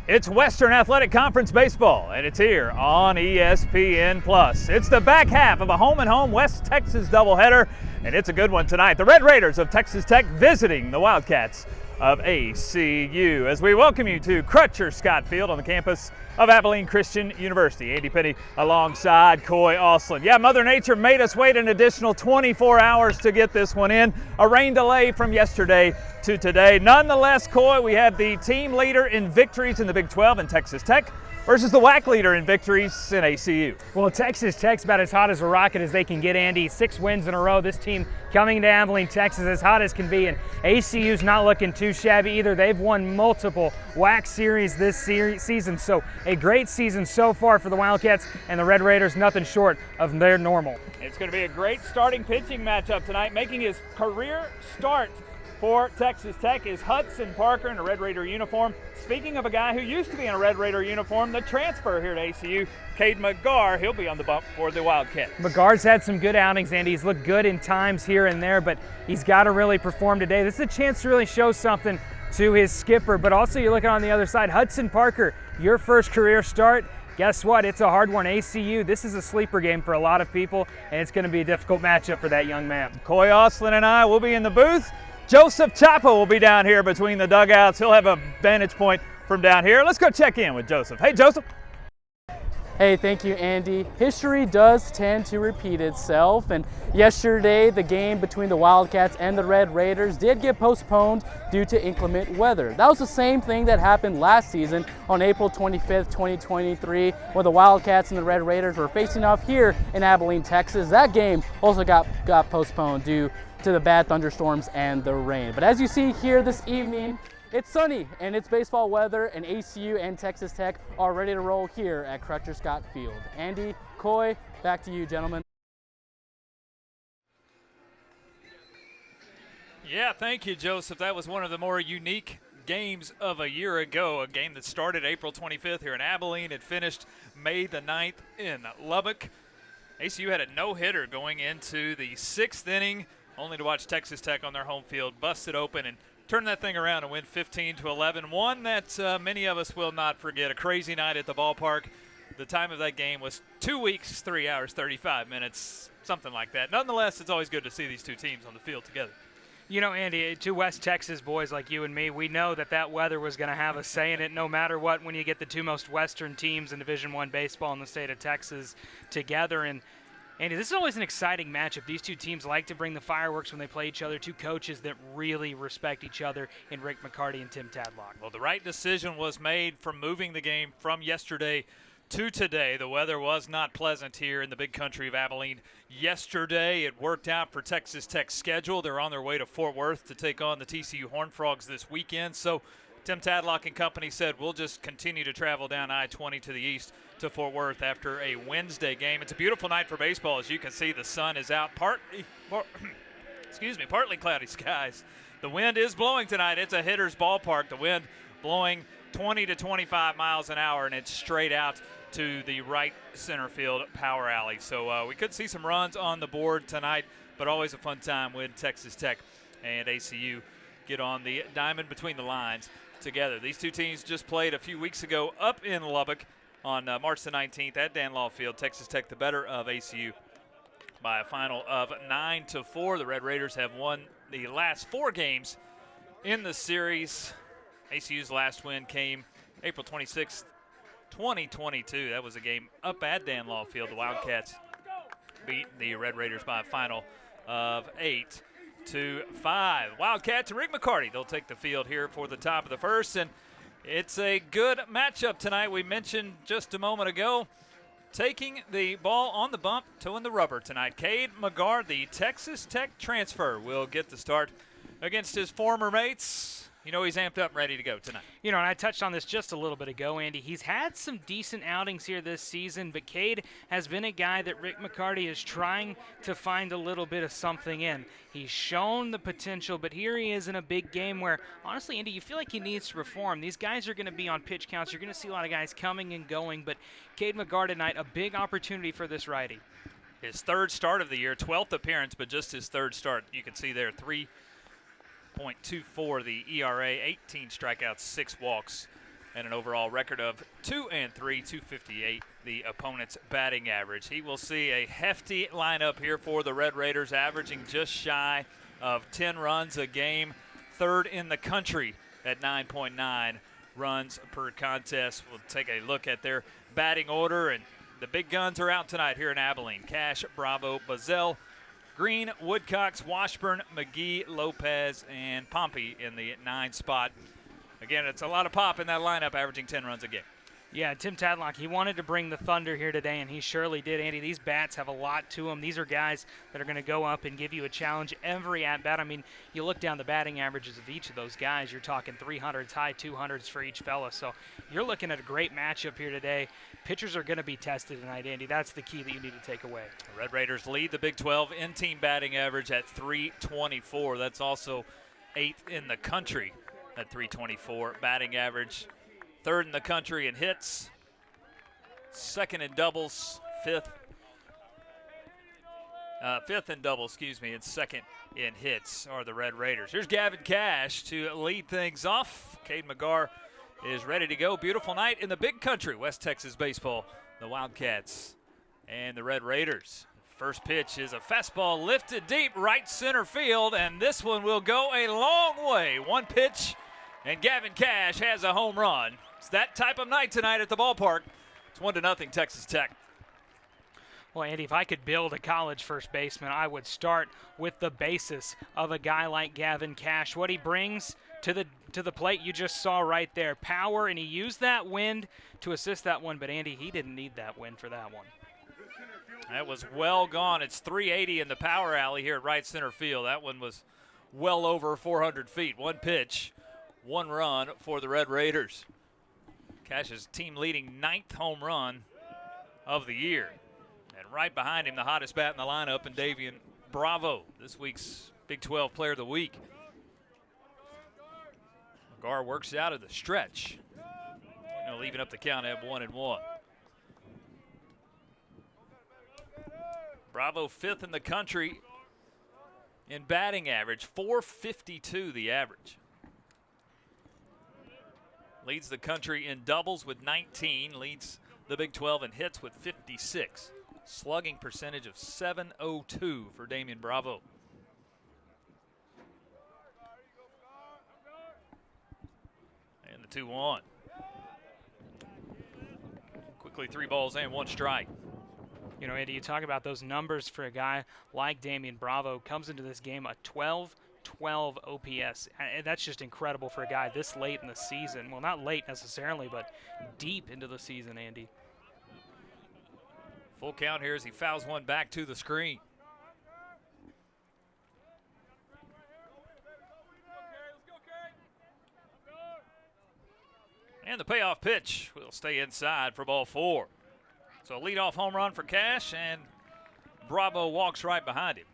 It's Western Athletic Conference baseball, and it's here on ESPN+. It's the back half of a home-and-home West Texas doubleheader, and it's a good one tonight. The Red Raiders of Texas Tech visiting the Wildcats of ACU as we welcome you to Crutcher Scott Field on the campus of Abilene Christian University. Andy Penny alongside Coy Ostlund. Yeah, Mother Nature made us wait an additional 24 hours to get this one in. A rain delay from yesterday to today. Nonetheless, Coy, we have the team leader in victories in the Big 12 in Texas Tech versus the WAC leader in victories in ACU. Well, Texas Tech's about as hot as a rocket as they can get, Andy. 6 wins in a row. This team coming to Abilene, Texas, as hot as can be, and ACU's not looking too shabby either. They've won multiple WAC series this season, so a great season so far for the Wildcats, and the Red Raiders nothing short of their normal. It's going to be a great starting pitching matchup tonight. Making his career start for Texas Tech is Hudson Parker in a Red Raider uniform. Speaking of a guy who used to be in a Red Raider uniform, the transfer here at ACU, Cade McGarr, he'll be on the bump for the Wildcats. McGarr's had some good outings, Andy. He's looked good in times here and there, but he's got to really perform today. This is a chance to really show something to his skipper, but also you're looking on the other side. Hudson Parker, your first career start. Guess what? It's a hard one. ACU, this is a sleeper game for a lot of people, and it's going to be a difficult matchup for that young man. Coy Ostlund and I will be in the booth. Joseph Chapa will be down here between the dugouts. He'll have a vantage point from down here. Let's go check in with Joseph. Hey, Joseph. Hey, thank you, Andy. History does tend to repeat itself, and yesterday the game between the Wildcats and the Red Raiders did get postponed due to inclement weather. That was the same thing that happened last season on April 25th, 2023, when the Wildcats and the Red Raiders were facing off here in Abilene, Texas. That game also got postponed due to the bad thunderstorms and the rain. But as you see here this evening, it's sunny and it's baseball weather, and ACU and Texas Tech are ready to roll here at Crutcher Scott Field. Andy, Coy, back to you, gentlemen. Yeah, thank you, Joseph. That was one of the more unique games of a year ago, a game that started April 25th here in Abilene. It finished May the 9th in Lubbock. ACU had a no-hitter going into the 6th inning, only to watch Texas Tech on their home field bust it open and turn that thing around and win 15-11. One that many of us will not forget. A crazy night at the ballpark. The time of that game was 2 weeks, 3 hours, 35 minutes, something like that. Nonetheless, it's always good to see these two teams on the field together. You know, Andy, two West Texas boys like you and me, we know that weather was going to have a say in it no matter what when you get the two most Western teams in Division I baseball in the state of Texas together. And Andy, this is always an exciting matchup. These two teams like to bring the fireworks when they play each other. Two coaches that really respect each other in Rick McCarty and Tim Tadlock. Well, the right decision was made from moving the game from yesterday to today. The weather was not pleasant here in the big country of Abilene yesterday. It worked out for Texas Tech's schedule. They're on their way to Fort Worth to take on the TCU Horned Frogs this weekend. So Tim Tadlock and company said, we'll just continue to travel down I-20 to the east to Fort Worth after a Wednesday game. It's a beautiful night for baseball. As you can see, the sun is out. Partly cloudy skies. The wind is blowing tonight. It's a hitter's ballpark. The wind blowing 20 to 25 miles an hour, and it's straight out to the right center field power alley. So we could see some runs on the board tonight, but always a fun time when Texas Tech and ACU get on the diamond between the lines together. These two teams just played a few weeks ago up in Lubbock on March the 19th at Dan Law Field. Texas Tech the better of ACU by a final of 9-4. The Red Raiders have won the last 4 games in the series. ACU's last win came April 26th, 2022. That was a game up at Dan Law Field. The Wildcats beat the Red Raiders by a final of 8-5. Wildcats and Rick McCarty, they'll take the field here for the top of the first, and it's a good matchup tonight. We mentioned just a moment ago, taking the ball on the bump, toeing the rubber tonight. Cade McGarr, the Texas Tech transfer, will get the start against his former mates. You know he's amped up, ready to go tonight. You know, and I touched on this just a little bit ago, Andy. He's had some decent outings here this season, but Cade has been a guy that Rick McCarty is trying to find a little bit of something in. He's shown the potential, but here he is in a big game where, honestly, Andy, you feel like he needs to perform. These guys are going to be on pitch counts. You're going to see a lot of guys coming and going, but Cade McGarr tonight, a big opportunity for this righty. His 3rd start of the year, 12th appearance, but just his 3rd start. You can see there, 3.24 the ERA, 18 strikeouts, 6 walks and an overall record of 2-3, 258, the opponent's batting average. He will see a hefty lineup here for the Red Raiders, averaging just shy of 10 runs a game, third in the country at 9.9 runs per contest. We'll take a look at their batting order, and the big guns are out tonight here in Abilene. Cash, Bravo, Bazell, Green, Woodcocks, Washburn, McGee, Lopez, and Pompey in the 9 spot. Again, it's a lot of pop in that lineup, averaging 10 runs a game. Yeah, Tim Tadlock, he wanted to bring the thunder here today, and he surely did, Andy. These bats have a lot to them. These are guys that are going to go up and give you a challenge every at-bat. I mean, you look down the batting averages of each of those guys, you're talking 300s, high 200s for each fella. So you're looking at a great matchup here today. Pitchers are going to be tested tonight, Andy. That's the key that you need to take away. The Red Raiders lead the Big 12 in team batting average at 324. That's also 8th in the country at 324 batting average. 3rd in the country in hits, 2nd in doubles, 5th in doubles, and 2nd in hits are the Red Raiders. Here's Gavin Cash to lead things off. Cade McGarr is ready to go. Beautiful night in the Big Country, West Texas baseball. The Wildcats and the Red Raiders. First pitch is a fastball lifted deep right center field, and this one will go a long way. One pitch, and Gavin Cash has a home run. It's that type of night tonight at the ballpark. It's 1-0 Texas Tech. Well, Andy, if I could build a college first baseman, I would start with the basis of a guy like Gavin Cash. What he brings to the plate, you just saw right there. Power, and he used that wind to assist that one. But, Andy, he didn't need that wind for that one. That was well gone. It's 380 in the power alley here at right center field. That one was well over 400 feet. One pitch, one run for the Red Raiders. Cash's team-leading 9th home run of the year. And right behind him, the hottest bat in the lineup, and Davian Bravo, this week's Big 12 Player of the Week. McGarr works out of the stretch. Going to leaving up the count at 1-1. Bravo 5th in the country in batting average, 452 the average. Leads the country in doubles with 19, leads the Big 12 in hits with 56. Slugging percentage of .702 for Damian Bravo. And the 2-1. Quickly 3 balls and 1 strike. You know, Andy, you talk about those numbers for a guy like Damian Bravo. Comes into this game a 12 OPS. And that's just incredible for a guy this late in the season. Well, not late necessarily, but deep into the season, Andy. Full count here as he fouls one back to the screen. And the payoff pitch will stay inside for ball 4. So a leadoff home run for Cash, and Bravo walks right behind him.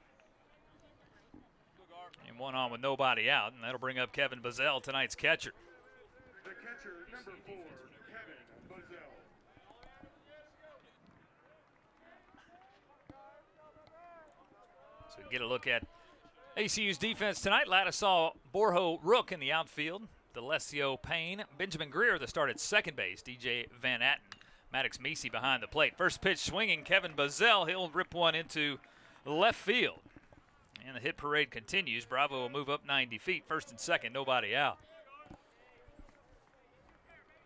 And one on with nobody out, and that'll bring up Kevin Bazell, tonight's catcher. The catcher, number 4, Kevin Bazell. So we get a look at ACU's defense tonight. Ladislaw Borjo Rook in the outfield. D'Alessio Payne, Benjamin Greer, the start at second base. DJ Van Atten, Maddox Meesey behind the plate. First pitch swinging, Kevin Bazell. He'll rip one into left field. And the hit parade continues. Bravo will move up 90 feet. First and second, nobody out.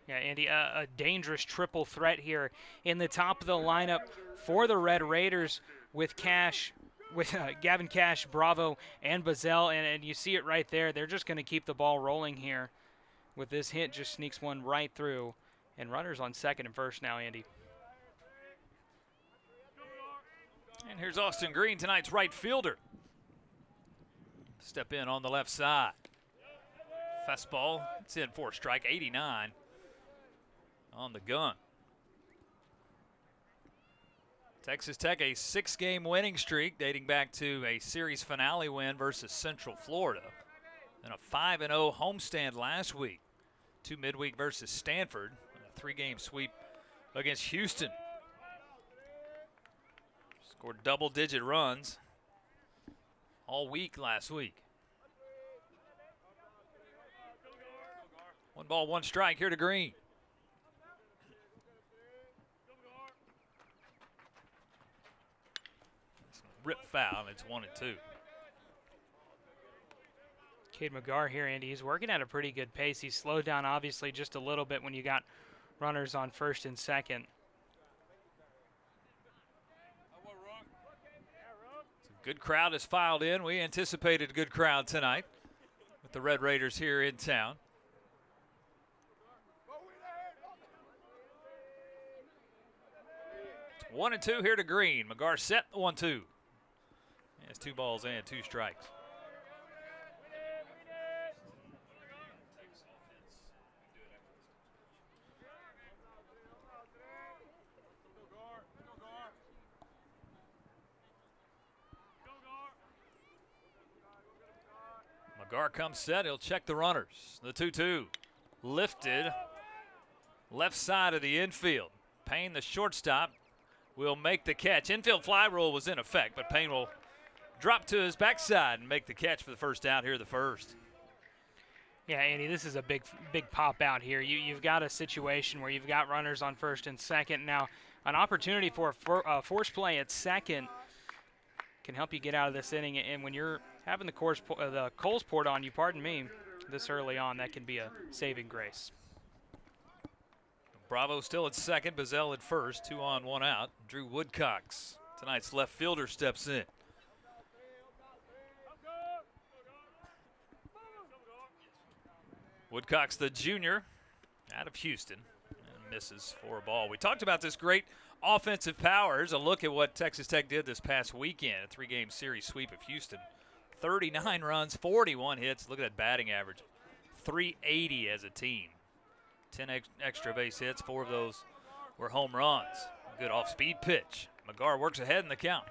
Yeah, Andy, a dangerous triple threat here in the top of the lineup for the Red Raiders with Cash, with Gavin Cash, Bravo, and Bazell. And you see it right there. They're just going to keep the ball rolling here with this hit. Just sneaks one right through. And runners on second and first now, Andy. And here's Austin Green, tonight's right fielder. Step in on the left side. Fastball, it's in for a strike, 89 on the gun. Texas Tech, a 6-game winning streak dating back to a series finale win versus Central Florida. And a 5-0 homestand last week. 2 midweek versus Stanford. A 3-game sweep against Houston. Scored double-digit runs all week last week. 1 ball, 1 strike here to Green. rip foul, and it's 1-2. Cade McGar here, Andy, he's working at a pretty good pace. He's slowed down, obviously, just a little bit when you got runners on first and second. Good crowd has filed in. We anticipated a good crowd tonight with the Red Raiders here in town. It's 1-2 here to Green. McGar set the 1-2. It's 2 balls and 2 strikes. McGar comes set. He'll check the runners. The 2-2 lifted left side of the infield. Payne, the shortstop, will make the catch. Infield fly rule was in effect, but Payne will drop to his backside and make the catch for the first out here, the first. Yeah, Andy, this is a big pop out here. You've got a situation where you've got runners on first and second. Now, an opportunity for a force play at second can help you get out of this inning. And when you're having the coals poured on you, pardon me, this early on, that can be a saving grace. Bravo still at second, Bazell at first, 2 on, 1 out. Drew Woodcocks, tonight's left fielder, steps in. Woodcocks, the junior, out of Houston, and misses for a ball. We talked about this great offensive power. Here's a look at what Texas Tech did this past weekend, a 3-game series sweep of Houston. 39 runs, 41 hits. Look at that batting average, 380 as a team. 10 extra base hits, 4 of those were home runs. Good off-speed pitch. McGar works ahead in the count.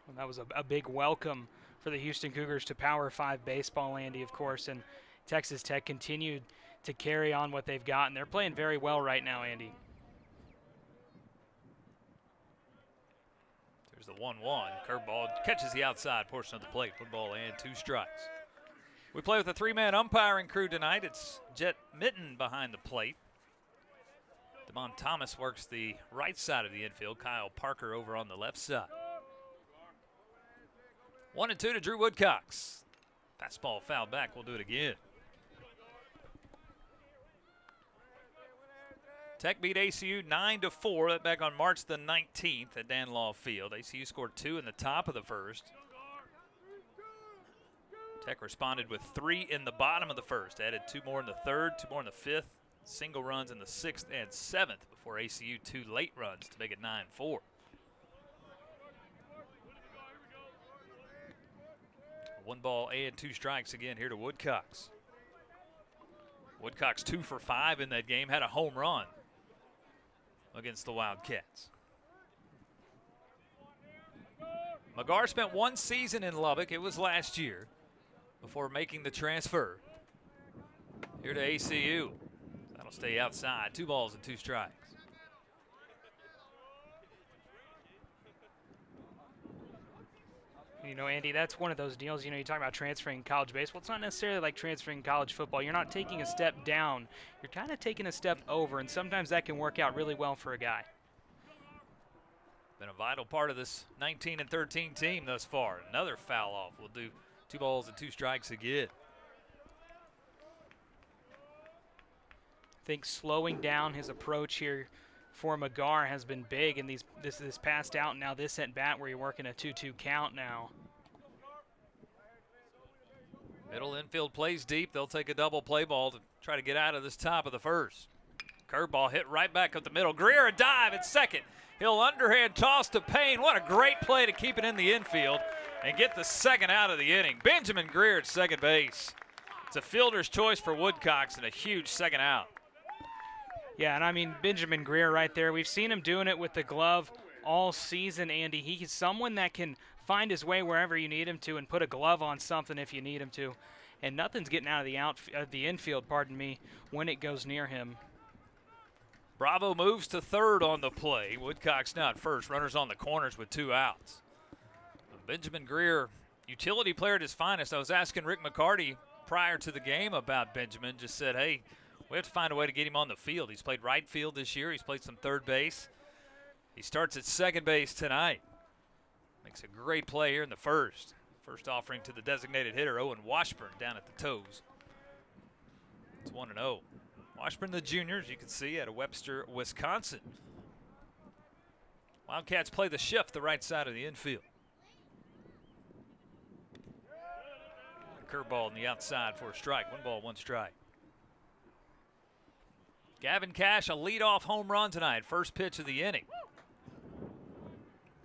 Well, that was a big welcome for the Houston Cougars to Power 5 baseball, Andy, of course, and Texas Tech continued to carry on what they've got, and they're playing very well right now, Andy. There's the 1-1. Curveball catches the outside portion of the plate. 1 ball and 2 strikes. We play with a 3-man umpiring crew tonight. It's Jet Mitten behind the plate. Damon Thomas works the right side of the infield. Kyle Parker over on the left side. 1-2 to Drew Woodcocks. Fastball fouled back. We'll do it again. Tech beat ACU 9-4. That back on March the 19th at Dan Law Field. ACU scored 2 in the top of the first. Tech responded with 3 in the bottom of the first. Added 2 more in the third, 2 more in the fifth. Single runs in the 6th and 7th before ACU 2 late runs to make it 9-4. One ball and 2 strikes again here to Woodcocks. Woodcocks 2 for 5 in that game, had a home run against the Wildcats. McGar spent 1 season in Lubbock, it was last year, before making the transfer here to ACU. That'll stay outside. 2 balls and 2 strikes. You know, Andy, that's one of those deals, you know, you talk about transferring college baseball. It's not necessarily like transferring college football. You're not taking a step down. You're kind of taking a step over, and sometimes that can work out really well for a guy. Been a vital part of this 19-13 team thus far. Another foul off. We'll do 2 balls and 2 strikes again. I think slowing down his approach here for McGar has been big in this past out, now this at bat where you're working a 2-2 count now. Middle infield plays deep. They'll take a double play ball to try to get out of this top of the first. Curveball hit right back up the middle. Greer a dive at second. He'll underhand toss to Payne. What a great play to keep it in the infield and get the second out of the inning. Benjamin Greer at second base. It's a fielder's choice for Woodcocks and a huge second out. Yeah, and I mean, Benjamin Greer right there. We've seen him doing it with the glove all season, Andy. He's someone that can find his way wherever you need him to and put a glove on something if you need him to. And nothing's getting out of the infield, pardon me, when it goes near him. Bravo moves to third on the play. Woodcocks now at first. Runners on the corners with 2 outs. Benjamin Greer, utility player at his finest. I was asking Rick McCarty prior to the game about Benjamin. Just said, hey, we have to find a way to get him on the field. He's played right field this year. He's played some third base. He starts at second base tonight. Makes a great play here in the first. First offering to the designated hitter, Owen Washburn, down at the toes. It's 1-0. Washburn, the junior, as you can see, out of Webster, Wisconsin. Wildcats play the shift, the right side of the infield. Curveball on the outside for a strike. 1 ball, 1 strike. Gavin Cash, a leadoff home run tonight. First pitch of the inning.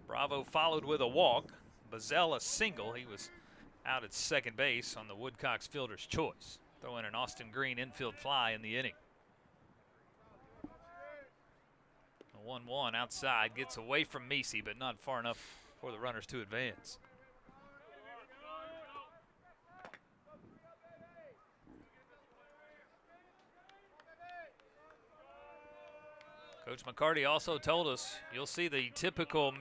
Bravo followed with a walk. Bazell a single. He was out at second base on the Woodcocks fielder's choice. Throwing an Austin Green infield fly in the inning. The 1-1 outside gets away from Meese, but not far enough for the runners to advance. Coach McCarty also told us you'll see the typical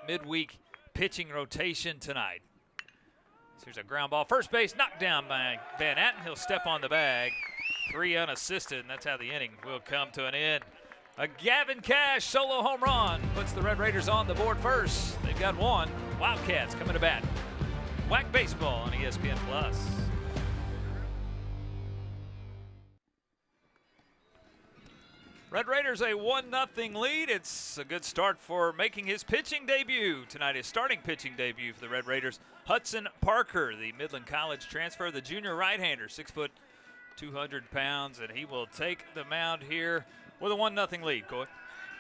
midweek pitching rotation tonight. So here's a ground ball. First base knocked down by Van Atten. He'll step on the bag. 3 unassisted, and that's how the inning will come to an end. A Gavin Cash solo home run puts the Red Raiders on the board first. They've got 1. Wildcats coming to bat. Whack Baseball on ESPN+. Red Raiders a 1-0 lead. It's a good start for making his pitching debut tonight, his starting pitching debut for the Red Raiders. Hudson Parker, the Midland College transfer, the junior right-hander, 6 foot, 200 pounds, and he will take the mound here with a 1-0 lead, Coy.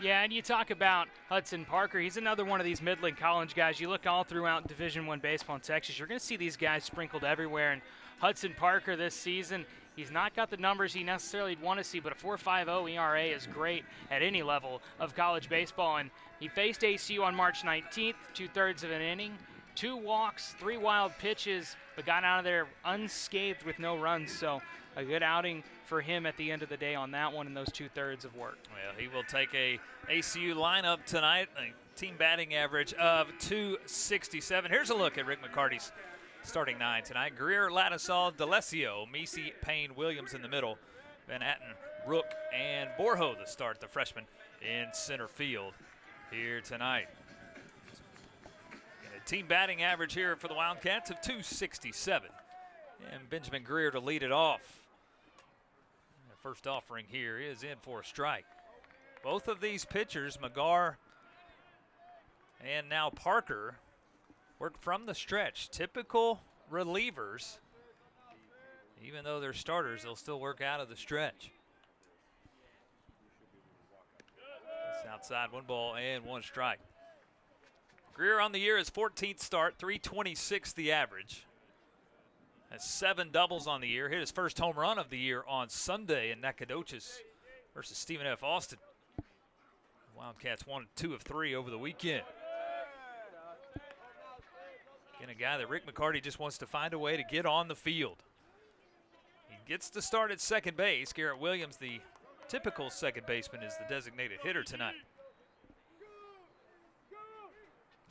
Yeah, and you talk about Hudson Parker. He's another one of these Midland College guys. You look all throughout Division I baseball in Texas, you're going to see these guys sprinkled everywhere. And Hudson Parker this season, he's not got the numbers he necessarily want to see, but a 4.50 ERA is great at any level of college baseball. And he faced ACU on March 19th, 2/3 of an inning, 2 walks, 3 wild pitches, but got out of there unscathed with no runs. So a good outing for him at the end of the day on that one and those 2/3 of work. Well, he will take a ACU lineup tonight, a team batting average of .267. Here's a look at Rick McCarty's starting 9 tonight. Greer, Ladisal, D'Alessio, Meese, Payne, Williams in the middle. Van Atten, Rook, and Borjo to start, the freshman in center field here tonight. And a team batting average here for the Wildcats of .267. And Benjamin Greer to lead it off. The first offering here is in for a strike. Both of these pitchers, McGarr and now Parker, work from the stretch. Typical relievers, even though they're starters, they'll still work out of the stretch. It's outside, 1 ball and 1 strike. Greer on the year, his 14th start, .326 the average. Has 7 doubles on the year. Hit his first home run of the year on Sunday in Nacogdoches versus Stephen F. Austin. Wildcats won 2 of 3 over the weekend. Again, a guy that Rick McCarty just wants to find a way to get on the field. He gets to start at second base. Garrett Williams, the typical second baseman, is the designated hitter tonight.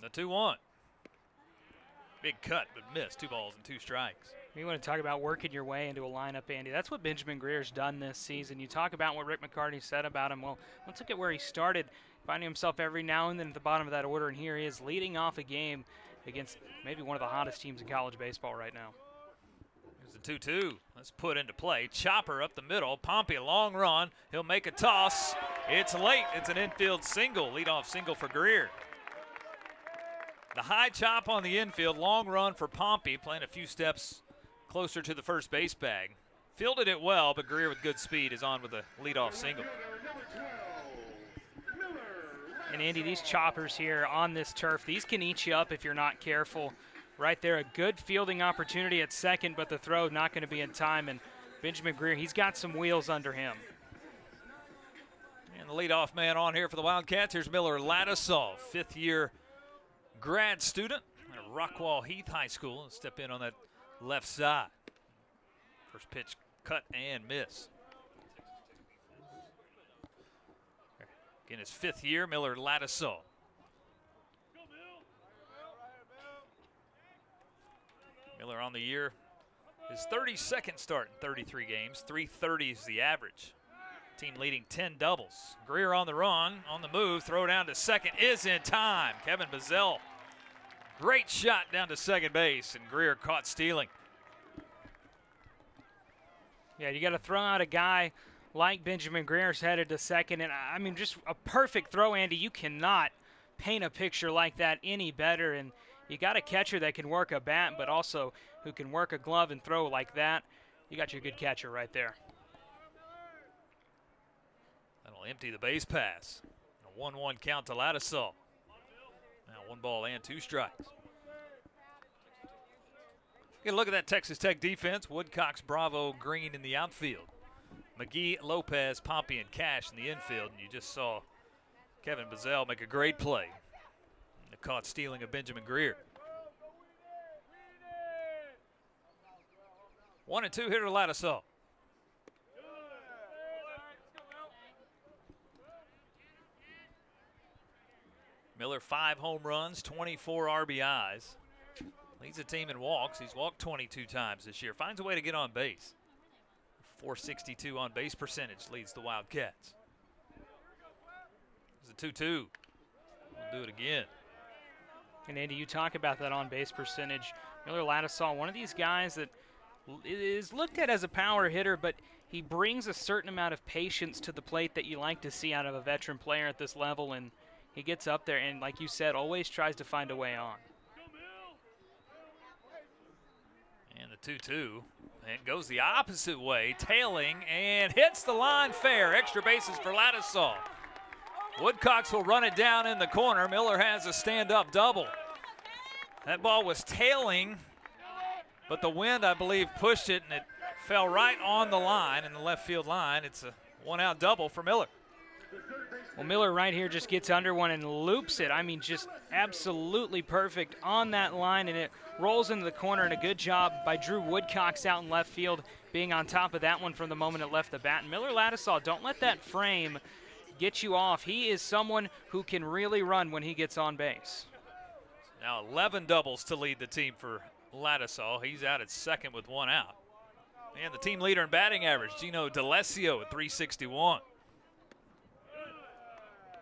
The 2-1. Big cut, but missed. 2 balls and 2 strikes. You want to talk about working your way into a lineup, Andy. That's what Benjamin Greer's done this season. You talk about what Rick McCarty said about him. Well, let's look at where he started, finding himself every now and then at the bottom of that order, and here he is leading off a game against maybe one of the hottest teams in college baseball right now. Here's the 2-2. Let's put into play. Chopper up the middle. Pompey, a long run. He'll make a toss. It's late. It's an infield single. Leadoff single for Greer. The high chop on the infield. Long run for Pompey, playing a few steps closer to the first base bag. Fielded it well, but Greer with good speed is on with a leadoff single. And Andy, these choppers here on this turf, these can eat you up if you're not careful. Right there, a good fielding opportunity at second, but the throw not going to be in time. And Benjamin Greer, he's got some wheels under him. And the leadoff man on here for the Wildcats, here's Miller Ladisal, 5th-year grad student at Rockwall Heath High School, and step in on that left side. First pitch cut and miss. In his 5th year, Miller Ladisal. Miller on the year, his 32nd start in 33 games. .330 is the average. Team leading 10 doubles. Greer on the run, on the move, throw down to second is in time. Kevin Bazell, great shot down to second base, and Greer caught stealing. Yeah, you got to throw out a guy like Benjamin Greer's headed to second, and I mean, just a perfect throw, Andy. You cannot paint a picture like that any better, and you got a catcher that can work a bat, but also who can work a glove and throw like that. You got your good catcher right there. That'll empty the base pass. A 1-1 count to Ladisaw. Now 1 ball and 2 strikes. Get a look at that Texas Tech defense. Woodcox, Bravo, Green in the outfield. McGee, Lopez, Pompey, and Cash in the infield. And you just saw Kevin Bazell make a great play. The caught stealing of Benjamin Greer. 1-2 hitter to Ladisaw. Miller 5 home runs, 24 RBIs. Leads the team in walks. He's walked 22 times this year. Finds a way to get on base. 462 on base percentage leads the Wildcats. There's a 2-2. We'll do it again. And Andy, you talk about that on base percentage. Miller Ladisaw, one of these guys that is looked at as a power hitter, but he brings a certain amount of patience to the plate that you like to see out of a veteran player at this level, and he gets up there and, like you said, always tries to find a way on. And the 2-2, and goes the opposite way, tailing, and hits the line fair. Extra bases for Ladisaw. Woodcox will run it down in the corner. Miller has a stand-up double. That ball was tailing, but the wind, I believe, pushed it, and it fell right on the line, in the left field line. It's a 1-out double for Miller. Well, Miller right here just gets under one and loops it. I mean, just absolutely perfect on that line, and it rolls into the corner, and a good job by Drew Woodcox out in left field, being on top of that one from the moment it left the bat. And Miller Ladisaw, don't let that frame get you off. He is someone who can really run when he gets on base. Now 11 doubles to lead the team for Ladisaw. He's out at second with 1 out. And the team leader in batting average, Gino D'Alessio at 361.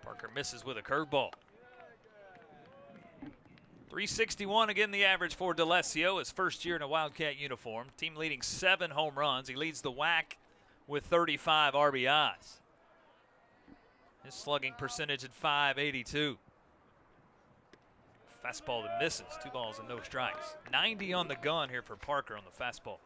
Parker misses with a curveball. 361 again the average for D'Alessio, his first year in a Wildcat uniform. Team leading 7 home runs. He leads the WAC with 35 RBIs. His slugging percentage at .582. Fastball that misses, 2 balls and no strikes. 90 on the gun here for Parker on the fastball.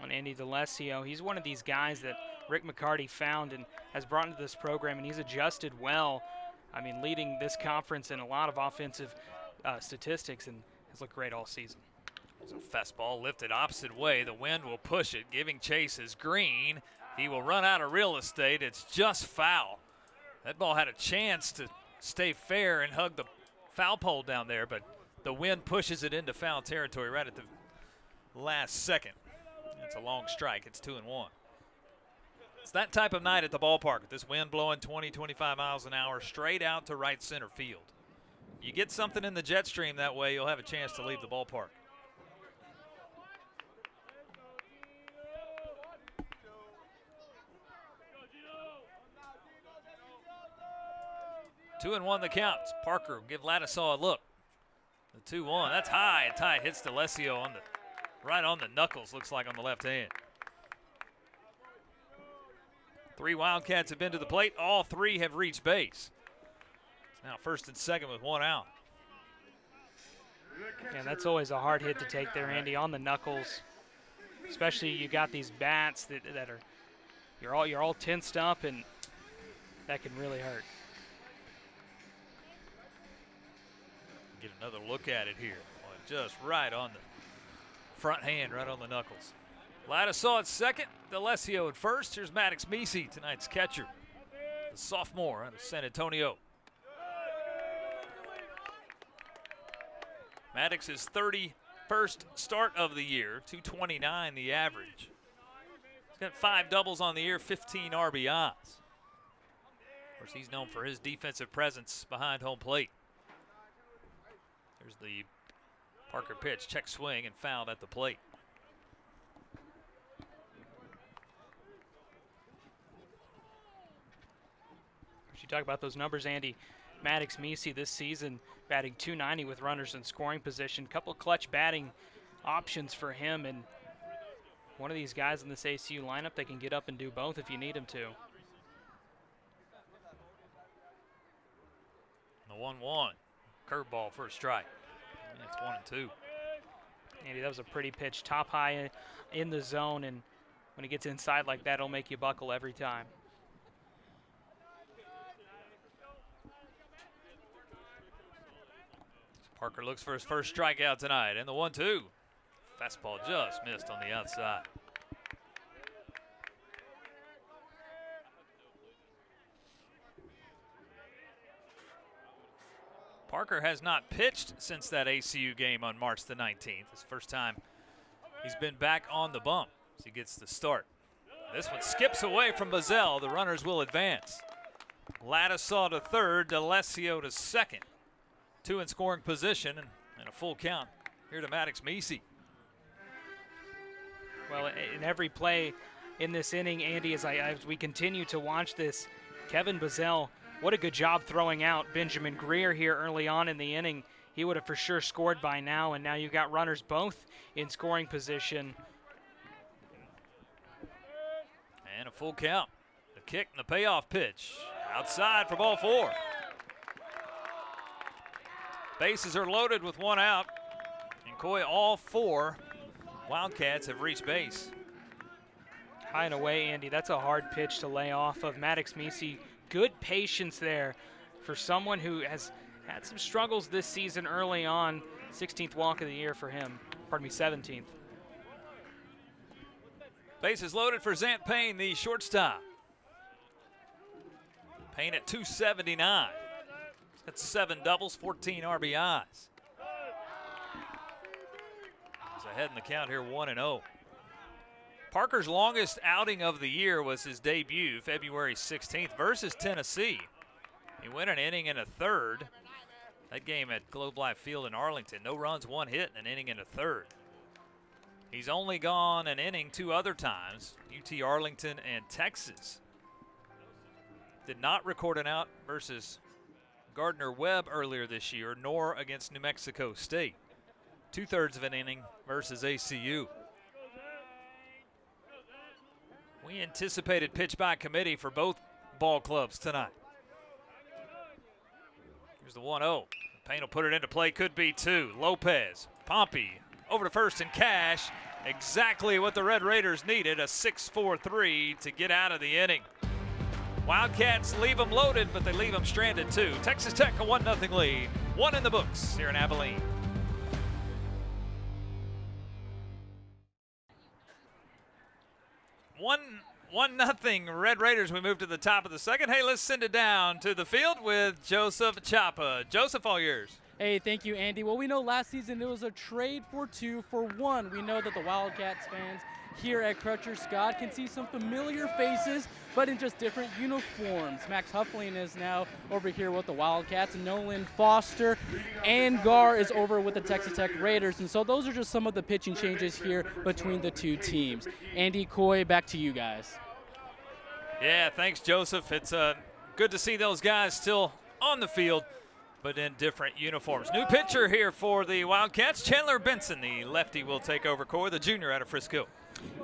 On Andy D'Alessio, he's one of these guys that Rick McCarty found and has brought into this program, and he's adjusted well. I mean, leading this conference in a lot of offensive statistics, and has looked great all season. So fastball lifted opposite way. The wind will push it, giving chase is Green. He will run out of real estate. It's just foul. That ball had a chance to stay fair and hug the foul pole down there, but the wind pushes it into foul territory right at the last second. It's a long strike. It's 2-1. It's that type of night at the ballpark. This wind blowing 20, 25 miles an hour straight out to right center field. You get something in the jet stream that way, you'll have a chance to leave the ballpark. Two and 1 the count. Parker will give Ladisaw a look. The 2-1. That's high and tight. Hits D'Alessio on the right on the knuckles, looks like on the left hand. 3 Wildcats have been to the plate. All 3 have reached base. It's now first and second with 1 out. Yeah, that's always a hard hit to take there, Andy, on the knuckles. Especially you got these bats that are you're all tensed up, and that can really hurt. Get another look at it here. Just right on the front hand, right on the knuckles. Ladisaw at second, D'Alessio at first. Here's Maddox Meese, tonight's catcher, the sophomore out of San Antonio. Maddox's 31st start of the year, 229 the average. He's got 5 doubles on the year, 15 RBIs. Of course, he's known for his defensive presence behind home plate. There's the Parker pitch, check swing, and fouled at the plate. talk about those numbers, Andy. Maddox Meese this season batting .290 with runners in scoring position. Couple clutch batting options for him, and one of these guys in this ACU lineup that can get up and do both if you need him to. The 1-1. Curveball for a strike. And it's 1-2. Andy, that was a pretty pitch, top high in the zone, and when it gets inside like that, it'll make you buckle every time. Parker looks for his first strikeout tonight, and the 1-2. Fastball just missed on the outside. Parker has not pitched since that ACU game on March the 19th. It's the first time he's been back on the bump as he gets the start. This one skips away from Bazell. The runners will advance. Ladisaw to third, D'Alessio to second. Two in scoring position and a full count here to Maddox Meese. Well, in every play in this inning, Andy, as we continue to watch this, Kevin Bazell, what a good job throwing out Benjamin Greer here early on in the inning. He would have for sure scored by now, and now you've got runners both in scoring position. And a full count. The kick and the payoff pitch. Outside for ball 4. Bases are loaded with one out. And Coy, all 4 Wildcats have reached base. High and away, Andy. That's a hard pitch to lay off of Maddox Meese. Good patience there for someone who has had some struggles this season early on. 16th walk of the year for him. Pardon me, 17th. Bases loaded for Zant Payne, the shortstop. Payne at 279. That's 7 doubles, 14 RBIs. He's ahead in the count here, 1-0. Parker's longest outing of the year was his debut, February 16th, versus Tennessee. He went an inning and a third. That game at Globe Life Field in Arlington. No runs, 1 hit, and an inning and a third. He's only gone an inning 2 other times, UT Arlington and Texas. Did not record an out versus Gardner-Webb earlier this year, nor against New Mexico State. 2/3 of an inning versus ACU. We anticipated pitch by committee for both ball clubs tonight. Here's the 1-0. Payne will put it into play, could be 2. Lopez, Pompey, over to first and Cash. Exactly what the Red Raiders needed, a 6-4-3 to get out of the inning. Wildcats leave them loaded, but they leave them stranded too. Texas Tech a 1-0 lead. 1 in the books here in Abilene. One nothing Red Raiders. We move to the top of the second. Hey, let's send it down to the field with Joseph Chapa. Joseph, all yours. Hey, thank you, Andy. Well, we know last season it was a trade for 2 for 1. We know that the Wildcats fans here at Crutcher Scott can see some familiar faces, but in just different uniforms. Max Huffling is now over here with the Wildcats. Nolan Foster and Gar is over with the Texas Tech Raiders. And so those are just some of the pitching changes here between the 2 teams. Andy, Coy, back to you guys. Yeah, thanks, Joseph. It's good to see those guys still on the field, but in different uniforms. New pitcher here for the Wildcats, Chandler Benson. The lefty will take over Coy, the junior out of Frisco.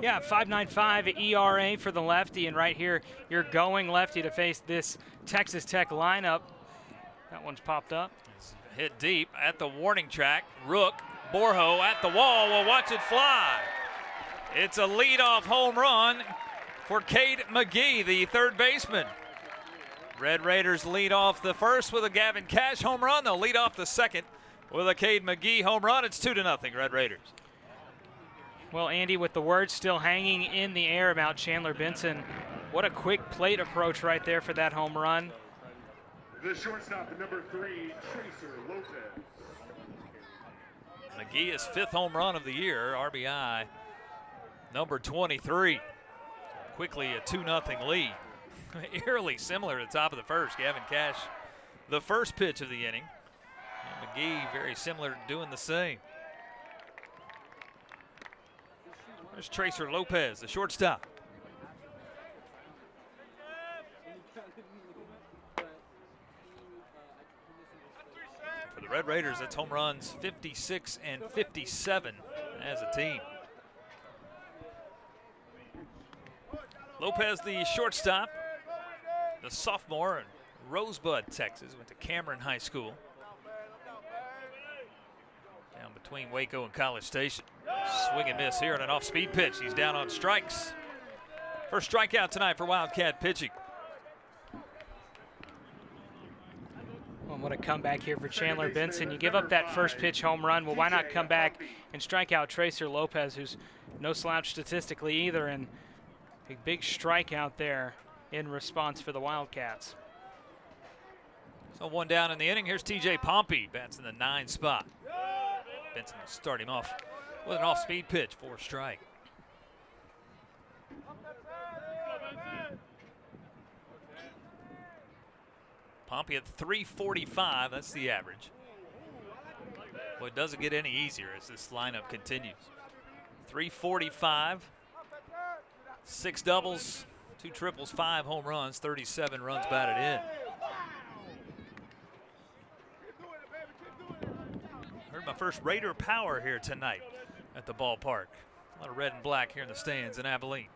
Yeah, 5.95 ERA for the lefty, and right here you're going lefty to face this Texas Tech lineup. That one's popped up. It's hit deep at the warning track. Rook, Borjo at the wall. We'll watch it fly. It's a leadoff home run for Cade McGee, the third baseman. Red Raiders lead off the first with a Gavin Cash home run. They'll lead off the second with a Cade McGee home run. It's 2-0 Red Raiders. Well, Andy, with the word still hanging in the air about Chandler Benson, what a quick plate approach right there for that home run. The shortstop, number 3, Tracer Lopez. McGee is 5th home run of the year, RBI number 23. Quickly a 2-0 lead. Eerily similar to the top of the first. Gavin Cash, the first pitch of the inning. And McGee very similar to doing the same. There's Tracer Lopez, the shortstop. the Red Raiders, that's home runs 56 and 57 as a team. Lopez, the shortstop, the sophomore in Rosebud, Texas, went to Cameron High School. Down between Waco and College Station. Swing and miss here on an off-speed pitch. He's down on strikes. First strikeout tonight for Wildcat pitching. Well, what a comeback here for Chandler Benson. You give up that first pitch home run. Well, why not come back and strike out Tracer Lopez, who's no slouch statistically either, and a big strikeout there in response for the Wildcats. So one down in the inning. Here's TJ Pompey, bats in the 9 spot. Benson will start him off with an off-speed pitch for a strike. Pompey at 345, that's the average. Well, it doesn't get any easier as this lineup continues. 345, 6 doubles, 2 triples, 5 home runs, 37 runs batted in. Heard my first Raider power here tonight at the ballpark. A lot of red and black here in the stands in Abilene.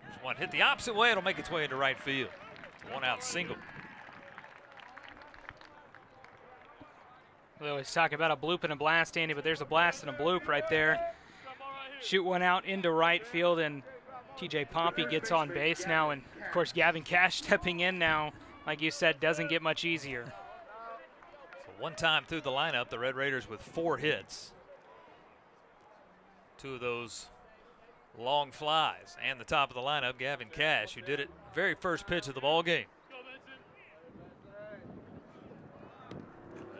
There's one hit the opposite way. It'll make its way into right field. One out single. We always talk about a bloop and a blast, Andy, but there's a blast and a bloop right there. Shoot one out into right field, and TJ Pompey gets on base now. And, of course, Gavin Cash stepping in now, like you said, doesn't get much easier. So one time through the lineup, the Red Raiders with 4 hits. 2 of those long flies, and the top of the lineup, Gavin Cash, who did it very first pitch of the ball game.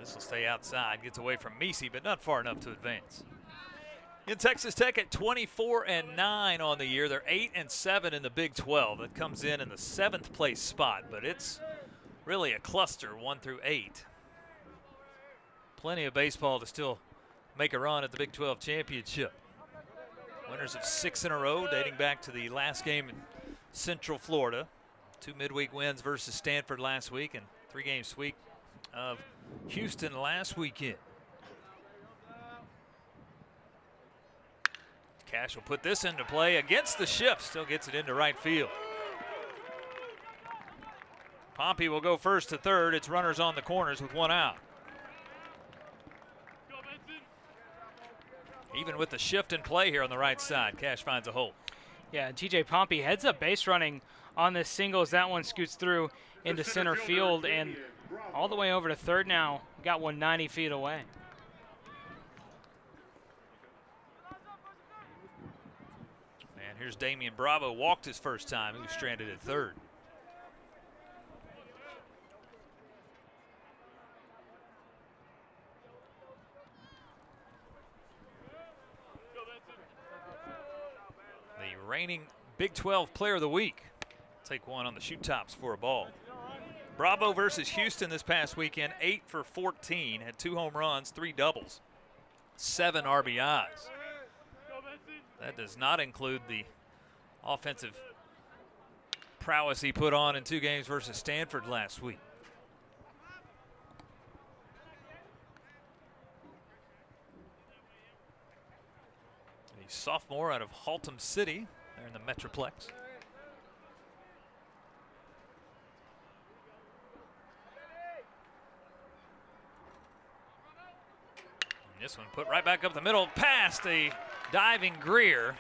This will stay outside, gets away from Misi, but not far enough to advance. In Texas Tech at 24-9 on the year, they're 8-7 in the Big 12. That comes in the 7th place spot, but it's really a cluster 1 through 8. Plenty of baseball to still make a run at the Big 12 championship. Winners of 6 in a row, dating back to the last game in Central Florida. 2 midweek wins versus Stanford last week, and 3-game sweep of Houston last weekend. Cash will put this into play against the shift, still gets it into right field. Pompey will go first to third. It's runners on the corners with 1 out. Even with the shift in play here on the right side, Cash finds a hole. Yeah, TJ Pompey heads up base running on this single as that one scoots through into center field and all the way over to third now. Got one 90 feet away. And here's Damian Bravo, walked his first time. He was stranded at third. The reigning Big 12 Player of the Week. Take one on the shoot tops for a ball. Bravo versus Houston this past weekend, 8 for 14, had 2 home runs, 3 doubles, 7 RBIs. That does not include the offensive prowess he put on in 2 games versus Stanford last week. The sophomore out of Haltom City, there in the Metroplex. And this one put right back up the middle, past a diving Greer.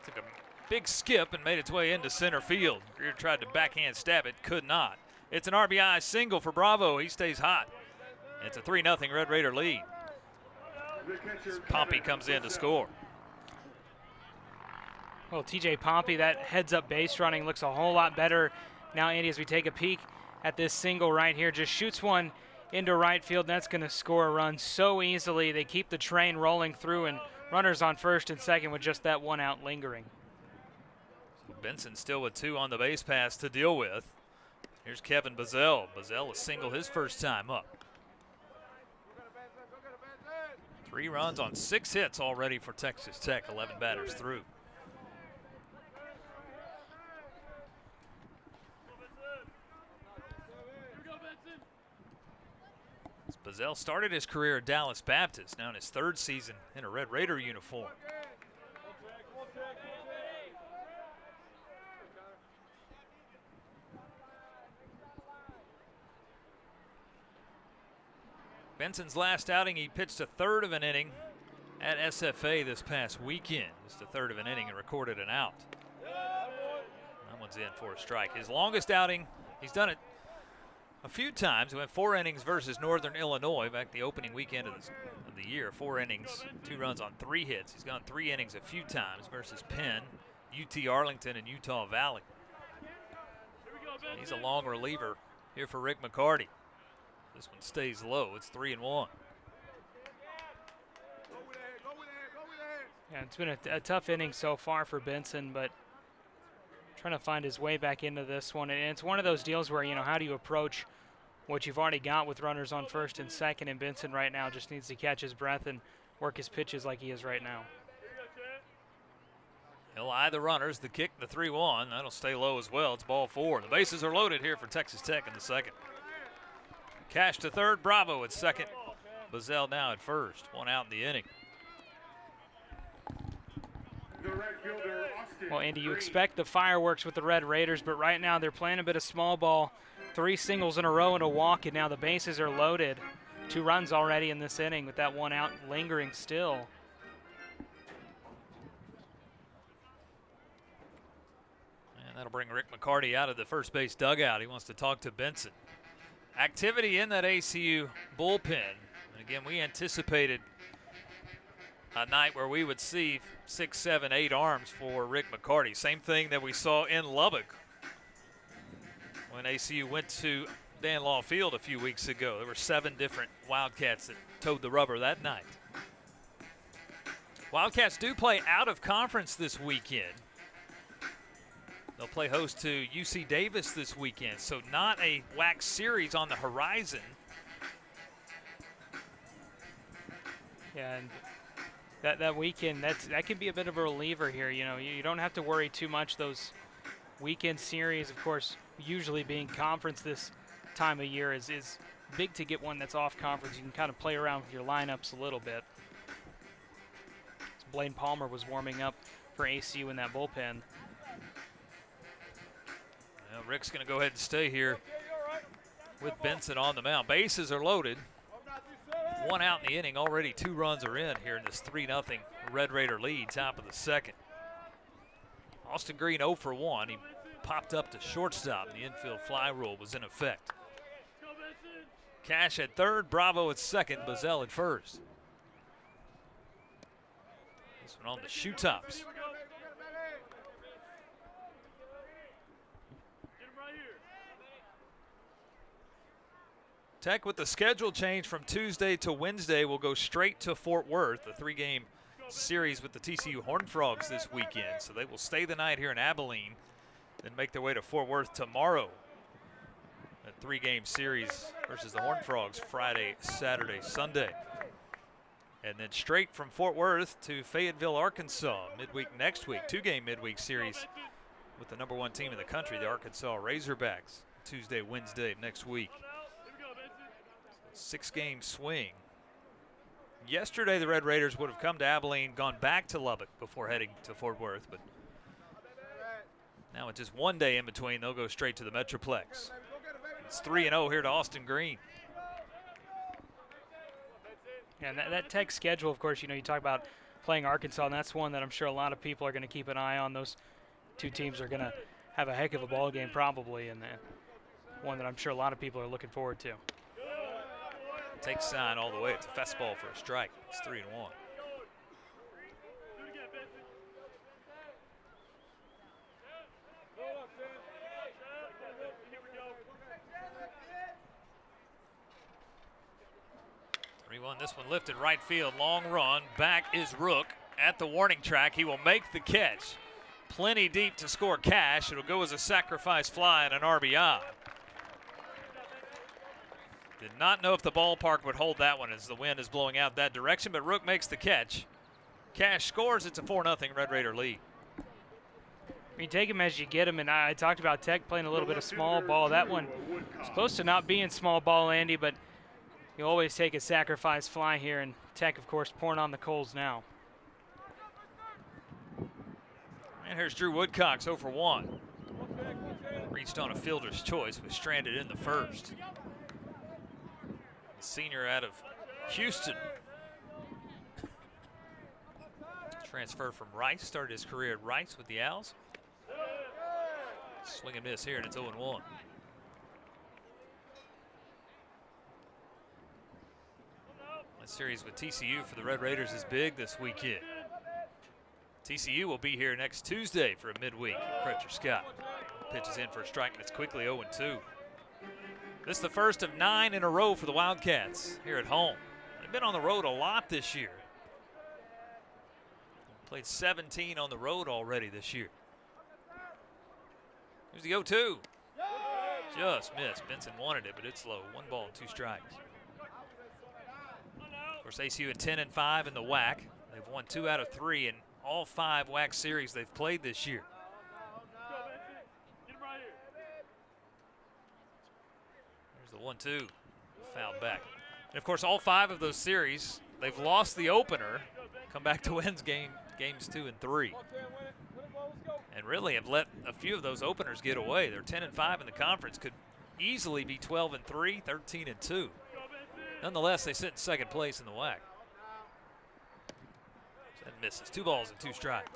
Took a big skip and made its way into center field. Greer tried to backhand stab it, could not. It's an RBI single for Bravo. He stays hot. It's a 3-0 Red Raider lead. Pompey comes in to score. Well, TJ Pompey, that heads up base running looks a whole lot better now, Andy, as we take a peek at this single right here. Just shoots one into right field. That's going to score a run so easily. They keep the train rolling through, and runners on first and second with just that 1 out lingering. Benson still with 2 on the base pass to deal with. Here's Kevin Bazell. Bazell a single his first time up. 3 runs on 6 hits already for Texas Tech, 11 batters through. Buzzell started his career at Dallas Baptist, now in his 3rd season in a Red Raider uniform. Benson's last outing, he pitched a 1/3 of an inning at SFA this past weekend. Just a 1/3 of an inning and recorded an out. That one's in for a strike. His longest outing, he's done it a few times. He went 4 innings versus Northern Illinois back the opening weekend of the year. 4 innings, 2 runs on 3 hits. He's gone 3 innings a few times versus Penn, UT Arlington, and Utah Valley. He's a long reliever here for Rick McCarty. This one stays low. It's 3-1. Yeah, it's been a tough inning so far for Benson, but trying to find his way back into this one. And it's one of those deals where, you know, how do you approach what you've already got with runners on 1st and 2nd, and Benson right now just needs to catch his breath and work his pitches like he is right now. He'll eye the runners, the kick, the 3-1. That'll stay low as well. It's ball 4. The bases are loaded here for Texas Tech in the 2nd. Cash to 3rd, Bravo at 2nd. Buzzell now at 1st. 1 out in the inning. Well, Andy, you expect the fireworks with the Red Raiders, but right now they're playing a bit of small ball. 3 singles in a row and a walk, and now the bases are loaded. 2 runs already in this inning with that 1 out lingering still. And that'll bring Rick McCarty out of the first base dugout. He wants to talk to Benson. Activity in that ACU bullpen. And again, we anticipated a night where we would see 6, 7, 8 arms for Rick McCarty. Same thing that we saw in Lubbock when ACU went to Dan Law Field a few weeks ago. There were 7 different Wildcats that towed the rubber that night. Wildcats do play out of conference this weekend. They'll play host to UC Davis this weekend, so not a WAC series on the horizon. Yeah, and that weekend, that can be a bit of a reliever here. You know, you don't have to worry too much. Those weekend series, of course, usually being conference this time of year is big to get one that's off conference. You can kind of play around with your lineups a little bit. So Blaine Palmer was warming up for ACU in that bullpen. Well, Rick's going to go ahead and stay here with Benson on the mound. Bases are loaded. 1 out in the inning. Already 2 runs are in here in this 3-0 Red Raider lead, top of the 2nd. Austin Green 0 for 1. He popped up to shortstop. The infield fly rule was in effect. Cash at 3rd, Bravo at 2nd, Buzzell at 1st. This one on the shoe tops. Tech, with the schedule change from Tuesday to Wednesday, will go straight to Fort Worth, a 3-game series with the TCU Horned Frogs this weekend. So they will stay the night here in Abilene, then make their way to Fort Worth tomorrow. A 3-game series versus the Horned Frogs Friday, Saturday, Sunday. And then straight from Fort Worth to Fayetteville, Arkansas, midweek next week. 2-game midweek series with the #1 team in the country, the Arkansas Razorbacks, Tuesday, Wednesday next week. 6-game swing. Yesterday, the Red Raiders would have come to Abilene, gone back to Lubbock before heading to Fort Worth, but now with just 1 day in between, they'll go straight to the Metroplex. It's 3-0 here to Austin Green. Yeah, and that Tech schedule, of course, you know, you talk about playing Arkansas, and that's one that I'm sure a lot of people are going to keep an eye on. Those 2 teams are going to have a heck of a ball game probably, and one that I'm sure a lot of people are looking forward to. Takes sign all the way. It's a fastball for a strike. It's 3-1. This one lifted right field. Long run. Back is Rook at the warning track. He will make the catch. Plenty deep to score Cash. It'll go as a sacrifice fly and an RBI. Did not know if the ballpark would hold that one as the wind is blowing out that direction, but Rook makes the catch. Cash scores. It's a 4-0 Red Raider lead. You take him as you get him, and I talked about Tech playing a little bit of small ball. That one was close to not being small ball, Andy, but You always take a sacrifice fly here, and Tech, of course, pouring on the coals now. And here's Drew Woodcox 0 for 1. Reached on a fielder's choice, was stranded in the first. The senior out of Houston. Transfer from Rice, started his career at Rice with the Owls. Swing and miss here, and it's 0-1. That series with TCU for the Red Raiders is big this weekend. TCU will be here next Tuesday for a midweek. Crutcher Scott pitches in for a strike, and it's quickly 0-2. This is the first of 9 in a row for the Wildcats here at home. They've been on the road a lot this year. Played 17 on the road already this year. Here's the 0-2. Just missed. Benson wanted it, but it's low. 1 ball and 2 strikes. Of course, ACU at 10-5 in the WAC. They've won 2 out of 3 in all 5 WAC series they've played this year. There's the 1-2. Fouled back. And of course, all 5 of those series, they've lost the opener, come back to win games 2 and 3. And really have let a few of those openers get away. They're 10-5 in the conference, could easily be 12-3, 13-2. Nonetheless, they sit in second place in the WAC. That misses. 2 balls and 2 strikes.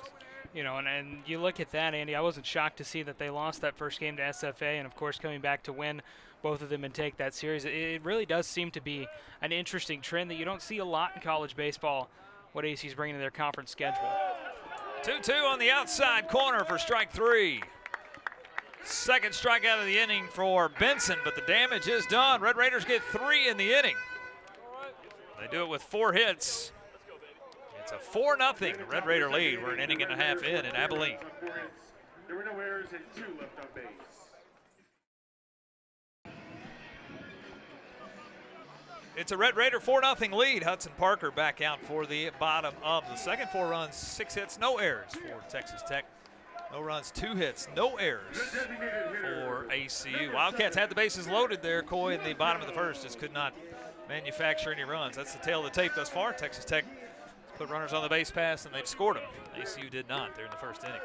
You know, and you look at that, Andy, I wasn't shocked to see that they lost that first game to SFA, and of course coming back to win both of them and take that series. It really does seem to be an interesting trend that you don't see a lot in college baseball, what ACU's bringing to their conference schedule. 2-2 on the outside corner for strike 3. Second strikeout of the inning for Benson, but the damage is done. Red Raiders get 3 in the inning. They do it with 4 hits. It's a 4-0 Red Raider lead. We're an inning and a half in Abilene. There were no errors and 2 left on base. It's a Red Raider 4-0 lead. Hudson Parker back out for the bottom of the second. 4 runs, 6 hits, no errors for Texas Tech. No runs, 2 hits, no errors for ACU. Wildcats had the bases loaded there, Coy, in the bottom of the first. Just could not manufacture any runs. That's the tail of the tape thus far. Texas Tech put runners on the base pass, and they've scored them. ACU did not there in the first inning.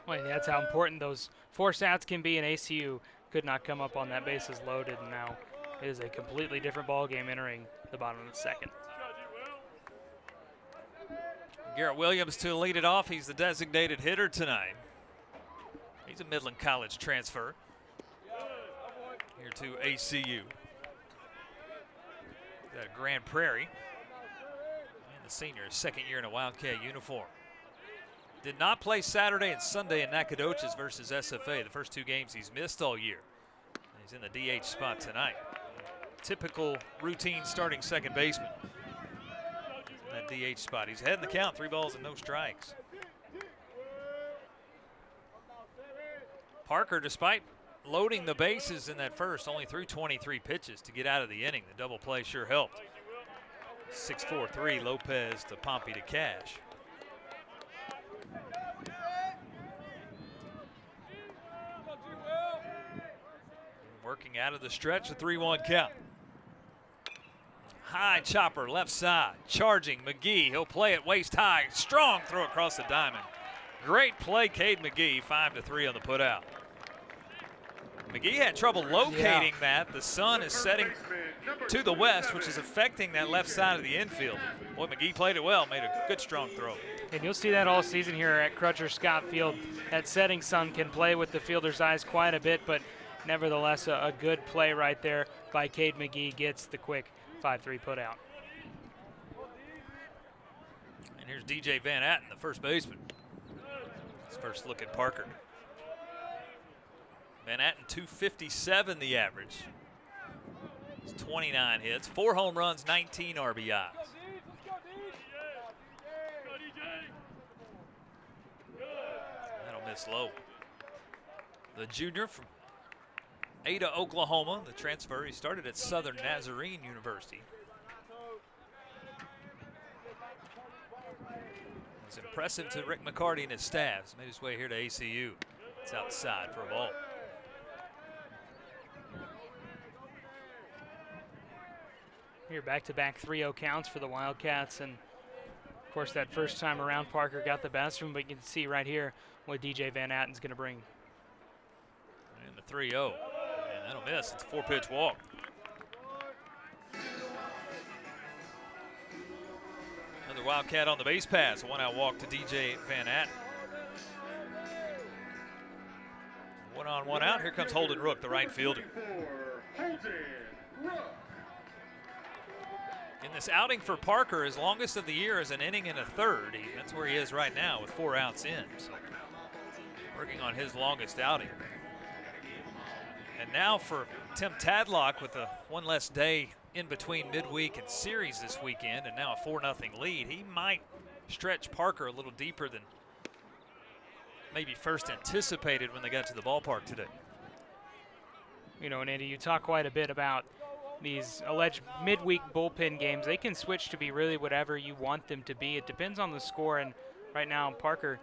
Well, that's how important those force outs can be, and ACU could not come up on that bases loaded, and now it is a completely different ball game entering the bottom of the second. Garrett Williams to lead it off. He's the designated hitter tonight. He's a Midland College transfer here to ACU. Got Grand Prairie. And the senior, second year in a Wildcat uniform. Did not play Saturday and Sunday in Nacogdoches versus SFA. The first 2 games he's missed all year. He's in the DH spot tonight. Typical routine starting second baseman. In that DH spot. He's ahead in the count, 3 balls and no strikes. Parker, despite loading the bases in that first, only threw 23 pitches to get out of the inning. The double play sure helped. 6-4-3, Lopez to Pompey to Cash. Working out of the stretch, a 3-1 count. High chopper, left side, charging McGee. He'll play it waist high. Strong throw across the diamond. Great play, Cade McGee, 5-3 on the put out. McGee had trouble locating that. The sun is setting to the west, which is affecting that left side of the infield. Boy, McGee played it well, made a good strong throw. And you'll see that all season here at Crutcher Scott Field. That setting sun can play with the fielder's eyes quite a bit, but nevertheless a good play right there by Cade McGee. Gets the quick 5-3 put out. And here's DJ Van Atten, the first baseman. His first look at Parker. Van Atten, 257 the average. It's 29 hits, 4 home runs, 19 RBIs. That'll miss low. The junior from Ada, Oklahoma, the transfer. He started at Southern Nazarene University. It was impressive to Rick McCarty and his staff. He's made his way here to ACU. It's outside for a ball. Here, back-to-back 3-0 counts for the Wildcats, and of course that first time around Parker got the best of him, but you can see right here what DJ Van Atten's going to bring. And the 3-0, and that'll miss. It's a 4-pitch walk. Another Wildcat on the base pass, a 1-out walk to DJ Van Atten. 1 on, 1 out. Here comes Holden Rook, the right fielder. In this outing for Parker, his longest of the year is an inning and a third. That's where he is right now with 4 outs in. So working on his longest outing. And now for Tim Tadlock with the one less day in between midweek and series this weekend, and now a 4-0 lead. He might stretch Parker a little deeper than maybe first anticipated when they got to the ballpark today. You know, and Andy, you talk quite a bit about these alleged midweek bullpen games. They can switch to be really whatever you want them to be. It depends on the score, and right now Parker,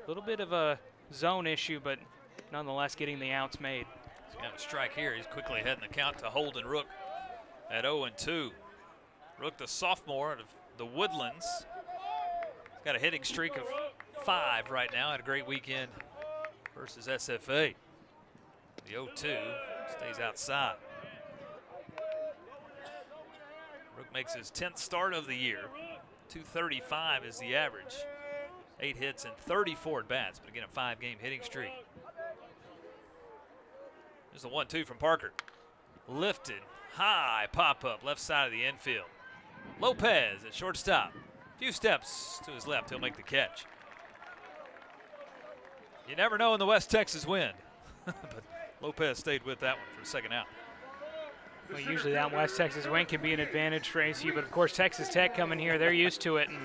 a little bit of a zone issue, but nonetheless getting the outs made. He's got a strike here. He's quickly heading the count to Holden Rook at 0-2. Rook, the sophomore out of the Woodlands. He's got a hitting streak of 5 right now. Had a great weekend versus SFA. The 0-2 stays outside. Rook makes his 10th start of the year. 235 is the average. 8 hits and 34 at bats, but again, a 5-game hitting streak. There's the 1-2 from Parker. Lifted, high pop-up, left side of the infield. Lopez at shortstop. Few steps to his left, he'll make the catch. You never know in the West Texas wind, but Lopez stayed with that one for the second out. Well, usually that West Texas wind can be an advantage for ACU, but of course Texas Tech coming here, they're used to it, and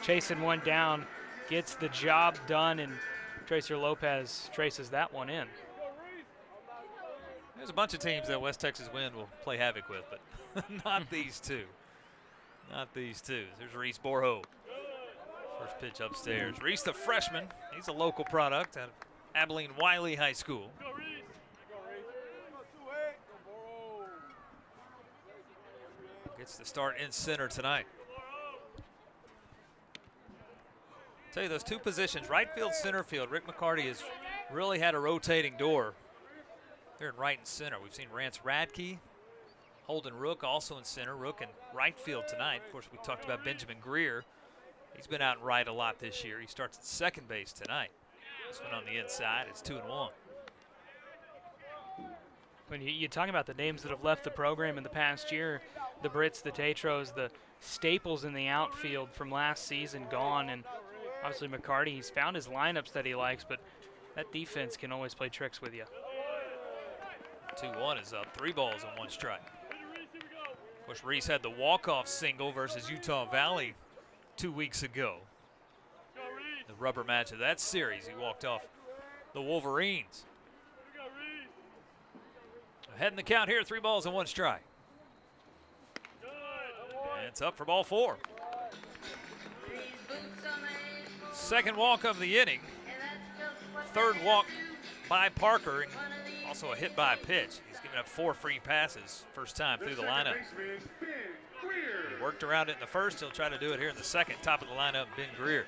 chasing one down gets the job done, and Tracer Lopez traces that one in. There's a bunch of teams that West Texas wind will play havoc with, but not these two. Not these two. There's Reese Borho. First pitch upstairs. Reese, the freshman, he's a local product out of Abilene Wiley High School. Gets the start in center tonight. Tell you, those two positions, right field, center field, Rick McCarty has really had a rotating door. They're in right and center. We've seen Rance Radke, Holden Rook also in center. Rook in right field tonight. Of course, we talked about Benjamin Greer. He's been out in right a lot this year. He starts at second base tonight. This one on the inside. It's 2-1. When you talk about the names that have left the program in the past year, the Brits, the Tatros, the staples in the outfield from last season gone, and obviously McCarty, he's found his lineups that he likes, but that defense can always play tricks with you. 2-1 is up. 3 balls and 1 strike. Of course, Reese had the walk-off single versus Utah Valley 2 weeks ago. The rubber match of that series, he walked off the Wolverines. Ahead in the count here, 3 balls and 1 strike. And it's up for ball 4. Second walk of the inning. Third walk by Parker, and also a hit by pitch. He's given up 4 free passes first time through the lineup. He worked around it in the first. He'll try to do it here in the second. Top of the lineup, Ben Greer.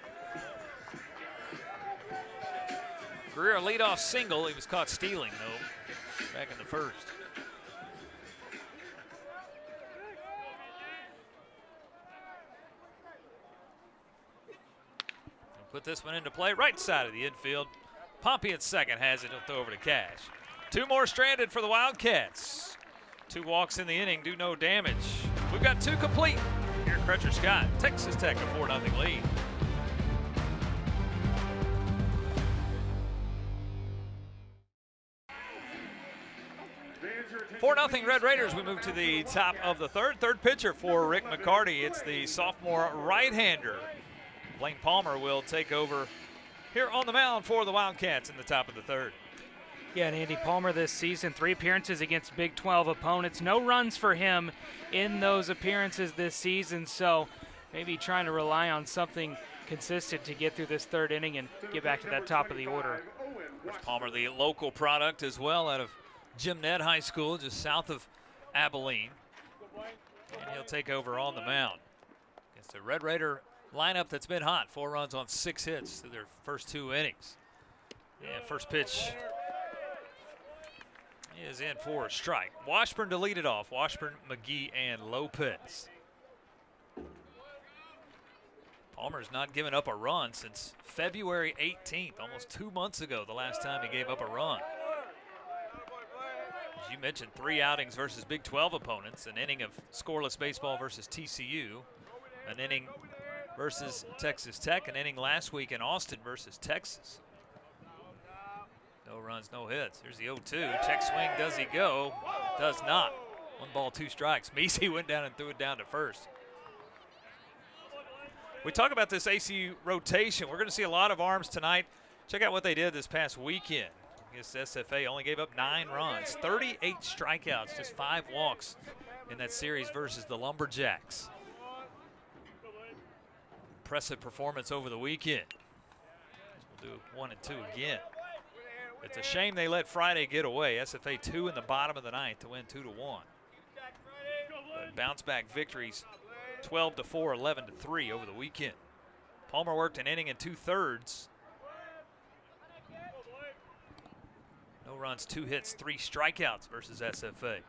Greer, a leadoff single. He was caught stealing, though, back in the first. Put this one into play, right side of the infield. Pompey at second has it. He'll throw over to Cash. 2 more stranded for the Wildcats. 2 walks in the inning do no damage. We've got 2 complete here at Crutcher Scott. Texas Tech a 4-0 lead. 4-0 Red Raiders. We move to the top of the third. Third pitcher for Rick McCarty. It's the sophomore right-hander. Blaine Palmer will take over here on the mound for the Wildcats in the top of the third. Yeah, and Andy Palmer this season, 3 appearances against Big 12 opponents. No runs for him in those appearances this season, so maybe trying to rely on something consistent to get through this third inning and get back to that top of the order. Palmer, the local product as well, out of Jim Ned High School, just south of Abilene. And he'll take over on the mound. Against a Red Raider lineup that's been hot. 4 runs on 6 hits through their first 2 innings. And first pitch is in for a strike. Washburn to lead it off. Washburn, McGee, and Lopez. Palmer's not given up a run since February 18th, almost 2 months ago, the last time he gave up a run. As you mentioned, 3 outings versus Big 12 opponents, an inning of scoreless baseball versus TCU, an inning versus Texas Tech, an inning last week in Austin versus Texas. No runs, no hits. Here's the 0-2. Check swing, does he go? Does not. 1 ball, 2 strikes. Meese went down and threw it down to first. We talk about this ACU rotation. We're going to see a lot of arms tonight. Check out what they did this past weekend. Against SFA, only gave up 9 runs, 38 strikeouts, just 5 walks in that series versus the Lumberjacks. Impressive performance over the weekend. We'll do 1 and 2 again. It's a shame they let Friday get away. SFA 2 in the bottom of the 9th to win 2-1. But bounce back victories 12-4, 11-3 over the weekend. Palmer worked an inning and 2/3. No runs, 2 hits, 3 strikeouts versus SFA.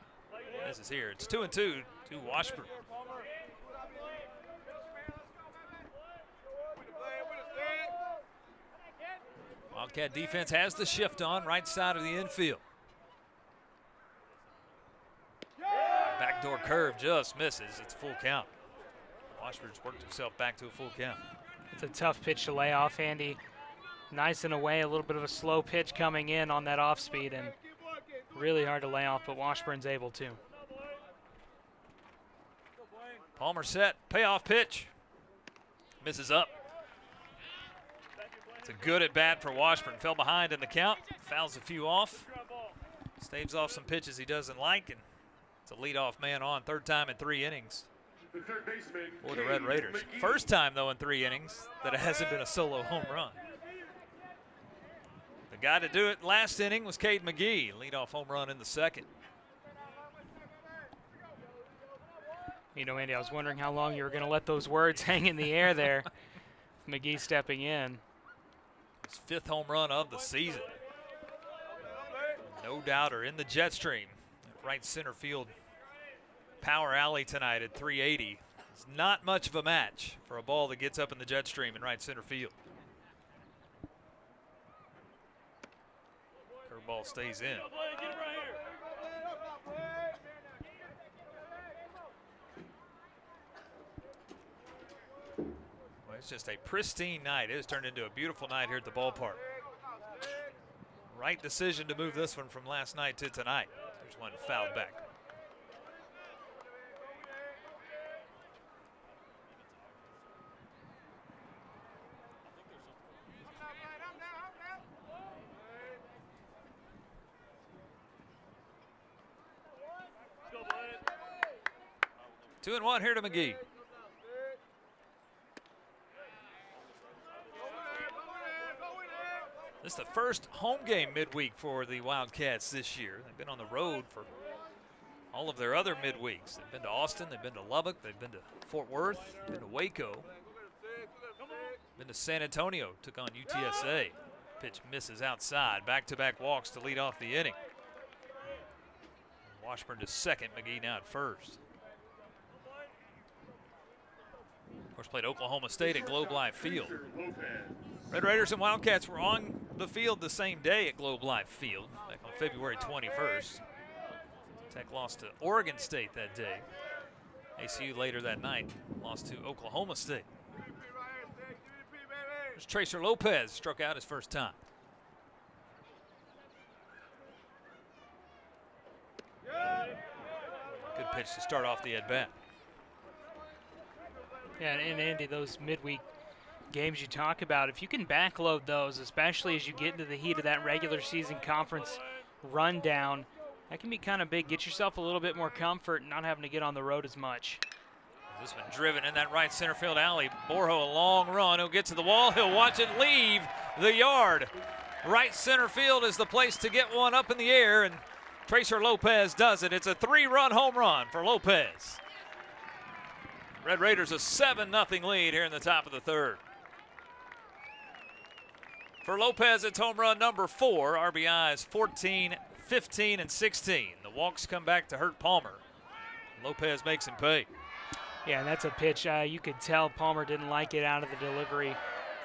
This is here. It's 2-2 to Washburn. Wildcat defense has the shift on right side of the infield. Backdoor curve just misses. It's full count. Washburn's worked himself back to a full count. It's a tough pitch to lay off, Andy. Nice in a way, a little bit of a slow pitch coming in on that off speed, and really hard to lay off, but Washburn's able to. Palmer set, payoff pitch. Misses up. It's a good at bat for Washburn. Fell behind in the count, fouls a few off. Staves off some pitches he doesn't like, and it's a leadoff man on. 3rd time in 3 innings for the Red Raiders. First time, though, in 3 innings that it hasn't been a solo home run. The guy to do it last inning was Cade McGee. Leadoff home run in the 2nd. You know, Andy, I was wondering how long you were going to let those words hang in the air there. McGee stepping in. His 5th home run of the season. No doubter in the jet stream. Right center field power alley tonight at 380. It's not much of a match for a ball that gets up in the jet stream in right center field. Curveball stays in. Well, it's just a pristine night. It has turned into a beautiful night here at the ballpark. Right decision to move this one from last night to tonight. There's one fouled back. Two and 1 here to McGee. This is the first home game midweek for the Wildcats this year. They've been on the road for all of their other midweeks. They've been to Austin, they've been to Lubbock, they've been to Fort Worth, been to Waco, been to San Antonio, took on UTSA. Pitch misses outside. Back-to-back walks to lead off the inning. Washburn to second, McGee now at first. Of course, played Oklahoma State at Globe Life Field. Red Raiders and Wildcats were on the field the same day at Globe Life Field back on February 21st. Tech lost to Oregon State that day. ACU later that night lost to Oklahoma State. There's Tracer Lopez, struck out his first time. Good pitch to start off the at-bat. Yeah, and Andy, those midweek games you talk about, if you can backload those, especially as you get into the heat of that regular season conference rundown, that can be kind of big. Get yourself a little bit more comfort and not having to get on the road as much. This one driven in that right center field alley. Borjo, a long run. He'll get to the wall. He'll watch it leave the yard. Right center field is the place to get one up in the air, and Tracer Lopez does it. It's a 3-run home run for Lopez. Red Raiders a 7-0 lead here in the top of the third. For Lopez, it's home run number 4. RBIs 14, 15, and 16. The walks come back to hurt Palmer. Lopez makes him pay. Yeah, and that's a pitch. You could tell Palmer didn't like it out of the delivery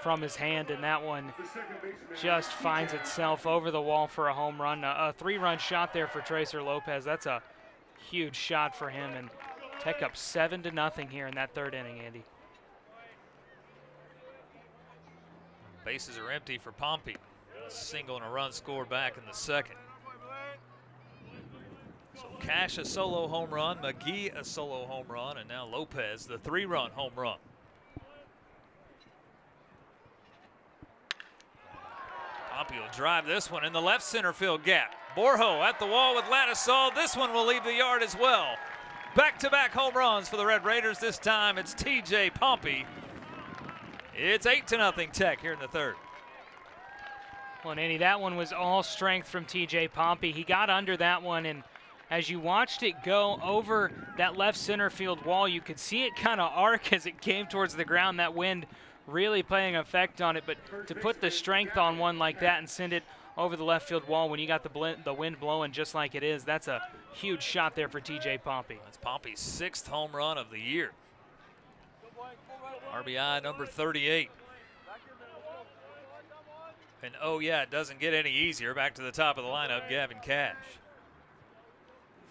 from his hand, and that one just finds itself over the wall for a home run. A 3-run shot there for Tracer Lopez. That's a huge shot for him, and Tech up 7-0 here in that third inning, Andy. Bases are empty for Pompey. A single and a run scored back in the second. So Cash a solo home run, McGee a solo home run, and now Lopez the 3-run home run. Pompey will drive this one in the left center field gap. Borjo at the wall with Lattisall. This one will leave the yard as well. Back-to-back home runs for the Red Raiders. This time it's TJ Pompey. It's 8-0 Tech here in the third. Well, and Andy, that one was all strength from TJ Pompey. He got under that one, and as you watched it go over that left center field wall, you could see it kind of arc as it came towards the ground. That wind really playing effect on it, but to put the strength on one like that and send it over the left field wall when you got the wind blowing just like it is, that's a huge shot there for TJ Pompey. That's Pompey's 6th home run of the year. RBI number 38. And oh yeah, it doesn't get any easier. Back to the top of the lineup, Gavin Cash.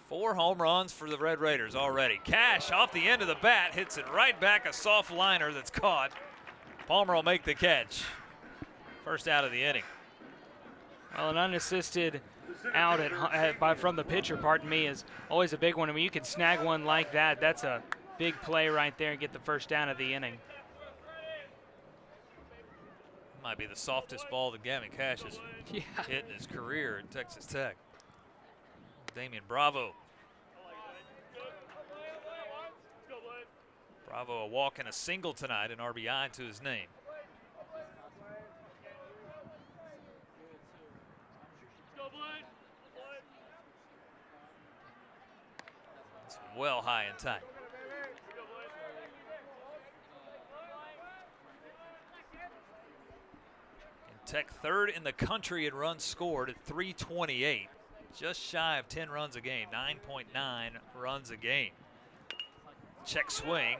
4 home runs for the Red Raiders already. Cash off the end of the bat, hits it right back, a soft liner that's caught. Palmer will make the catch. First out of the inning. Well, an unassisted out from the pitcher, pardon me, is always a big one. I mean, you can snag one like that. That's a big play right there and get the first down of the inning. Might be the softest ball that Gavin Cash has hit in his career at Texas Tech. Damian Bravo. Bravo a walk and a single tonight, an RBI to his name. It's well high and tight. Tech third in the country in runs scored at 328. Just shy of 10 runs a game, 9.9 runs a game. Check swing.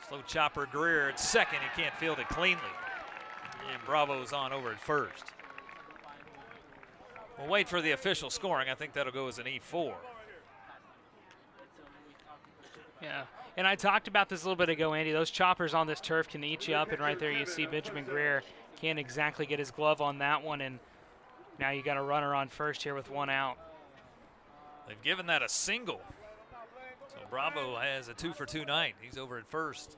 Slow chopper Greer at second. He can't field it cleanly. And Bravo's on over at first. We'll wait for the official scoring. I think that'll go as an E4. Yeah, and I talked about this a little bit ago, Andy. Those choppers on this turf can eat you up, and right there you see Benjamin Greer can't exactly get his glove on that one, and now you got a runner on first here with 1 out. They've given that a single. So Bravo has a 2-for-2 night. He's over at first.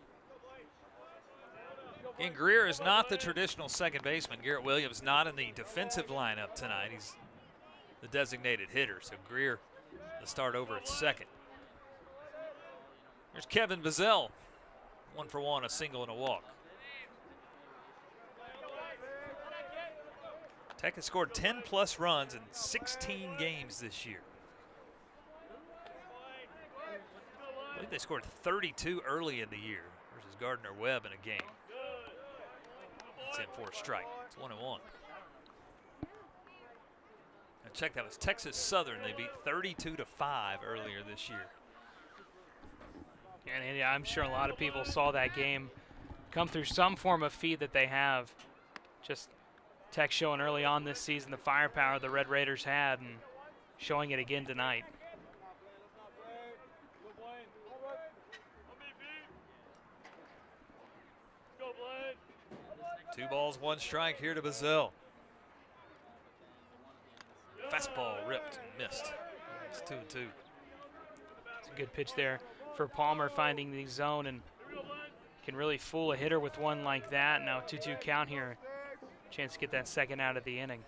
And Greer is not the traditional second baseman. Garrett Williams not in the defensive lineup tonight. He's the designated hitter. So Greer the start over at second. There's Kevin Bazell. 1-for-1, a single and a walk. Tech has scored 10+ runs in 16 games this year. I believe they scored 32 early in the year versus Gardner Webb in a game. It's in for a strike. It's 1-1. Now check, that was Texas Southern. They beat 32-5 earlier this year. And yeah, I'm sure a lot of people saw that game come through some form of feed that they have. Just Tech showing early on this season the firepower the Red Raiders had, and showing it again tonight. Two balls, one strike here to Bazell. Fastball ripped and missed. It's 2-2. It's a good pitch there for Palmer, finding the zone, and can really fool a hitter with one like that. Now 2-2 count here. Chance to get that second out of the inning.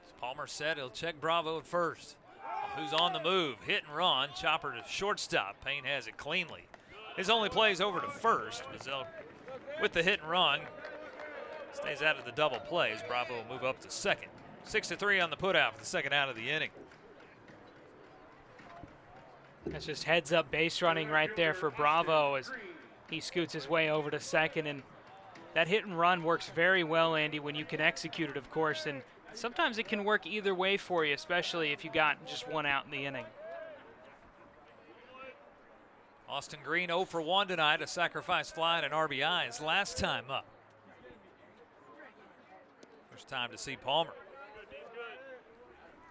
As Palmer said, he'll check Bravo at first. Who's on the move? Hit and run. Chopper to shortstop. Payne has it cleanly. His only play is over to first. Bazell with the hit and run stays out of the double plays. Bravo will move up to second. 6-3 on the put out for the second out of the inning. That's just heads up base running right there for Bravo as he scoots his way over to second. And that hit and run works very well, Andy, when you can execute it, of course. And sometimes it can work either way for you, especially if you got just one out in the inning. Austin Green 0 for 1 tonight, a sacrifice fly and an RBI his last time up. First time to see Palmer.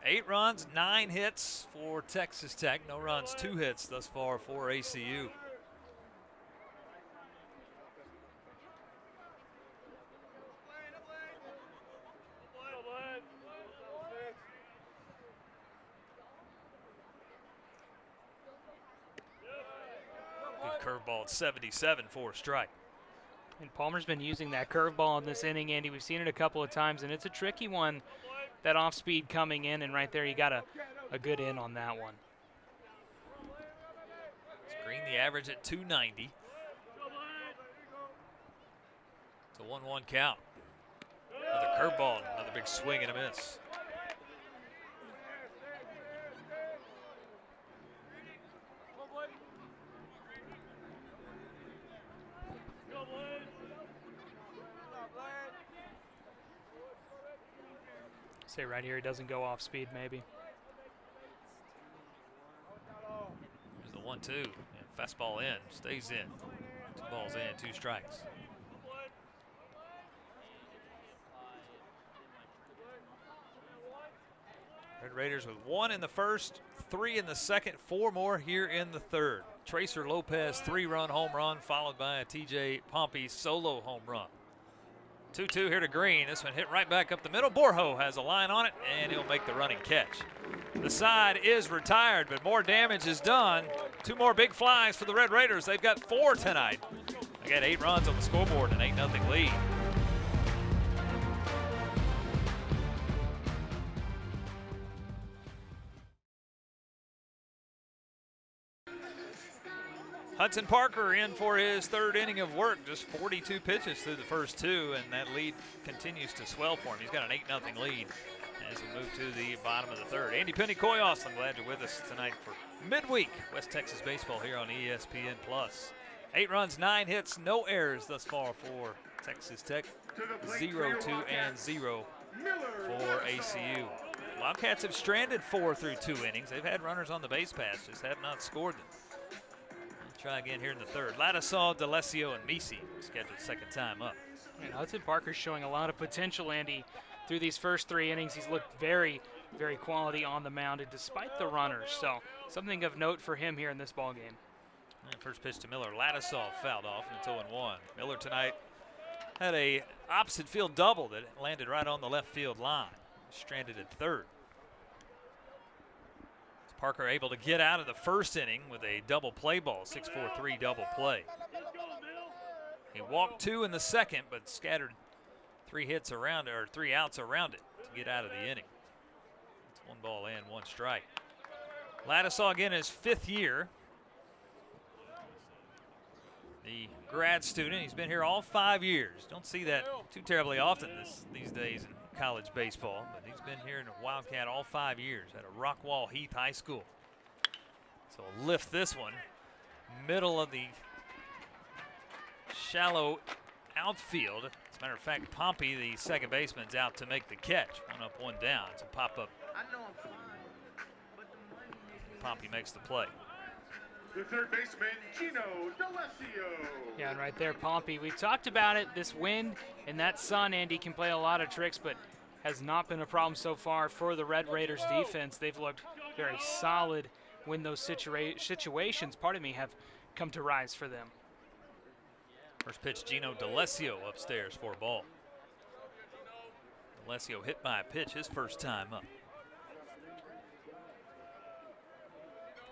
8 runs, 9 hits for Texas Tech. No runs, 2 hits thus far for ACU. Good curveball at 77 for a strike. And Palmer's been using that curveball in this inning, Andy. We've seen it a couple of times, and it's a tricky one. That off speed coming in, and right there you got a good in on that one. Green the average at 290. It's a 1-1 count. Another curveball, another big swing and a miss. Say right here he doesn't go off speed maybe. There's the 1-2. Fastball in, stays in. 2 balls in, 2 strikes. Red Raiders with 1 in the first, 3 in the second, 4 more here in the third. Tracer Lopez 3-run home run, followed by a TJ Pompey solo home run. 2-2 here to Green. This one hit right back up the middle. Borjo has a line on it, and he'll make the running catch. The side is retired, but more damage is done. 2 more big flies for the Red Raiders. They've got 4 tonight. They got 8 runs on the scoreboard and 8-0 lead. Hudson Parker in for his 3rd inning of work, just 42 pitches through the first 2, and that lead continues to swell for him. He's got an 8-0 lead as we move to the bottom of the 3rd. Andy Penny-Koyos, I'm glad you're with us tonight for midweek West Texas baseball here on ESPN+. 8 runs, 9 hits, no errors thus far for Texas Tech. 0-2 and 0 for ACU. Wildcats have stranded 4 through 2 innings. They've had runners on the base paths, just have not scored them. Try again here in the 3rd. Ladislaw, D'Alessio, and Misi scheduled 2nd time up. And Hudson Parker's showing a lot of potential, Andy. Through these first 3 innings, he's looked very, very quality on the mound, and despite the runners. So something of note for him here in this ball game. And first pitch to Miller. Ladislaw fouled off, and it's 0-1. Miller tonight had a opposite field double that landed right on the left field line. Stranded at 3rd. Parker able to get out of the first inning with a double play ball, 6-4-3 double play. He walked 2 in the second, but scattered 3 hits around, or 3 outs around it to get out of the inning. It's 1 ball and 1 strike. Ladislaw again his 5th year. The grad student, he's been here all 5 years. Don't see that too terribly often these days in college baseball, but he's been here in a Wildcat all 5 years at a Rockwall Heath High School. So lift this one, middle of the shallow outfield. As a matter of fact, Pompey, the second baseman's out to make the catch. 1 up, 1 down. It's a pop-up. Pompey makes the play. The 3rd baseman, Gino D'Alessio. Yeah, and right there, Pompey. We've talked about it. This wind and that sun, Andy, can play a lot of tricks, but has not been a problem so far for the Red Raiders defense. They've looked very solid when those situations, have come to rise for them. First pitch, Gino D'Alessio upstairs for a ball. D'Alessio hit by a pitch his first time up.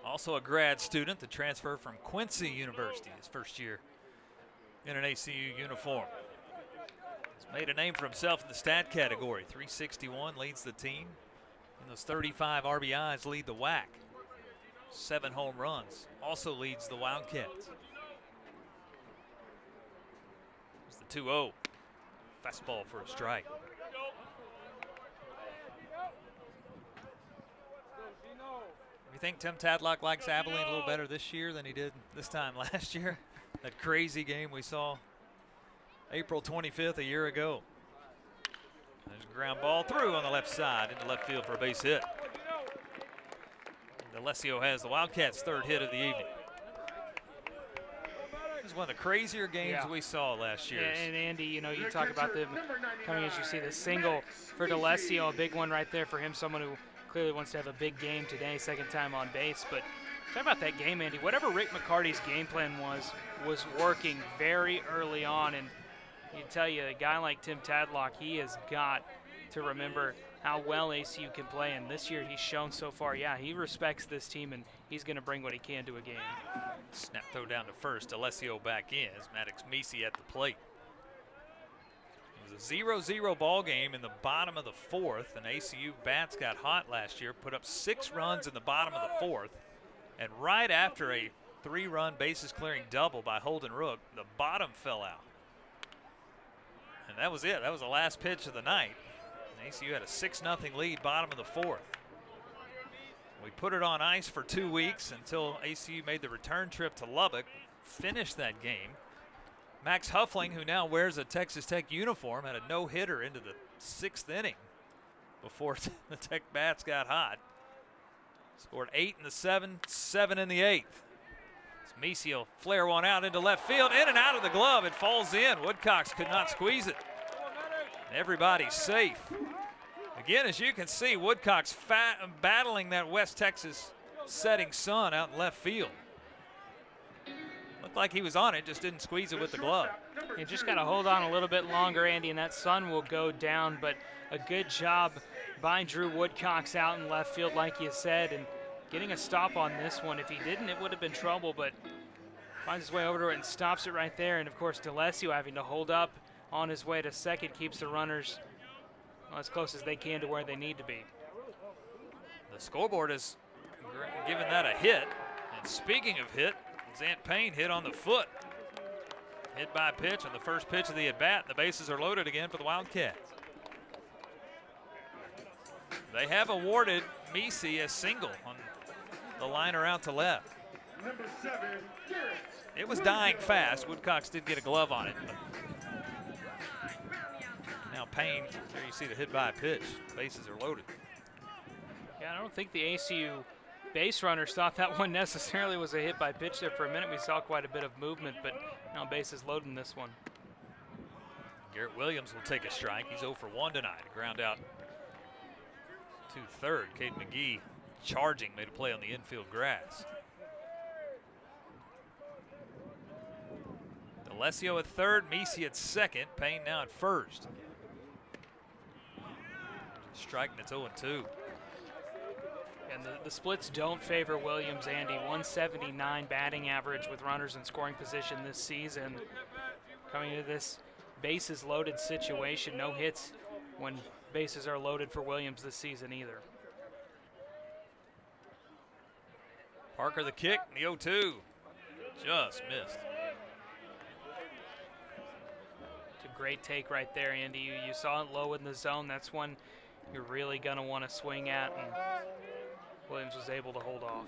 Also a grad student, the transfer from Quincy University, his first year in an ACU uniform. He's made a name for himself in the stat category. 361 leads the team. And those 35 RBIs lead the WAC. 7 home runs also leads the Wildcats. There's the 2-0. Fastball for a strike. You think Tim Tadlock likes Abilene a little better this year than he did this time last year? That crazy game we saw April 25th a year ago. There's a ground ball through on the left side into left field for a base hit. Alessio has the Wildcats' third hit of the evening. This is one of the crazier games we saw last year. And Andy, you know, you talk about them coming as you see the single for D'Alessio, a big one right there for him, someone who clearly wants to have a big game today, second time on base. But talk about that game, Andy. Whatever Rick McCarty's game plan was working very early on. And you tell you, a guy like Tim Tadlock, he has got to remember how well ACU can play. And this year he's shown so far, yeah, he respects this team and he's going to bring what he can to a game. Snap throw down to first. Alessio back in as Maddox Misi at the plate. It was a 0-0 ball game in the bottom of the fourth, and ACU bats got hot last year, put up 6 runs in the bottom of the fourth, and right after a 3-run bases clearing double by Holden Rook, the bottom fell out. And that was it. That was the last pitch of the night. And ACU had a 6-0 lead bottom of the fourth. We put it on ice for 2 weeks until ACU made the return trip to Lubbock, finished that game. Max Huffling, who now wears a Texas Tech uniform, had a no-hitter into the 6th inning before the Tech bats got hot. Scored 8 in the 7th, 7 in the 8th. Misi will flare one out into left field, in and out of the glove. It falls in. Woodcocks could not squeeze it. Everybody's safe. Again, as you can see, Woodcocks battling that West Texas setting sun out in left field. Looked like he was on it, just didn't squeeze it with the glove. You just got to hold on a little bit longer, Andy, and that sun will go down. But a good job by Drew Woodcocks out in left field, like you said, and getting a stop on this one. If he didn't, it would have been trouble, but finds his way over to it and stops it right there. And, of course, D'Alessio having to hold up on his way to second keeps the runners as close as they can to where they need to be. The scoreboard has given that a hit. And speaking of hit, Zant Payne hit on the foot. Hit by pitch on the first pitch of the at-bat. The bases are loaded again for the Wildcats. They have awarded Misi a single on the liner out to left. Number 7, Garrett. It was dying fast. Woodcocks did get a glove on it. Now Payne, there you see the hit by pitch. Bases are loaded. Yeah, I don't think the ACU base runners thought that one necessarily was a hit by pitch there for a minute. We saw quite a bit of movement, but now bases loading this one. Garrett Williams will take a strike. He's 0 for 1 tonight. A ground out to third. Cade McGee charging, made a play on the infield grass. D'Alessio at third, Misi at second, Payne now at first. Strike, and it's 0-2. And the splits don't favor Williams, Andy. 179 batting average with runners in scoring position this season. Coming into this bases loaded situation, no hits when bases are loaded for Williams this season either. Parker the kick, the 0-2. Just missed. It's a great take right there, Andy. You saw it low in the zone. That's one you're really going to want to swing at, and Williams was able to hold off.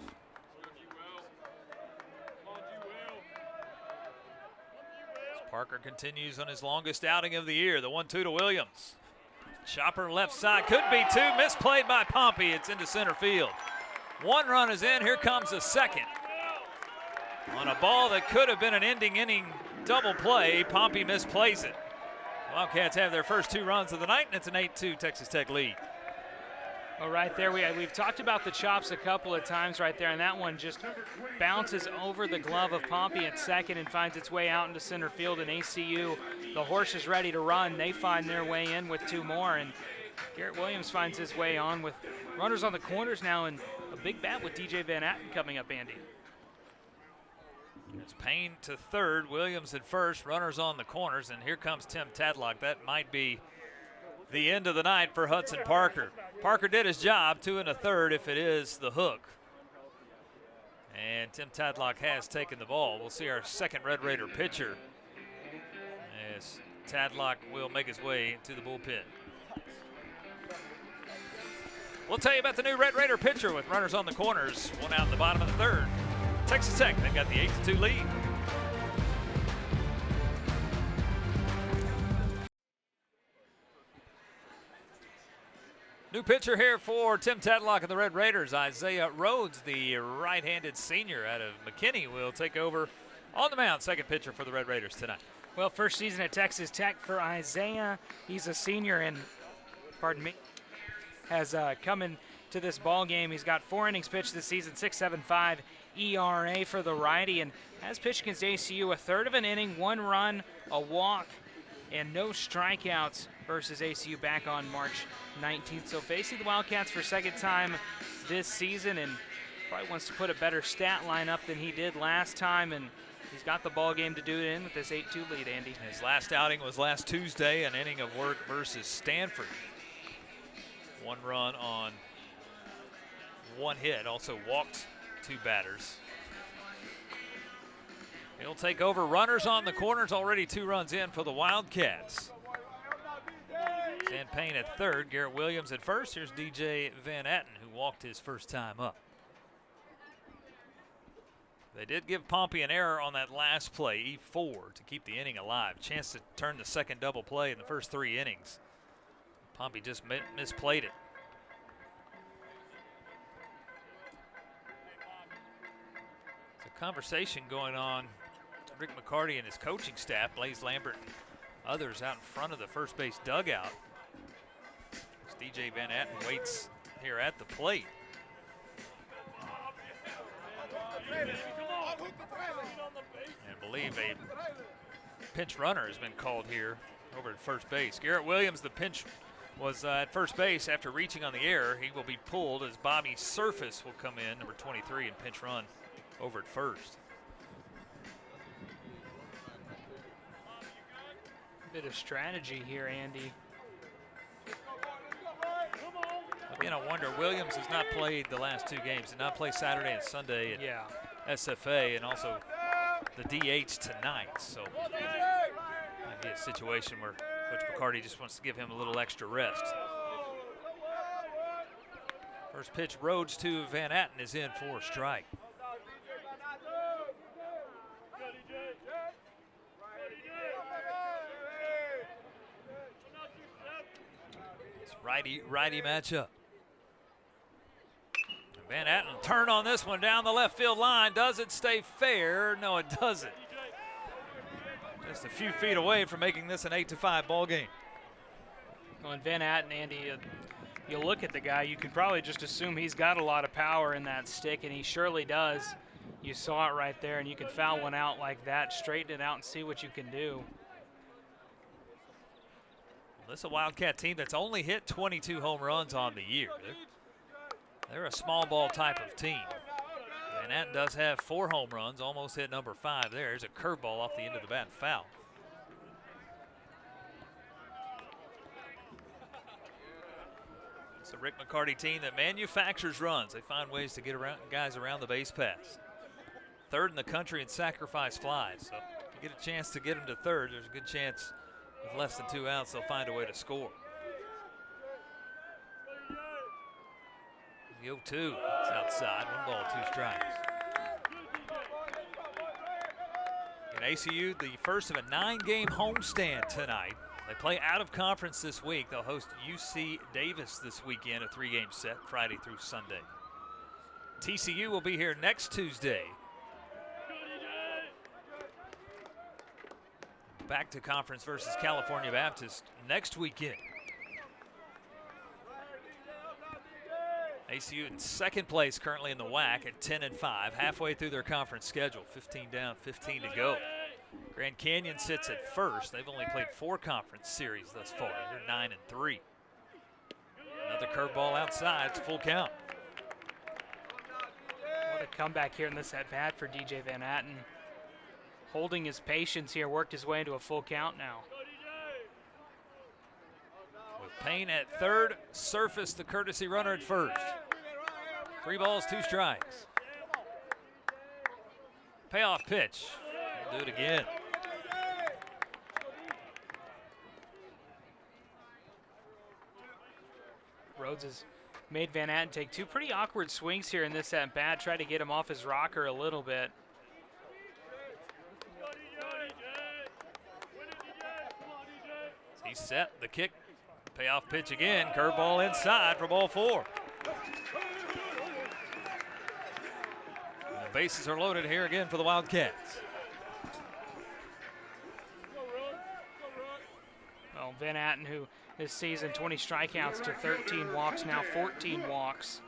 Parker continues on his longest outing of the year. The 1-2 to Williams. Chopper left side, could be 2, misplayed by Pompey. It's into center field. 1 run is in, here comes the second. On a ball that could have been an ending inning double play, Pompey misplays it. Wildcats have their first 2 runs of the night, and it's an 8-2 Texas Tech lead. Well, right there, we've talked about the chops a couple of times right there, and that one just bounces over the glove of Pompey at second and finds its way out into center field. And ACU, the horse is ready to run. They find their way in with 2 more, and Garrett Williams finds his way on with runners on the corners now, and a big bat with DJ Van Atten coming up, Andy. It's Payne to third, Williams at first, runners on the corners, and here comes Tim Tadlock. That might be the end of the night for Hudson Parker. Parker did his job, 2 1/3 if it is the hook. And Tim Tadlock has taken the ball. We'll see our second Red Raider pitcher as Tadlock will make his way to the bullpen. We'll tell you about the new Red Raider pitcher with runners on the corners. One out in the bottom of the third. Texas Tech, they've got the 8-2 lead. New pitcher here for Tim Tadlock and the Red Raiders. Isaiah Rhodes, the right-handed senior out of McKinney, will take over on the mound. Second pitcher for the Red Raiders tonight. Well, first season at Texas Tech for Isaiah. He's a senior and, has come into this ball game. He's got 4 innings pitched this season, 6.75 ERA for the righty, and has pitched against ACU a third of an inning, 1 run, a walk, and no strikeouts versus ACU back on March 19th. So facing the Wildcats for second time this season, and probably wants to put a better stat line up than he did last time, and he's got the ball game to do it in with this 8-2 lead, Andy. His last outing was last Tuesday, an inning of work versus Stanford. 1 run on 1 hit, also walked 2 batters. He'll take over, runners on the corners, already 2 runs in for the Wildcats. Stan Payne at third, Garrett Williams at first. Here's DJ Van Atten, who walked his first time up. They did give Pompey an error on that last play, E4, to keep the inning alive. Chance to turn the second double play in the first 3 innings. Pompey just misplayed it. There's a conversation going on. Rick McCarty and his coaching staff, Blaze Lambert and others out in front of the first base dugout. As DJ Van Atten waits here at the plate. And I believe a pinch runner has been called here over at first base. Garrett Williams, the pinch, was at first base after reaching on the error. He will be pulled as Bobby Surface will come in, number 23, and pinch run over at first. Bit of strategy here, Andy. Again, I wonder, Williams has not played the last 2 games. Did not play Saturday and Sunday at SFA, and also the DH tonight. So might be a situation where Coach McCarty just wants to give him a little extra rest. First pitch, Rhodes to Van Atten, is in for a strike. It's righty matchup. Van Atten turn on this one down the left field line. Does it stay fair? No, it doesn't. Just a few feet away from making this an 8-5 ball game. Well, and Van Atten, Andy, you look at the guy, you can probably just assume he's got a lot of power in that stick, and he surely does. You saw it right there, and you can foul one out like that, straighten it out, and see what you can do. Well, this is a Wildcat team that's only hit 22 home runs on the year. They're a small ball type of team. Van Atten does have 4 home runs, almost hit number 5 there. There's a curveball off the end of the bat and foul. It's a Rick McCarty team that manufactures runs. They find ways to get guys around the base paths. 3rd in the country in sacrifice flies. So if you get a chance to get them to 3rd, there's a good chance with less than 2 outs they'll find a way to score. The 0-2, it's outside, 1 ball, 2 strikes. In ACU, the first of a 9-game homestand tonight. They play out of conference this week. They'll host UC Davis this weekend, a 3-game set, Friday through Sunday. TCU will be here next Tuesday. Back to conference versus California Baptist next weekend. ACU in 2nd place currently in the WAC at 10-5, halfway through their conference schedule. 15 down, 15 to go. Grand Canyon sits at 1st. They've only played 4 conference series thus far. They're 9-3. Another curveball outside. It's full count. What a comeback here in this at-bat for DJ Van Atten. Holding his patience here, worked his way into a full count now. With Payne at 3rd, Surface the courtesy runner at 1st. 3 balls, 2 strikes. Payoff pitch. We'll do it again. Rhodes has made Van Atten take two pretty awkward swings here in this at bat, tried to get him off his rocker a little bit. He set the kick, payoff pitch again, curveball inside for ball 4. The bases are loaded here again for the Wildcats. Well, Van Atten, who this season 20 strikeouts to 13 walks, now 14 walks.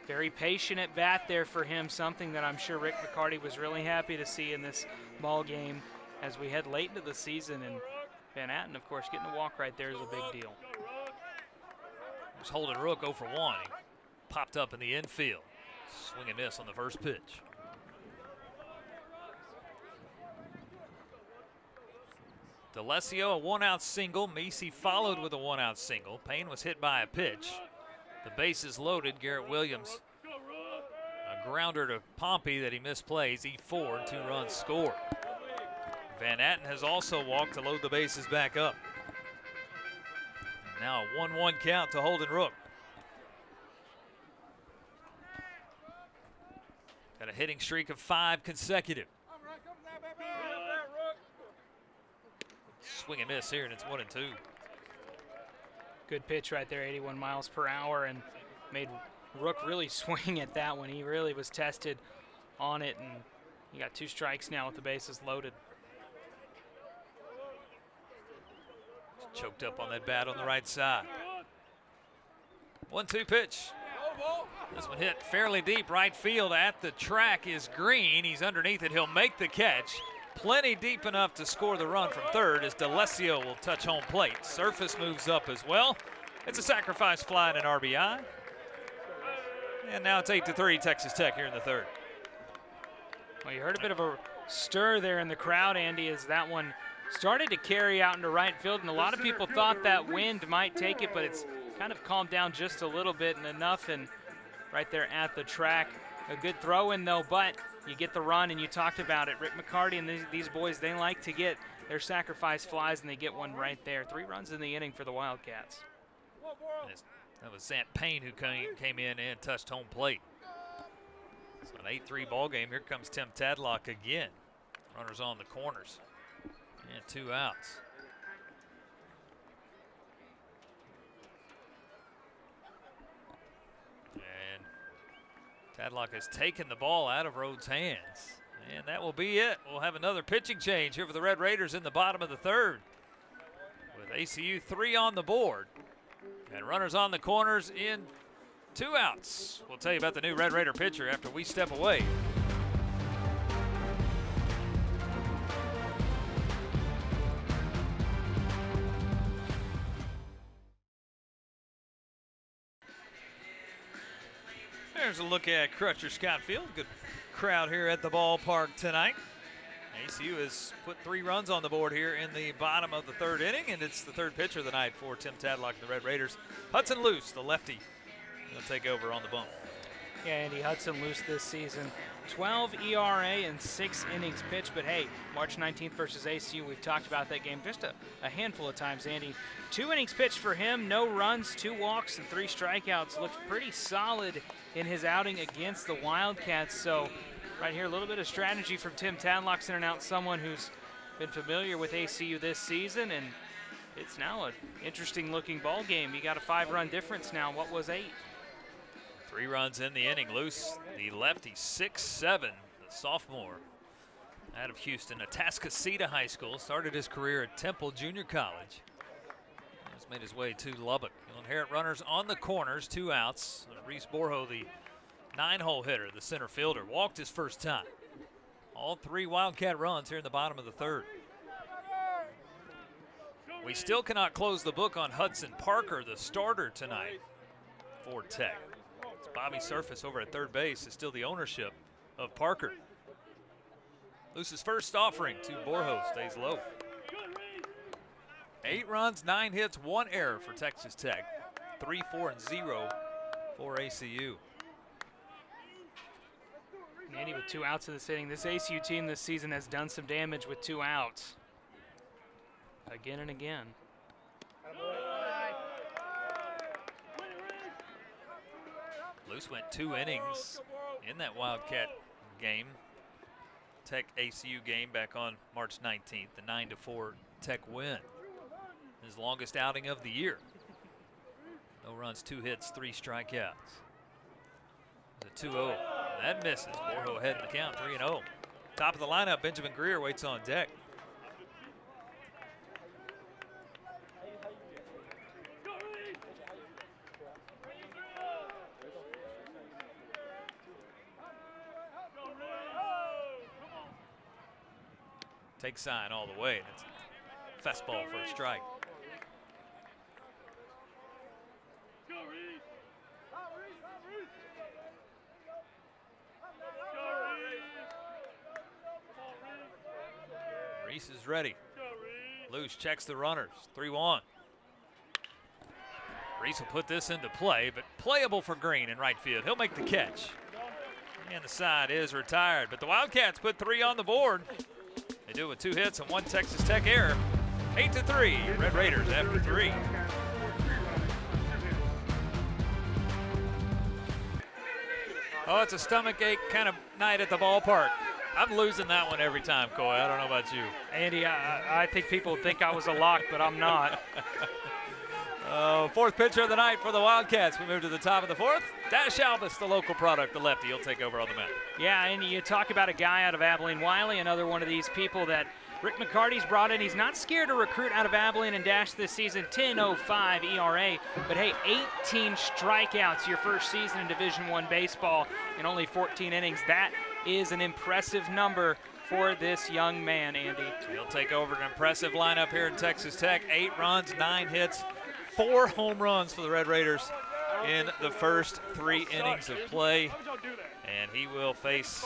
Very patient at bat there for him, something that I'm sure Rick McCarty was really happy to see in this ball game as we head late into the season. And Van Atten, of course, getting a walk right there is a big deal. Just holding Rook 0 for 1. He popped up in the infield. Swing and miss on the first pitch. D'Alessio, a 1-out single. Macy followed with a 1-out single. Payne was hit by a pitch. The bases loaded. Garrett Williams, a grounder to Pompey that he misplays. E4 and 2 runs scored. Van Atten has also walked to load the bases back up. And now a 1-1 count to Holden Rook. Got a hitting streak of 5 consecutive. Swing and miss here, and it's 1-2. Good pitch right there, 81 miles per hour, and made Rook really swing at that one. He really was tested on it, and he got 2 strikes now with the bases loaded. Choked up on that bat on the right side. 1-2 pitch. This one hit fairly deep right field at the track is Green. He's underneath it. He'll make the catch. Plenty deep enough to score the run from third as D'Alessio will touch home plate. Surface moves up as well. It's a sacrifice fly and an RBI. And now it's 8-3 Texas Tech here in the third. Well, you heard a bit of a stir there in the crowd, Andy, as that one started to carry out into right field, and a lot of people thought that wind might take it, but it's kind of calmed down just a little bit and enough, and right there at the track. A good throw in though, but you get the run, and you talked about it. Rick McCarty and these boys, they like to get their sacrifice flies, and they get one right there. 3 runs in the inning for the Wildcats. That was Zant Payne who came in and touched home plate. So an 8-3 ball game. Here comes Tim Tadlock again. Runners on the corners. And 2 outs. And Tadlock has taken the ball out of Rhodes' hands. And that will be it. We'll have another pitching change here for the Red Raiders in the bottom of the third. With ACU 3 on the board. And runners on the corners in 2 outs. We'll tell you about the new Red Raider pitcher after we step away. There's a look at Crutcher Scott Field. Good crowd here at the ballpark tonight. ACU has put 3 runs on the board here in the bottom of the third inning, and it's the third pitcher of the night for Tim Tadlock and the Red Raiders. Hudson Luce, the lefty, will take over on the bump. Yeah, Andy, Hudson Luce this season. 12 ERA and 6 innings pitched, but hey, March 19th versus ACU, we've talked about that game just a handful of times, Andy. 2 innings pitched for him, no runs, 2 walks, and 3 strikeouts. Looked pretty solid in his outing against the Wildcats, so right here, a little bit of strategy from Tim Tadlock, sending out someone who's been familiar with ACU this season, and it's now an interesting looking ball game. You got a 5-run difference now. What was 8? 3 runs in the inning. Luce, the lefty, 6'7", the sophomore out of Houston, Atascocita High School. Started his career at Temple Junior College. Has made his way to Lubbock. He'll inherit runners on the corners, 2 outs. Reese Borjo, the 9-hole hitter, the center fielder, walked his first time. All 3 Wildcat runs here in the bottom of the third. We still cannot close the book on Hudson Parker, the starter tonight for Tech. It's Bobby Surface over at third base is still the ownership of Parker. Luce's first offering to Borjo stays low. 8 runs, 9 hits, 1 error for Texas Tech. 3-4-0 for ACU. Andy with 2 outs in this inning. This ACU team this season has done some damage with 2 outs. Again and again. Luce went 2 innings in that Wildcat game, Tech ACU game back on March 19th, the 9-4 Tech win. His longest outing of the year. No runs, 2 hits, 3 strikeouts. The 2-0. That misses. Borjo ahead in the count, 3-0. Top of the lineup, Benjamin Greer waits on deck. Take sign all the way. That's a fastball for a strike. Reese is ready. Luce checks the runners. 3-1. Reese will put this into play, but playable for Green in right field. He'll make the catch. And the side is retired, but the Wildcats put 3 on the board. They do it with 2 hits and 1 Texas Tech error. 8-3, Red Raiders after 3. Oh, it's a stomach ache kind of night at the ballpark. I'm losing that one every time, Coy. I don't know about you. Andy, I think people think I was a lock, but I'm not. 4th pitcher of the night for the Wildcats. We move to the top of the 4th. Dash Albus, the local product, the lefty. He'll take over on the mound. Yeah, and you talk about a guy out of Abilene, Wiley, another one of these people that Rick McCarty's brought in. He's not scared to recruit out of Abilene and Dash this season. 10.05 ERA, but hey, 18 strikeouts your first season in Division I baseball in only 14 innings. That is an impressive number for this young man, Andy. He'll take over an impressive lineup here in Texas Tech. 8 runs, 9 hits, 4 home runs for the Red Raiders in the first 3 innings of play. And he will face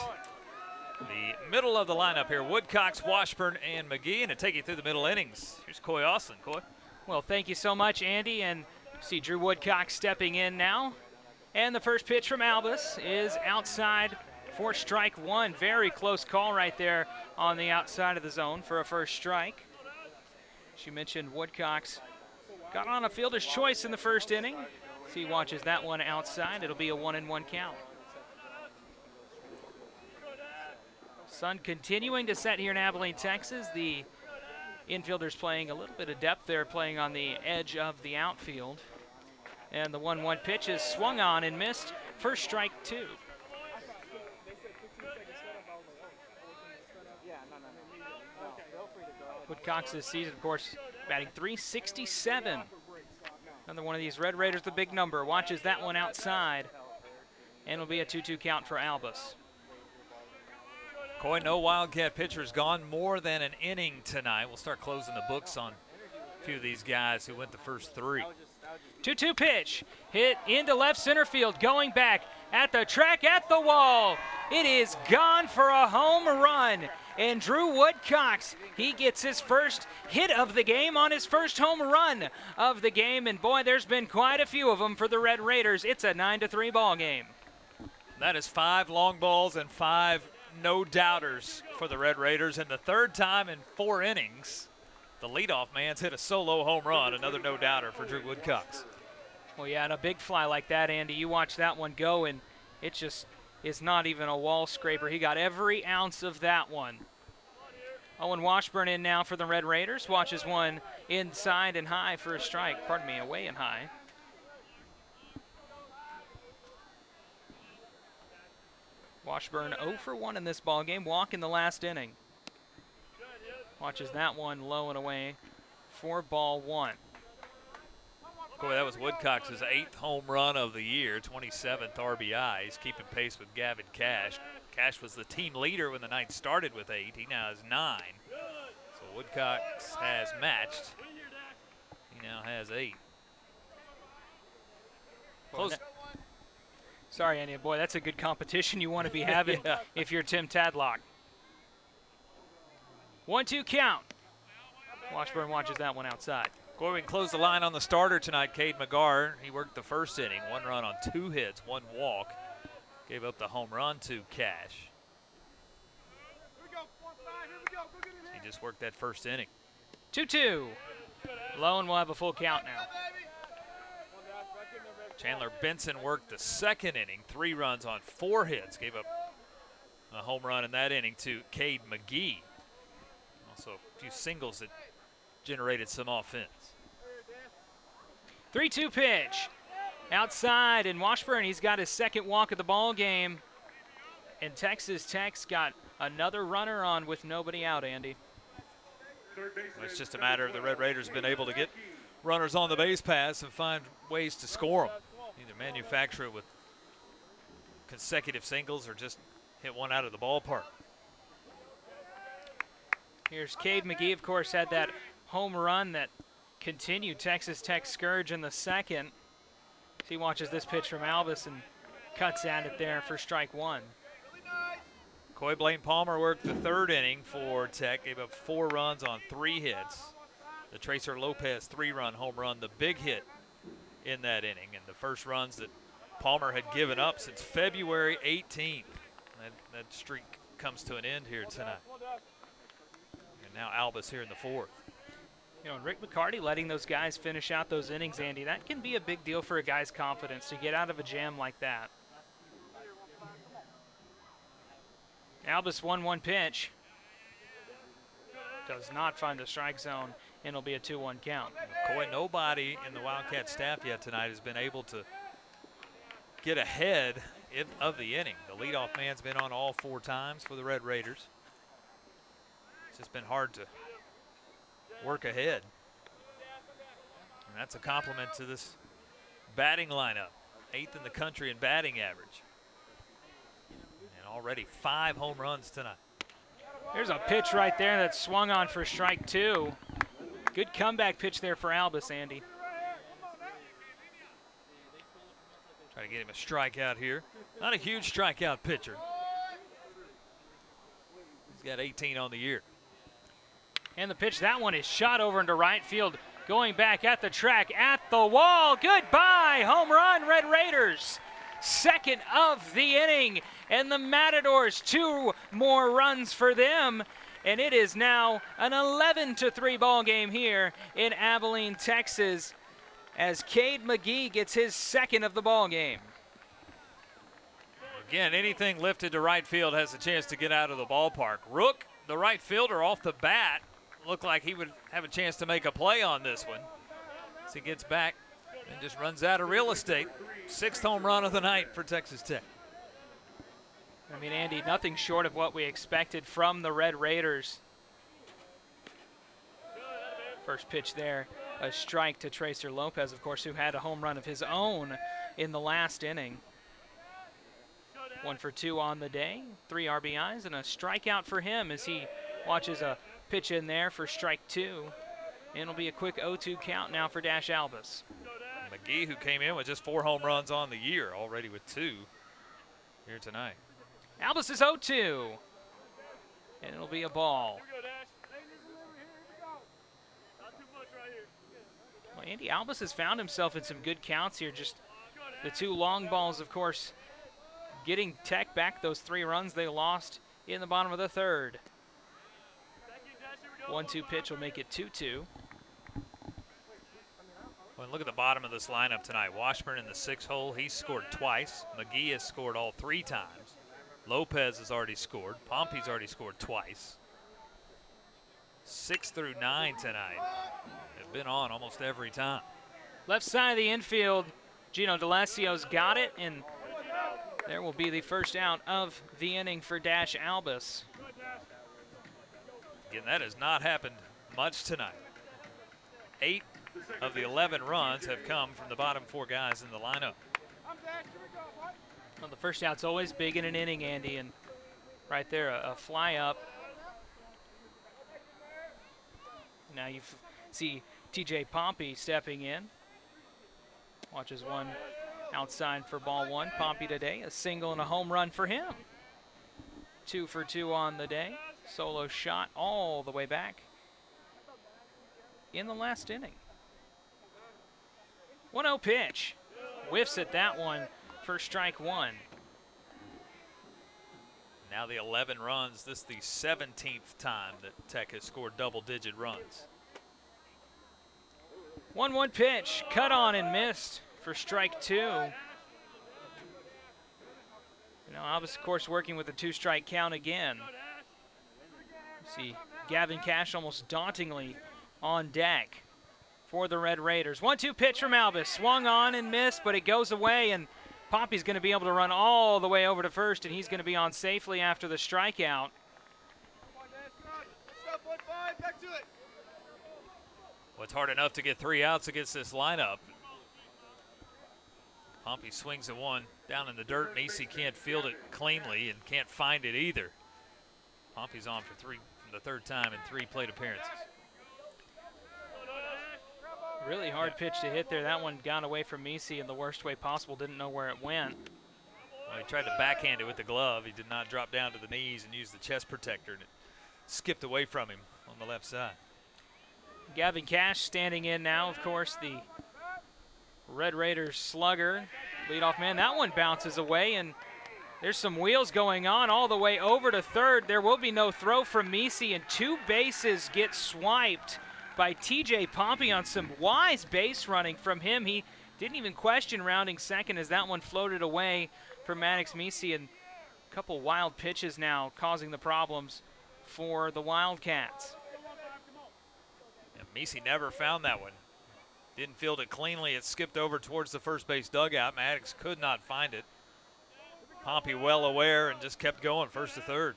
the middle of the lineup here. Woodcox, Washburn, and McGee. And to take you through the middle innings, here's Coy Austin. Coy. Well, thank you so much, Andy. And see Drew Woodcox stepping in now. And the first pitch from Albus is outside for strike 1. Very close call right there on the outside of the zone for a first strike. As you mentioned, Woodcox got on a fielder's choice in the first inning. So he watches that one outside. It'll be a 1-1 count. Sun continuing to set here in Abilene, Texas. The infielders playing a little bit of depth there, playing on the edge of the outfield. And the 1-1 pitch is swung on and missed. First strike 2. Woodcox this season, of course, batting .367. Another one of these Red Raiders, the big number, watches that one outside. And it'll be a 2-2 count for Albus. Coy, no Wildcat pitchers gone more than an inning tonight. We'll start closing the books on a few of these guys who went the first 3. 2-2 pitch, hit into left center field, going back at the track, at the wall. It is gone for a home run. And Drew Woodcox, he gets his first hit of the game on his first home run of the game. And boy, there's been quite a few of them for the Red Raiders. It's a 9-3 ball game. That is 5 long balls and 5 no-doubters for the Red Raiders. And the 3rd time in 4 innings, the leadoff man's hit a solo home run, another no-doubter for Drew Woodcox. Well, yeah, and a big fly like that, Andy, you watch that one go, and it just is not even a wall scraper. He got every ounce of that one. Owen Washburn in now for the Red Raiders. Watches one inside and high for a strike. Pardon me, away and high. Washburn 0 for 1 in this ball game. Walk in the last inning. Watches that one low and away for ball 1. Boy, that was Woodcox's 8th home run of the year, 27th RBI. He's keeping pace with Gavin Cash. Cash was the team leader when the night started with 8. He now has 9. So Woodcox has matched. He now has 8. Close. Sorry, Andy. Boy, that's a good competition you want to be having if you're Tim Tadlock. 1-2 count. Washburn watches that one outside. Boy, we can close the line on the starter tonight, Cade McGarr. He worked the first inning, 1 run on 2 hits, 1 walk. Gave up the home run to Cash. He just worked that first inning. 2-2. Low, and we'll have a full count now. Chandler Benson worked the second inning, 3 runs on 4 hits, gave up a home run in that inning to Cade McGee. Also a few singles that generated some offense. 3-2 pitch. Outside, and Washburn, he's got his second walk of the ball game. And Texas Tech's got another runner on with nobody out, Andy. Well, it's just a matter of the Red Raiders have been able to get runners on the base paths and find ways to score them. Either manufacture it with consecutive singles or just hit one out of the ballpark. Here's Cade McGee, of course, had that home run that continued Texas Tech's scourge in the second. He watches this pitch from Albus and cuts at it there for strike 1. Coy Blaine Palmer worked the 3rd inning for Tech, gave up 4 runs on 3 hits. The Tracer Lopez 3-run home run, the big hit in that inning, and the first runs that Palmer had given up since February 18th. That streak comes to an end here tonight. And now Albus here in the 4th. You know, and Rick McCarty letting those guys finish out those innings, Andy, that can be a big deal for a guy's confidence to get out of a jam like that. Albus 1-1 pitch. Does not find the strike zone, and it'll be a 2-1 count. Coy, nobody in the Wildcat staff yet tonight has been able to get ahead of the inning. The leadoff man's been on all 4 times for the Red Raiders. It's just been hard to work ahead. And that's a compliment to this batting lineup. 8th in the country in batting average. And already 5 home runs tonight. There's a pitch right there that swung on for strike 2. Good comeback pitch there for Albus, Andy. Try to get him a strikeout here. Not a huge strikeout pitcher. He's got 18 on the year. And the pitch, that one is shot over into right field. Going back at the track, at the wall. Goodbye, home run, Red Raiders. Second of the inning, and the Matadors 2 more runs for them. And it is now an 11-3 ball game here in Abilene, Texas, as Cade McGee gets his 2nd of the ball game. Again, anything lifted to right field has a chance to get out of the ballpark. Rook, the right fielder, off the bat, looked like he would have a chance to make a play on this one. As he gets back and just runs out of real estate. 6th home run of the night for Texas Tech. I mean, Andy, nothing short of what we expected from the Red Raiders. First pitch there, a strike to Tracer Lopez, of course, who had a home run of his own in the last inning. 1 for 2 on the day, 3 RBIs, and a strikeout for him as he watches a pitch in there for strike 2. And it'll be a quick 0-2 count now for Dash Albus. McGee, who came in with just 4 home runs on the year, already with 2 here tonight. Albus is 0-2. And it'll be a ball. Well, Andy, Albus has found himself in some good counts here. Just the 2 long balls, of course, getting Tech back those 3 runs they lost in the bottom of the 3rd. 1-2 pitch will make it 2-2. Well, look at the bottom of this lineup tonight. Washburn in the 6th hole, he's scored twice. McGee has scored all 3 times. Lopez has already scored. Pompey's already scored twice. 6 through 9 tonight have been on almost every time. Left side of the infield, Gino D'Alessio's got it, and there will be the first out of the inning for Dash Albus. Again, that has not happened much tonight. 8 of the 11 runs have come from the bottom 4 guys in the lineup. Well, the first out's always big in an inning, Andy, and right there, a fly up. Now you see TJ Pompey stepping in. Watches one outside for ball 1. Pompey today, a single and a home run for him. 2 for 2 on the day. Solo shot all the way back in the last inning. 1-0 pitch. Whiffs at that one for strike 1. Now the 11 runs. This is the 17th time that Tech has scored double-digit runs. 1-1 pitch. Cut on and missed for strike 2. Now Albus, of course, working with a 2-strike count again. See Gavin Cash almost dauntingly on deck for the Red Raiders. 1-2 pitch from Albus. Swung on and missed, but it goes away, and Poppy's going to be able to run all the way over to first, and he's going to be on safely after the strikeout. Well, it's hard enough to get 3 outs against this lineup. Pompey swings at one down in the dirt. Macy can't field it cleanly and can't find it either. Pompey's on for 3 for the 3rd time in 3 plate appearances. Really hard pitch to hit there. That one got away from Macy in the worst way possible. Didn't know where it went. Well, he tried to backhand it with the glove. He did not drop down to the knees and use the chest protector, and it skipped away from him on the left side. Gavin Cash standing in now, of course, the Red Raiders slugger, leadoff man. That one bounces away, and there's some wheels going on all the way over to third. There will be no throw from Macy, and 2 bases get swiped by TJ Pompey on some wise base running from him. He didn't even question rounding second as that one floated away from Maddox Macy, and a couple wild pitches now causing the problems for the Wildcats. Yeah, Macy never found that one. Didn't field it cleanly. It skipped over towards the first base dugout. Maddox could not find it. Pompey well aware and just kept going first to third.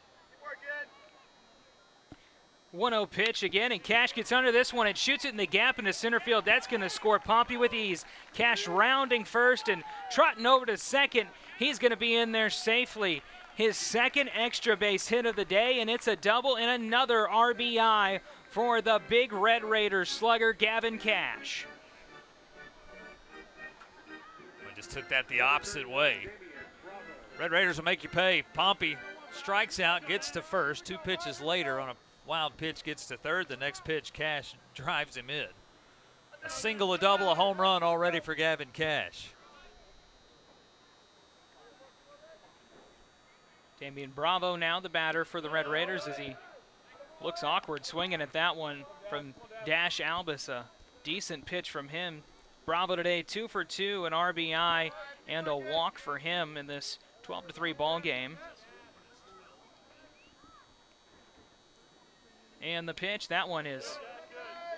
1-0 pitch again, and Cash gets under this one and shoots it in the gap into center field. That's going to score Pompey with ease. Cash rounding first and trotting over to second. He's going to be in there safely. His 2nd extra base hit of the day, and it's a double and another RBI for the big Red Raiders slugger, Gavin Cash. We just took that the opposite way. Red Raiders will make you pay. Pompey strikes out, gets to first. 2 pitches later on a wild pitch gets to third. The next pitch, Cash drives him in. A single, a double, a home run already for Gavin Cash. Damian Bravo now the batter for the Red Raiders as he looks awkward swinging at that one from Dash Albus. A decent pitch from him. Bravo today 2 for 2, an RBI and a walk for him in this 12-3 ball game. And the pitch, that one is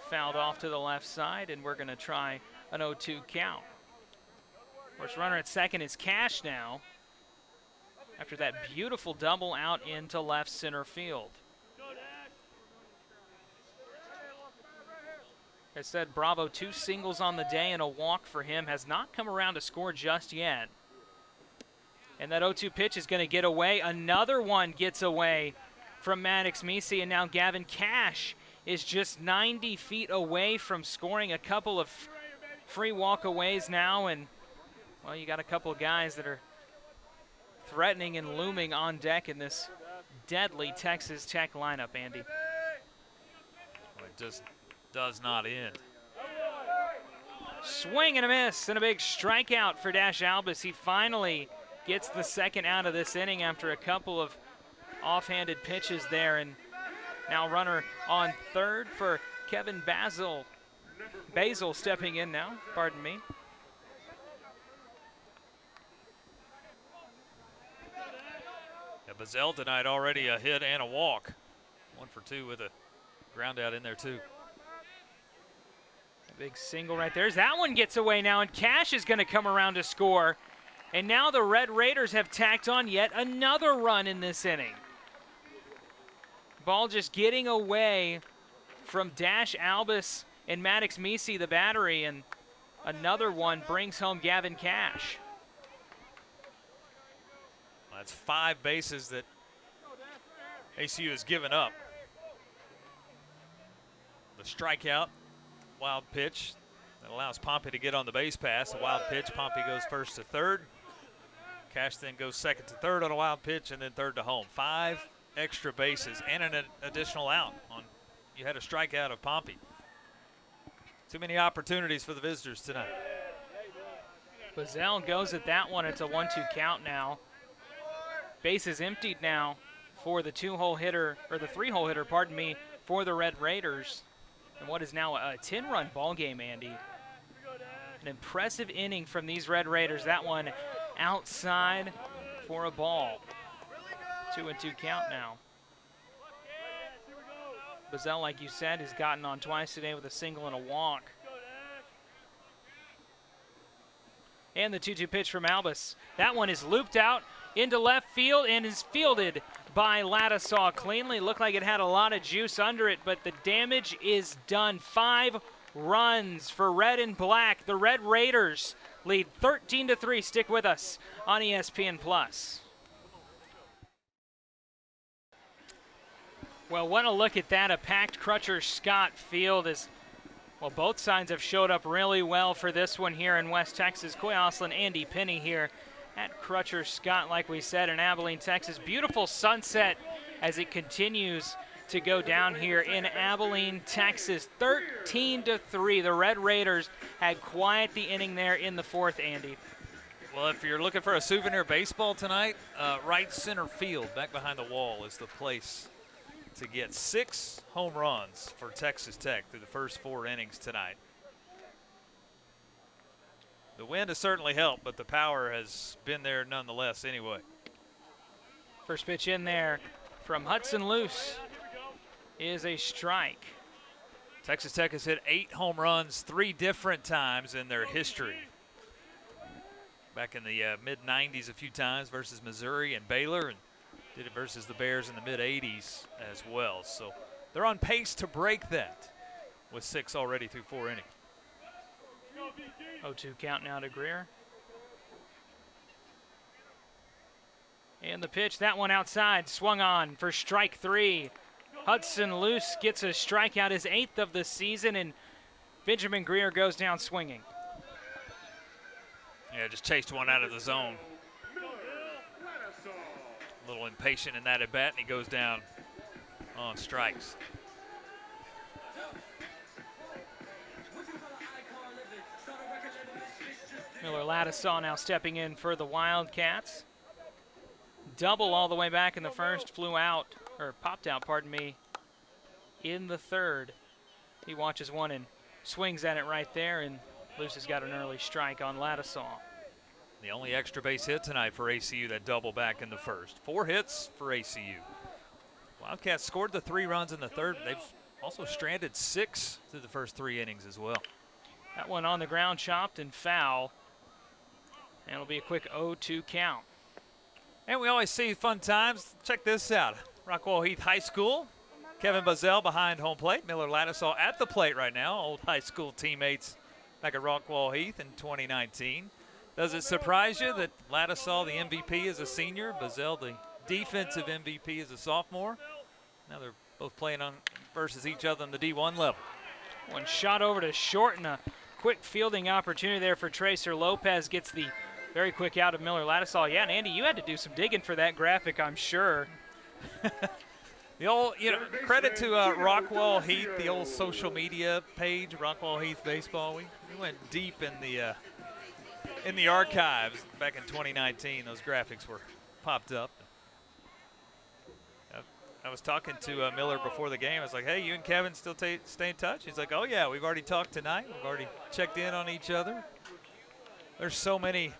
fouled off to the left side, and we're going to try an 0-2 count. First runner at second is Cash now, after that beautiful double out into left center field. Like I said, Bravo 2 singles on the day and a walk for him. Has not come around to score just yet. And that 0-2 pitch is going to get away. Another one gets away from Maddox Macy, and now Gavin Cash is just 90 feet away from scoring. A couple of free walkaways now, and, well, you got a couple of guys that are threatening and looming on deck in this deadly Texas Tech lineup, Andy. Well, it just does not end. Swing and a miss, and a big strikeout for Dash Albus. He finally gets the 2nd out of this inning after a couple of offhanded pitches there, and now runner on third for Kevin Basil. Basil stepping in now, pardon me. Yeah, Bazel tonight already a hit and a walk. 1 for 2 with a ground out in there too. A big single right there. That one gets away now, and Cash is going to come around to score. And now the Red Raiders have tacked on yet another run in this inning. Ball just getting away from Dash Albus and Maddox Macy, the battery, and another one brings home Gavin Cash. Well, that's 5 bases that ACU has given up. The strikeout, wild pitch that allows Pompey to get on the base pass. A wild pitch, Pompey goes first to third. Cash then goes second to third on a wild pitch, and then third to home. 5 extra bases and an additional out. You had a strikeout of Pompey. Too many opportunities for the visitors tonight. Bazel goes at that one. It's a 1-2 count now. Bases emptied now for the 2-hole hitter, or the 3-hole hitter, pardon me, for the Red Raiders. And what is now a 10-run ball game, Andy. An impressive inning from these Red Raiders. That one outside for a ball. 2-2 count now. Bazell, like you said, has gotten on twice today with a single and a walk. And the 2-2 pitch from Albus. That one is looped out into left field and is fielded by Ladisaw cleanly. Looked like it had a lot of juice under it, but the damage is done. 5 runs for red and black. The Red Raiders lead 13-3. Stick with us on ESPN+. Well, what a look at that. A packed Crutcher-Scott field is, well, both sides have showed up really well for this one here in West Texas. Coy Ostlund, Andy Penny here at Crutcher-Scott, like we said, in Abilene, Texas. Beautiful sunset as it continues to go down here in Abilene, Texas. 13-3. The Red Raiders had quiet the inning there in the 4th, Andy. Well, if you're looking for a souvenir baseball tonight, right center field, back behind the wall, is the place to get 6 home runs for Texas Tech through the first 4 innings tonight. The wind has certainly helped, but the power has been there nonetheless anyway. First pitch in there from Hudson Luce is a strike. Texas Tech has hit 8 home runs 3 different times in their history. Back in the mid-90s a few times versus Missouri and Baylor, and did it versus the Bears in the mid-80s as well. So they're on pace to break that with 6 already through 4 innings. 0-2 count now to Greer. And the pitch, that one outside, swung on for strike 3. Hudson Luce gets a strikeout, his 8th of the season, and Benjamin Greer goes down swinging. Yeah, just chased one out of the zone. A little impatient in that at bat, and he goes down on strikes. Miller Ladisaw now stepping in for the Wildcats. Double all the way back in the first, flew out, or popped out, pardon me, in the 3rd. He watches one and swings at it right there, and Luce has got an early strike on Ladisaw. The only extra base hit tonight for ACU, that double back in the first. 4 hits for ACU. Wildcats scored the 3 runs in the 3rd. They've also stranded 6 through the first 3 innings as well. That one on the ground, chopped and foul. And it'll be a quick 0-2 count. And we always see fun times. Check this out. Rockwall Heath High School. Kevin Bazell behind home plate. Miller Ladisaw at the plate right now. Old high school teammates back at Rockwall Heath in 2019. Does it surprise you that Ladisaw, the MVP, is a senior, Bazell, the defensive MVP, is a sophomore? Now they're both playing on versus each other on the D1 level. One shot over to short and a quick fielding opportunity there for Tracer Lopez. Gets the very quick out of Miller Ladisaw. Yeah, and Andy, you had to do some digging for that graphic, I'm sure. The old, credit to Rockwall Heath, the old social media page, Rockwall Heath Baseball. We went deep in the archives back in 2019. Those graphics were popped up. I was talking to Miller before the game. I was like, hey, you and Kevin still stay in touch? He's like, oh, yeah, we've already talked tonight. We've already checked in on each other. There's so many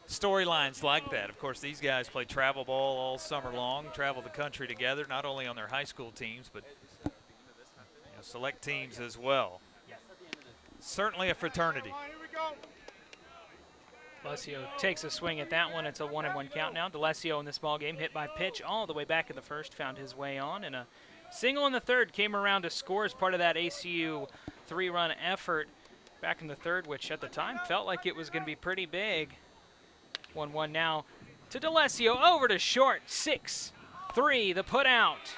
storylines like that. Of course, these guys play travel ball all summer long, travel the country together, not only on their high school teams, but select teams as well. Certainly a fraternity. D'Alessio takes a swing at that one. It's a 1-1 count now. D'Alessio in this ball game hit by pitch all the way back in the first, found his way on, and a single in the 3rd came around to score as part of that ACU 3-run effort back in the 3rd, which at the time felt like it was going to be pretty big. 1-1 now to D'Alessio, over to short, 6-3, the put out,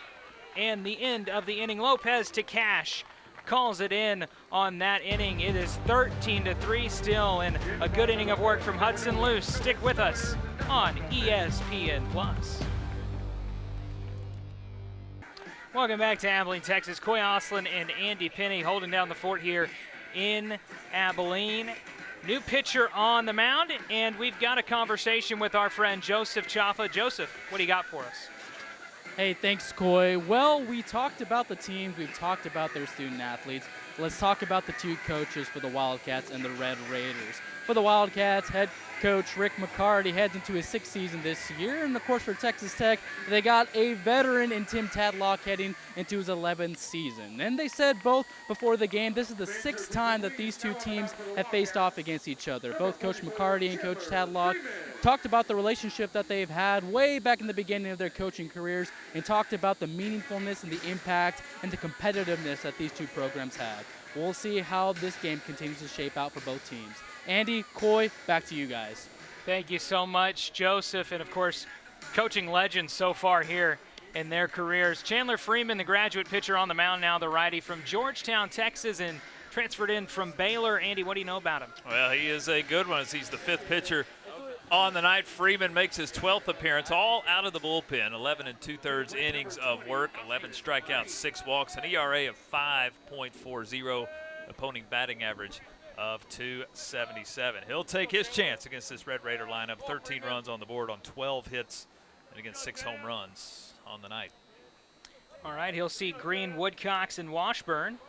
and the end of the inning. Lopez to Cash calls it in on that inning. It is 13-3 still, and a good inning of work from Hudson Luce. Stick with us on ESPN+. Welcome back to Abilene, Texas. Coy Ostlund and Andy Penny holding down the fort here in Abilene. New pitcher on the mound, and we've got a conversation with our friend Joseph Chaffa. Joseph, what do you got for us? Hey, thanks, Coy. Well, we talked about the teams. We've talked about their student athletes. let's talk about the two coaches for the Wildcats and the Red Raiders. For the Wildcats, head coach Rick McCarty heads into his 6th season this year. And, of course, for Texas Tech, they got a veteran in Tim Tadlock heading into his 11th season. And they said both before the game, this is the 6th time that these two teams have faced off against each other. Both Coach McCarty and Coach Tadlock talked about the relationship that they've had way back in the beginning of their coaching careers and talked about the meaningfulness and the impact and the competitiveness that these two programs have. We'll see how this game continues to shape out for both teams. Andy, Coy, back to you guys. Thank you so much, Joseph, and of course, coaching legends so far here in their careers. Chandler Freeman, the graduate pitcher on the mound now, the righty from Georgetown, Texas, and transferred in from Baylor. Andy, what do you know about him? Well, he is a good one as he's the 5th pitcher on the night. Freeman makes his 12th appearance, all out of the bullpen. 11 2/3 innings of work, 11 strikeouts, 6 walks, an ERA of 5.40, opponent batting average of 277. He'll take his chance against this Red Raider lineup. 13 runs on the board on 12 hits and against 6 home runs on the night. All right, he'll see Green, Woodcocks, and Washburn.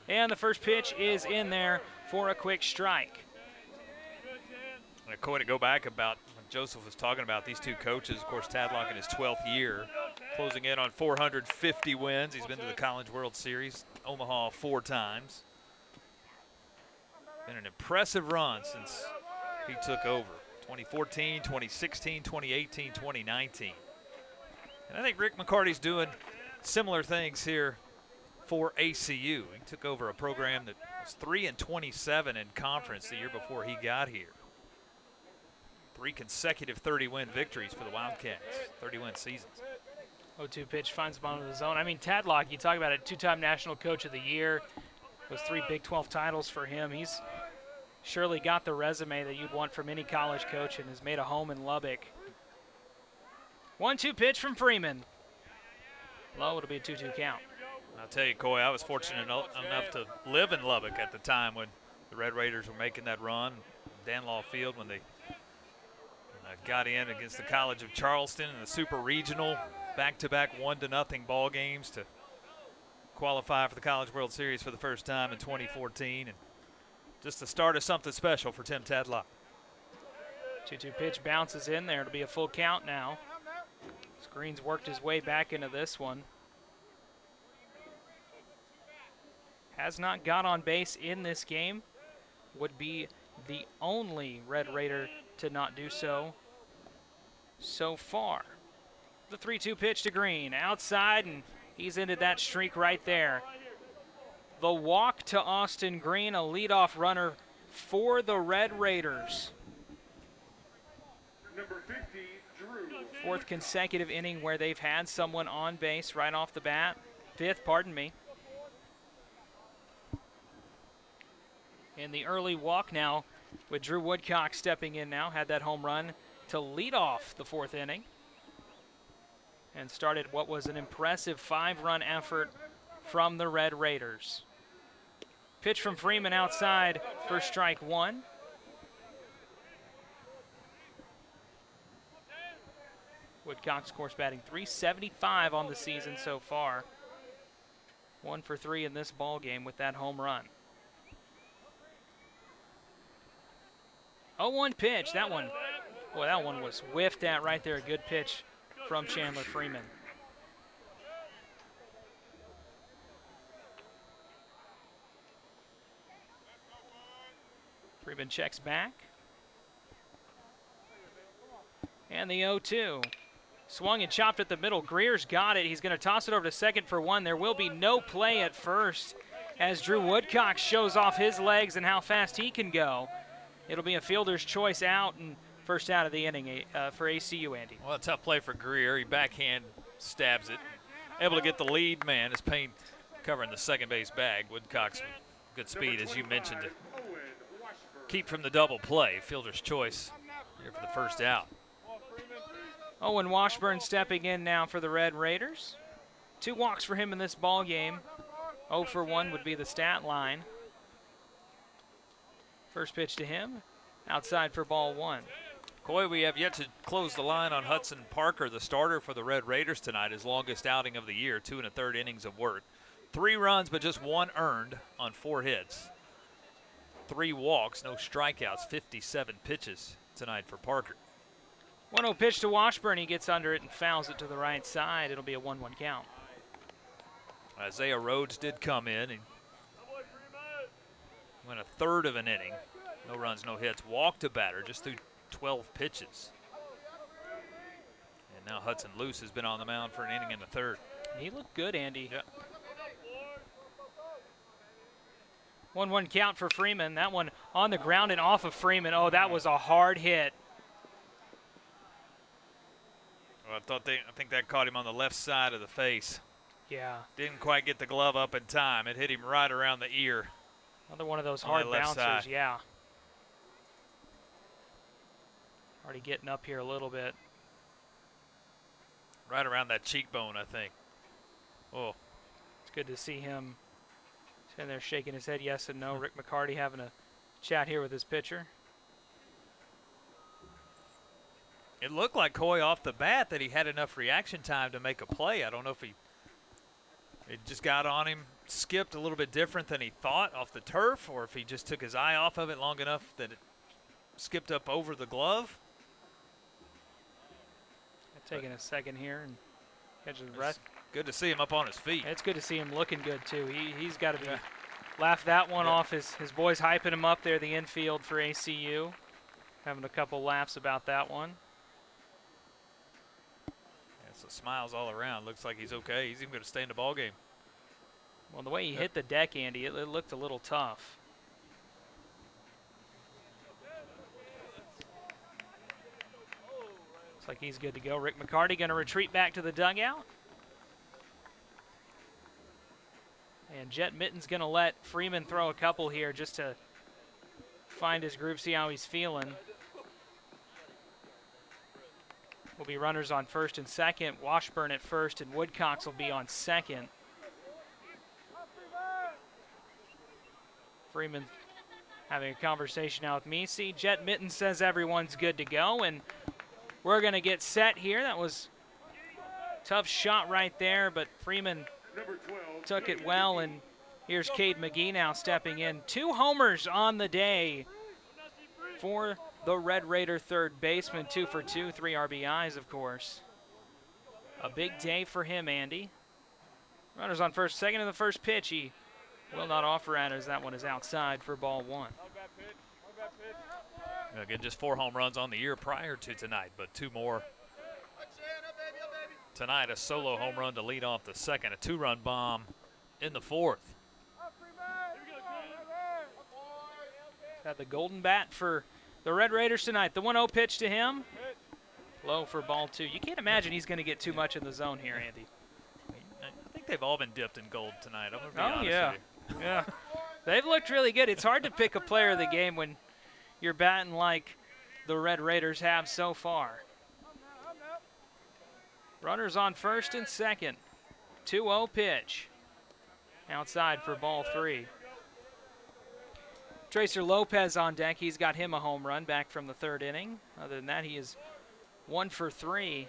And the first pitch is in there for a quick strike. To go back about what Joseph was talking about, these two coaches, of course, Tadlock in his 12th year, closing in on 450 wins. He's been to the College World Series, Omaha 4 times. Been an impressive run since he took over. 2014, 2016, 2018, 2019. And I think Rick McCarty's doing similar things here for ACU. He took over a program that was 3-27 in conference the year before he got here. 3 consecutive 30-win victories for the Wildcats, 30-win seasons. 0-2 pitch finds him onto the zone. I mean, Tadlock, you talk about a 2-time National Coach of the Year. Those 3 Big 12 titles for him. He's surely got the resume that you'd want from any college coach and has made a home in Lubbock. 1-2 pitch from Freeman. Low, it'll be a 2-2 count. I'll tell you, Coy, I was fortunate enough to live in Lubbock at the time when the Red Raiders were making that run. Danlaw Field when they got in against the College of Charleston in the Super Regional, back-to-back 1-0 ball games to qualify for the College World Series for the first time in 2014, and just the start of something special for Tim Tadlock. 2-2 pitch bounces in there. It'll be a full count now. Green's worked his way back into this one. Has not got on base in this game. Would be the only Red Raider to not do so far. The 3-2 pitch to Green. Outside, and he's ended that streak right there. The walk to Austin Green, a leadoff runner for the Red Raiders. Number 50, Drew. 4th consecutive inning where they've had someone on base right off the bat. 5th, pardon me. In the early walk now with Drew Woodcock stepping in now. Had that home run to lead off the 4th inning. And started what was an impressive 5-run effort from the Red Raiders. Pitch from Freeman outside for strike 1. Woodcock's, of course, batting .375 on the season so far. 1 for 3 in this ball game with that home run. 0-1 pitch. That one was whiffed at right there. A good pitch from Chandler Freeman. Freeman checks back. And the 0-2. Swung and chopped at the middle. Greer's got it. He's going to toss it over to second for 1. There will be no play at first as Drew Woodcock shows off his legs and how fast he can go. It'll be a fielder's choice out and first out of the inning for ACU, Andy. Well, a tough play for Greer. He backhand stabs it. Able to get the lead man as Payne covering the second base bag. Woodcock's good speed, as you mentioned, to keep from the double play. Fielder's choice here for the first out. Owen Washburn stepping in now for the Red Raiders. 2 walks for him in this ball game. 0 for 1 would be the stat line. First pitch to him, outside for ball 1. Coy, we have yet to close the line on Hudson Parker, the starter for the Red Raiders tonight, his longest outing of the year, 2 1/3 innings of work. 3 runs, but just 1 earned on 4 hits. 3 walks, no strikeouts, 57 pitches tonight for Parker. 1-0 pitch to Washburn. He gets under it and fouls it to the right side. It'll be a 1-1 count. Isaiah Rhodes did come in and went a third of an inning. No runs, no hits. Walked a batter just through 12 pitches. And now Hudson Luce has been on the mound for an inning and a third. He looked good, Andy. Yeah. 1-1 count for Freeman. That one on the ground and off of Freeman. Oh, that was a hard hit. Well, I think that caught him on the left side of the face. Yeah. Didn't quite get the glove up in time. It hit him right around the ear. Another one of those On hard that left bouncers, side. yeah. Already getting up here a little bit. Right around that cheekbone, I think. Oh, It's good to see him sitting there shaking his head yes and no. Rick McCarty having a chat here with his pitcher. it looked like Coy off the bat that he had enough reaction time to make a play. I don't know if it just got on him, skipped a little bit different than he thought off the turf, or if he just took his eye off of it long enough that it skipped up over the glove. Taking a second here and catching the breath. Good to see him up on his feet. It's good to see him looking good, too. He's got to be laugh that one off. His boys hyping him up there, the infield for ACU. Having a couple laughs about that one. Yeah, so smiles all around. Looks like he's okay. He's even going to stay in the ball game. Well, the way he hit the deck, Andy, it looked a little tough. Looks like he's good to go. Rick McCarty going to retreat back to the dugout. And Jet Mitten's going to let Freeman throw a couple here just to find his groove, see how he's feeling. Will be runners on first and second. Washburn at first, and Woodcox will be on second. Freeman having a conversation now with Meese. Jet Mitten says everyone's good to go, and we're going to get set here. That was a tough shot right there, but Freeman took it well, and here's Cade McGee now stepping in. 2 homers on the day for the Red Raider third baseman. 2 for 2, 3 RBIs, of course. A big day for him, Andy. Runners on first, second, and the first pitch. He will not offer at as that one is outside for ball 1. Again, just 4 home runs on the year prior to tonight, but 2 more tonight. A solo home run to lead off the second, a 2-run bomb in the 4th. Got the golden bat for the Red Raiders tonight. The 1-0 pitch to him. Low for ball 2. You can't imagine he's going to get too much in the zone here, Andy. I think they've all been dipped in gold tonight. I'm going to be honest yeah. with you. Yeah. They've looked really good. It's hard to pick a player of the game when you're batting like the Red Raiders have so far. Runners on first and second. 2-0 pitch. Outside for ball 3. Tracer Lopez on deck. He's got him a home run back from the 3rd inning. Other than that, he is 1 for 3.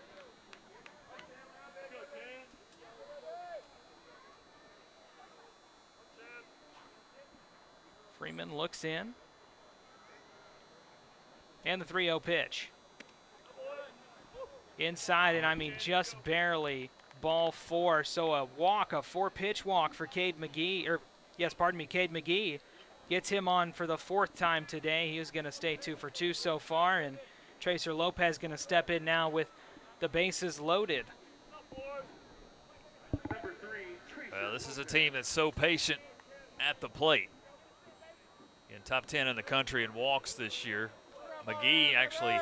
Freeman looks in. And the 3-0 pitch. Inside, and I mean just barely, ball 4. So a walk, a 4-pitch walk for Cade McGee, Cade McGee gets him on for the 4th time today. He was going to stay 2 for 2 so far, and Tracer Lopez going to step in now with the bases loaded. Well, this is a team that's so patient at the plate. In top 10 in the country in walks this year. McGee actually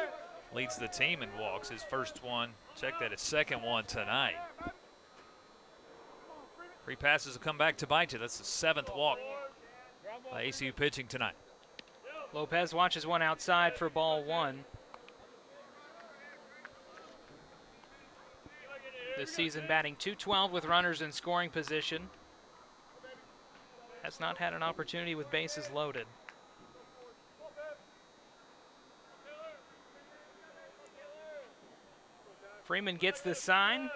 leads the team in walks. His first one, check that, his second one tonight. 3 passes will come back to bite you. That's the 7th walk by ACU pitching tonight. Lopez watches one outside for ball 1. This season batting .212 with runners in scoring position. Has not had an opportunity with bases loaded. Freeman gets the sign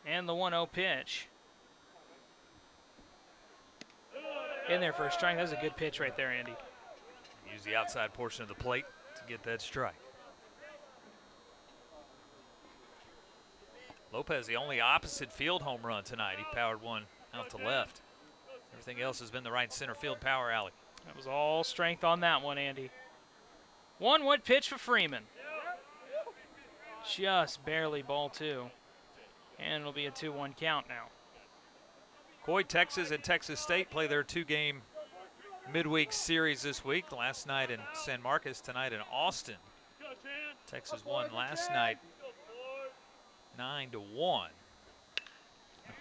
and the 1-0 pitch. in there for a strike. That was a good pitch right there, Andy. Use the outside portion of the plate to get that strike. Lopez, the only opposite field home run tonight. He powered one out to left. Everything else has been the right center field power alley. That was all strength on that one, Andy. 1-1 pitch for Freeman. Just barely ball 2. And it'll be a 2-1 count now. Coy, Texas, and Texas State play their 2-game midweek series this week. Last night in San Marcos, tonight in Austin. Texas won last night 9-1.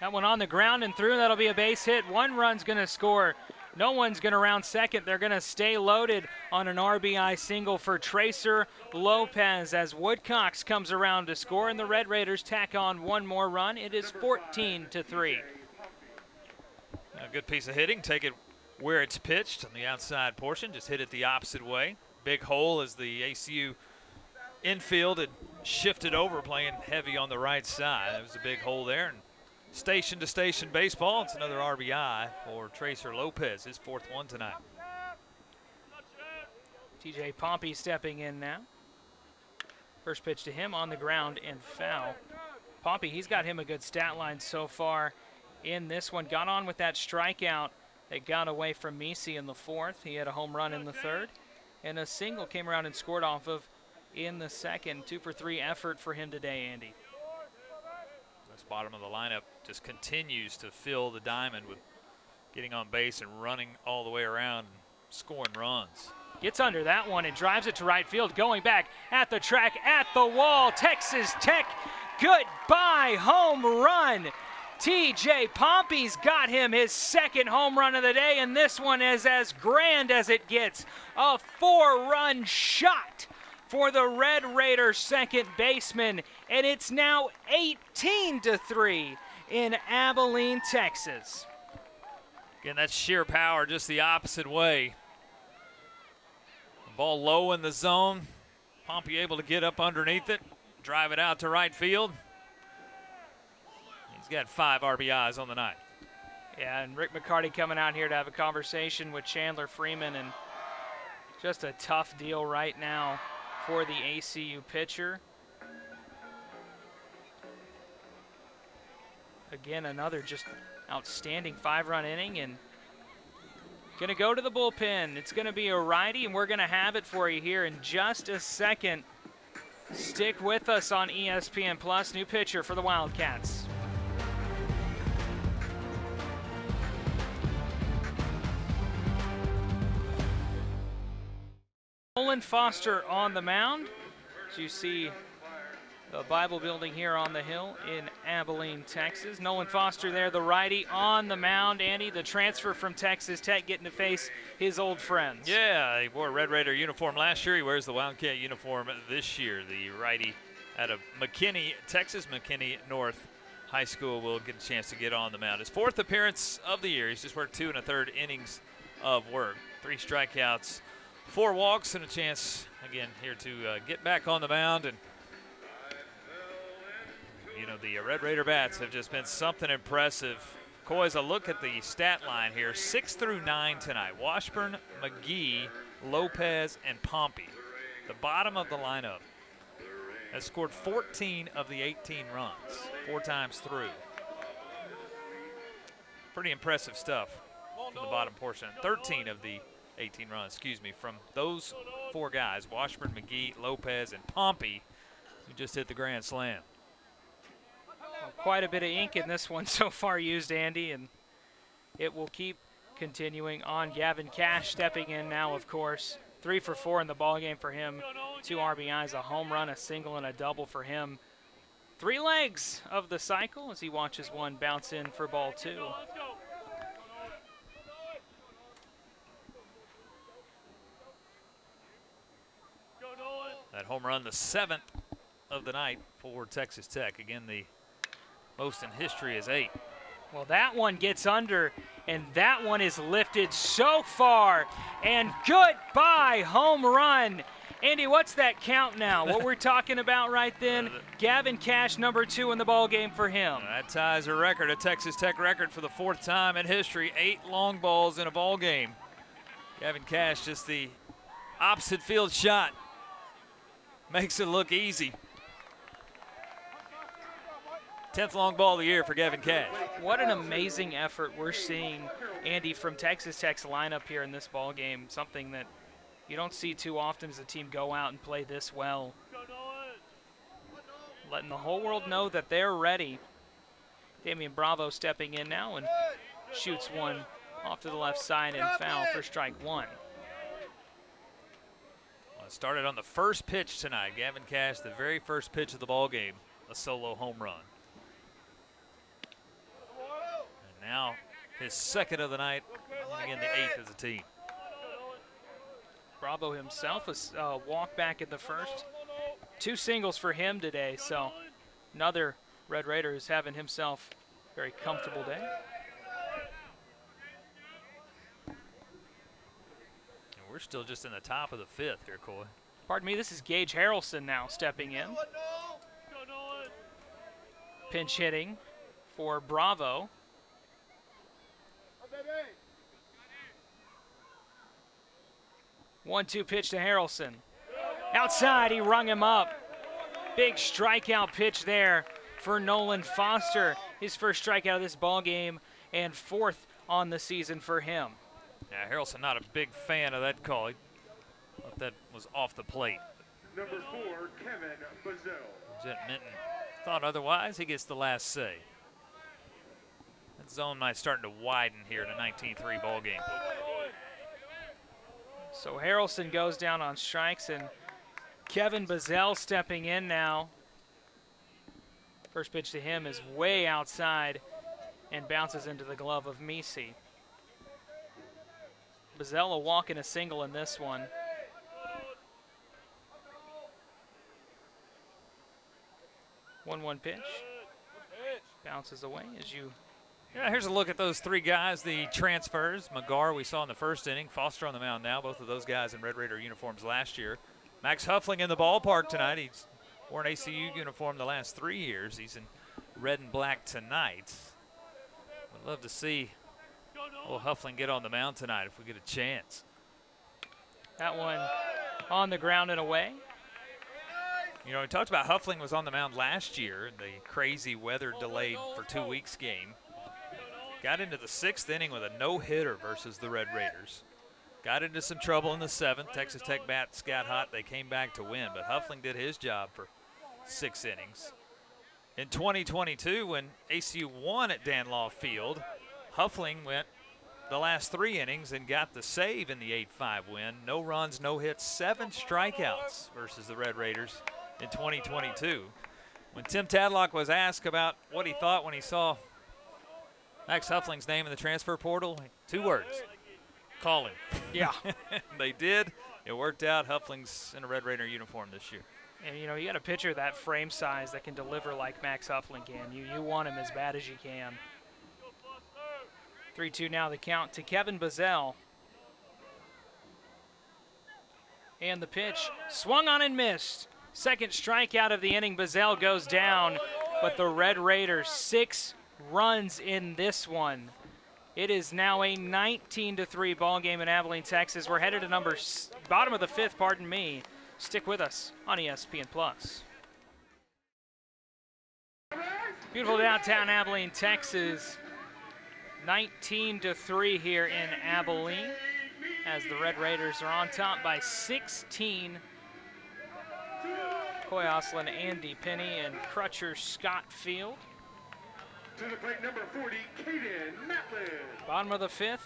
That one on the ground and through. That'll be a base hit. 1 run's going to score. No one's going to round second. They're going to stay loaded on an RBI single for Tracer Lopez as Woodcocks comes around to score, and the Red Raiders tack on 1 more run. It is 14-3. A good piece of hitting. Take it where it's pitched on the outside portion. Just hit it the opposite way. Big hole as the ACU infield had shifted over, playing heavy on the right side. There was a big hole there. And station to station baseball. It's another RBI for Tracer Lopez, his 4th one tonight. TJ Pompey stepping in now. First pitch to him on the ground and foul. Pompey, he's got him a good stat line so far in this one. Got on with that strikeout that got away from Misi in the 4th. He had a home run in the 3rd. And a single came around and scored off of in the 2nd. 2 for 3 effort for him today, Andy. This bottom of the lineup just continues to fill the diamond with getting on base and running all the way around and scoring runs. Gets under that one and drives it to right field. Going back at the track, at the wall. Texas Tech, goodbye home run. TJ Pompey's got him his 2nd home run of the day, and this one is as grand as it gets. A 4-run shot for the Red Raiders second baseman, and it's now 18-3 in Abilene, Texas. Again, that's sheer power, just the opposite way. The ball low in the zone. Pompey able to get up underneath it, drive it out to right field. He's got 5 RBIs on the night. Yeah, and Rick McCarty coming out here to have a conversation with Chandler Freeman, and just a tough deal right now for the ACU pitcher. Again, another just outstanding 5-run inning, and going to go to the bullpen. It's going to be a righty, and we're going to have it for you here in just a second. Stick with us on ESPN Plus. New pitcher for the Wildcats. Nolan Foster on the mound. As you see the Bible building here on the hill in Abilene, Texas. Nolan Foster there, the righty on the mound. Andy, the transfer from Texas Tech, getting to face his old friends. Yeah, he wore a Red Raider uniform last year. He wears the Wildcat uniform this year. The righty out of McKinney, Texas McKinney North High School will get a chance to get on the mound. His 4th appearance of the year. He's just worked 2 1/3 innings of work. 3 strikeouts, 4 walks, and a chance again here to get back on the mound. And you know, the Red Raider bats have just been something impressive. Coy, as I look at the stat line here, 6 through 9 tonight. Washburn, McGee, Lopez, and Pompey. The bottom of the lineup has scored 14 of the 18 runs, 4 times through. Pretty impressive stuff from the bottom portion. 13 of the 18 runs, from those 4 guys, Washburn, McGee, Lopez, and Pompey, who just hit the grand slam. Well, quite a bit of ink in this one so far used, Andy, and it will keep continuing on. Gavin Cash stepping in now, of course. 3 for 4 in the ballgame for him. 2 RBIs, a home run, a single, and a double for him. 3 legs of the cycle as he watches one bounce in for ball 2. That home run, the 7th of the night for Texas Tech. Again, the most in history is 8. Well, that one gets under, and that one is lifted so far. And goodbye home run. Andy, what's that count now? What we're talking about right then, Gavin Cash, number 2 in the ball game for him. That ties a record, a Texas Tech record for the 4th time in history, 8 long balls in a ball game. Gavin Cash, just the opposite field shot. Makes it look easy. 10th long ball of the year for Gavin Cash. What an amazing effort we're seeing, Andy, from Texas Tech's lineup here in this ball game. Something that you don't see too often as a team go out and play this well. Letting the whole world know that they're ready. Damian Bravo stepping in now and shoots one off to the left side and foul for strike 1. Well, it started on the first pitch tonight. Gavin Cash, the very first pitch of the ball game, a solo home run. And now his 2nd of the night, and again the 8th as a team. Bravo himself a walk back in the first. 2 singles for him today, so another Red Raider is having himself a very comfortable day. And we're still just in the top of the 5th here, Coy. Pardon me, this is Gage Harrelson now stepping in. Pinch hitting for Bravo. 1-2 pitch to Harrelson. Outside, he rung him up. Big strikeout pitch there for Nolan Foster. His first strikeout of this ball game and 4th on the season for him. Yeah, Harrelson not a big fan of that call. He thought that was off the plate. Number 4, Kevin Bazell. Jet Minton thought otherwise. He gets the last say. That zone might starting to widen here in a 19-3 ball game. So Harrelson goes down on strikes, and Kevin Bazell stepping in now. First pitch to him is way outside and bounces into the glove of Misi. Bazell a walk and a single in this one. 1-1 pitch. Bounces away as you. Yeah, here's a look at those 3 guys, the transfers. McGarr we saw in the first inning. Foster on the mound now. Both of those guys in Red Raider uniforms last year. Max Huffling in the ballpark tonight. He's worn ACU uniform the last 3 years. He's in red and black tonight. Would love to see old Huffling get on the mound tonight if we get a chance. That one on the ground and away. You know, we talked about Huffling was on the mound last year in the crazy weather delayed for 2 weeks game. Got into the 6th inning with a no-hitter versus the Red Raiders. Got into some trouble in the 7th. Texas Tech bats got hot. They came back to win, but Huffling did his job for 6 innings. In 2022, when ACU won at Danlaw Field, Huffling went the last 3 innings and got the save in the 8-5 win. No runs, no hits, 7 strikeouts versus the Red Raiders in 2022. When Tim Tadlock was asked about what he thought when he saw Max Huffling's name in the transfer portal, 2 words: call him. Yeah. They did. It worked out. Huffling's in a Red Raider uniform this year. And, you know, you got a pitcher that frame size that can deliver like Max Huffling can. You want him as bad as you can. 3-2 now the count to Kevin Bazell. And the pitch swung on and missed. Second strikeout of the inning. Bazell goes down, but the Red Raiders 6 runs in this one. It is now a 19-3 ball game in Abilene, Texas. We're headed to bottom of the 5th, pardon me. Stick with us on ESPN+. Beautiful downtown Abilene, Texas. 19-3 here in Abilene as the Red Raiders are on top by 16. Coy Oslin, Andy Penny, and Crutcher Scott Field. To the plate, number 40, Caden Matlin. Bottom of the 5th.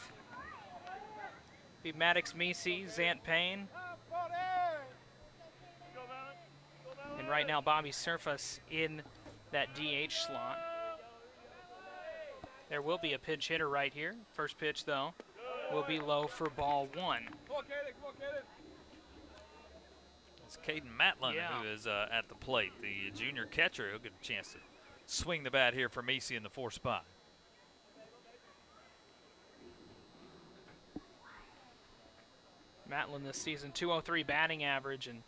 Be Maddox Misi, Zant Payne. And right now, Bobby Surface in that DH slot. There will be a pinch hitter right here. First pitch, though, will be low for ball 1. It's Caden Matlin who is at the plate. The junior catcher, he'll get a chance to swing the bat here for Misi in the 4th spot. Matlin this season, 203 batting average and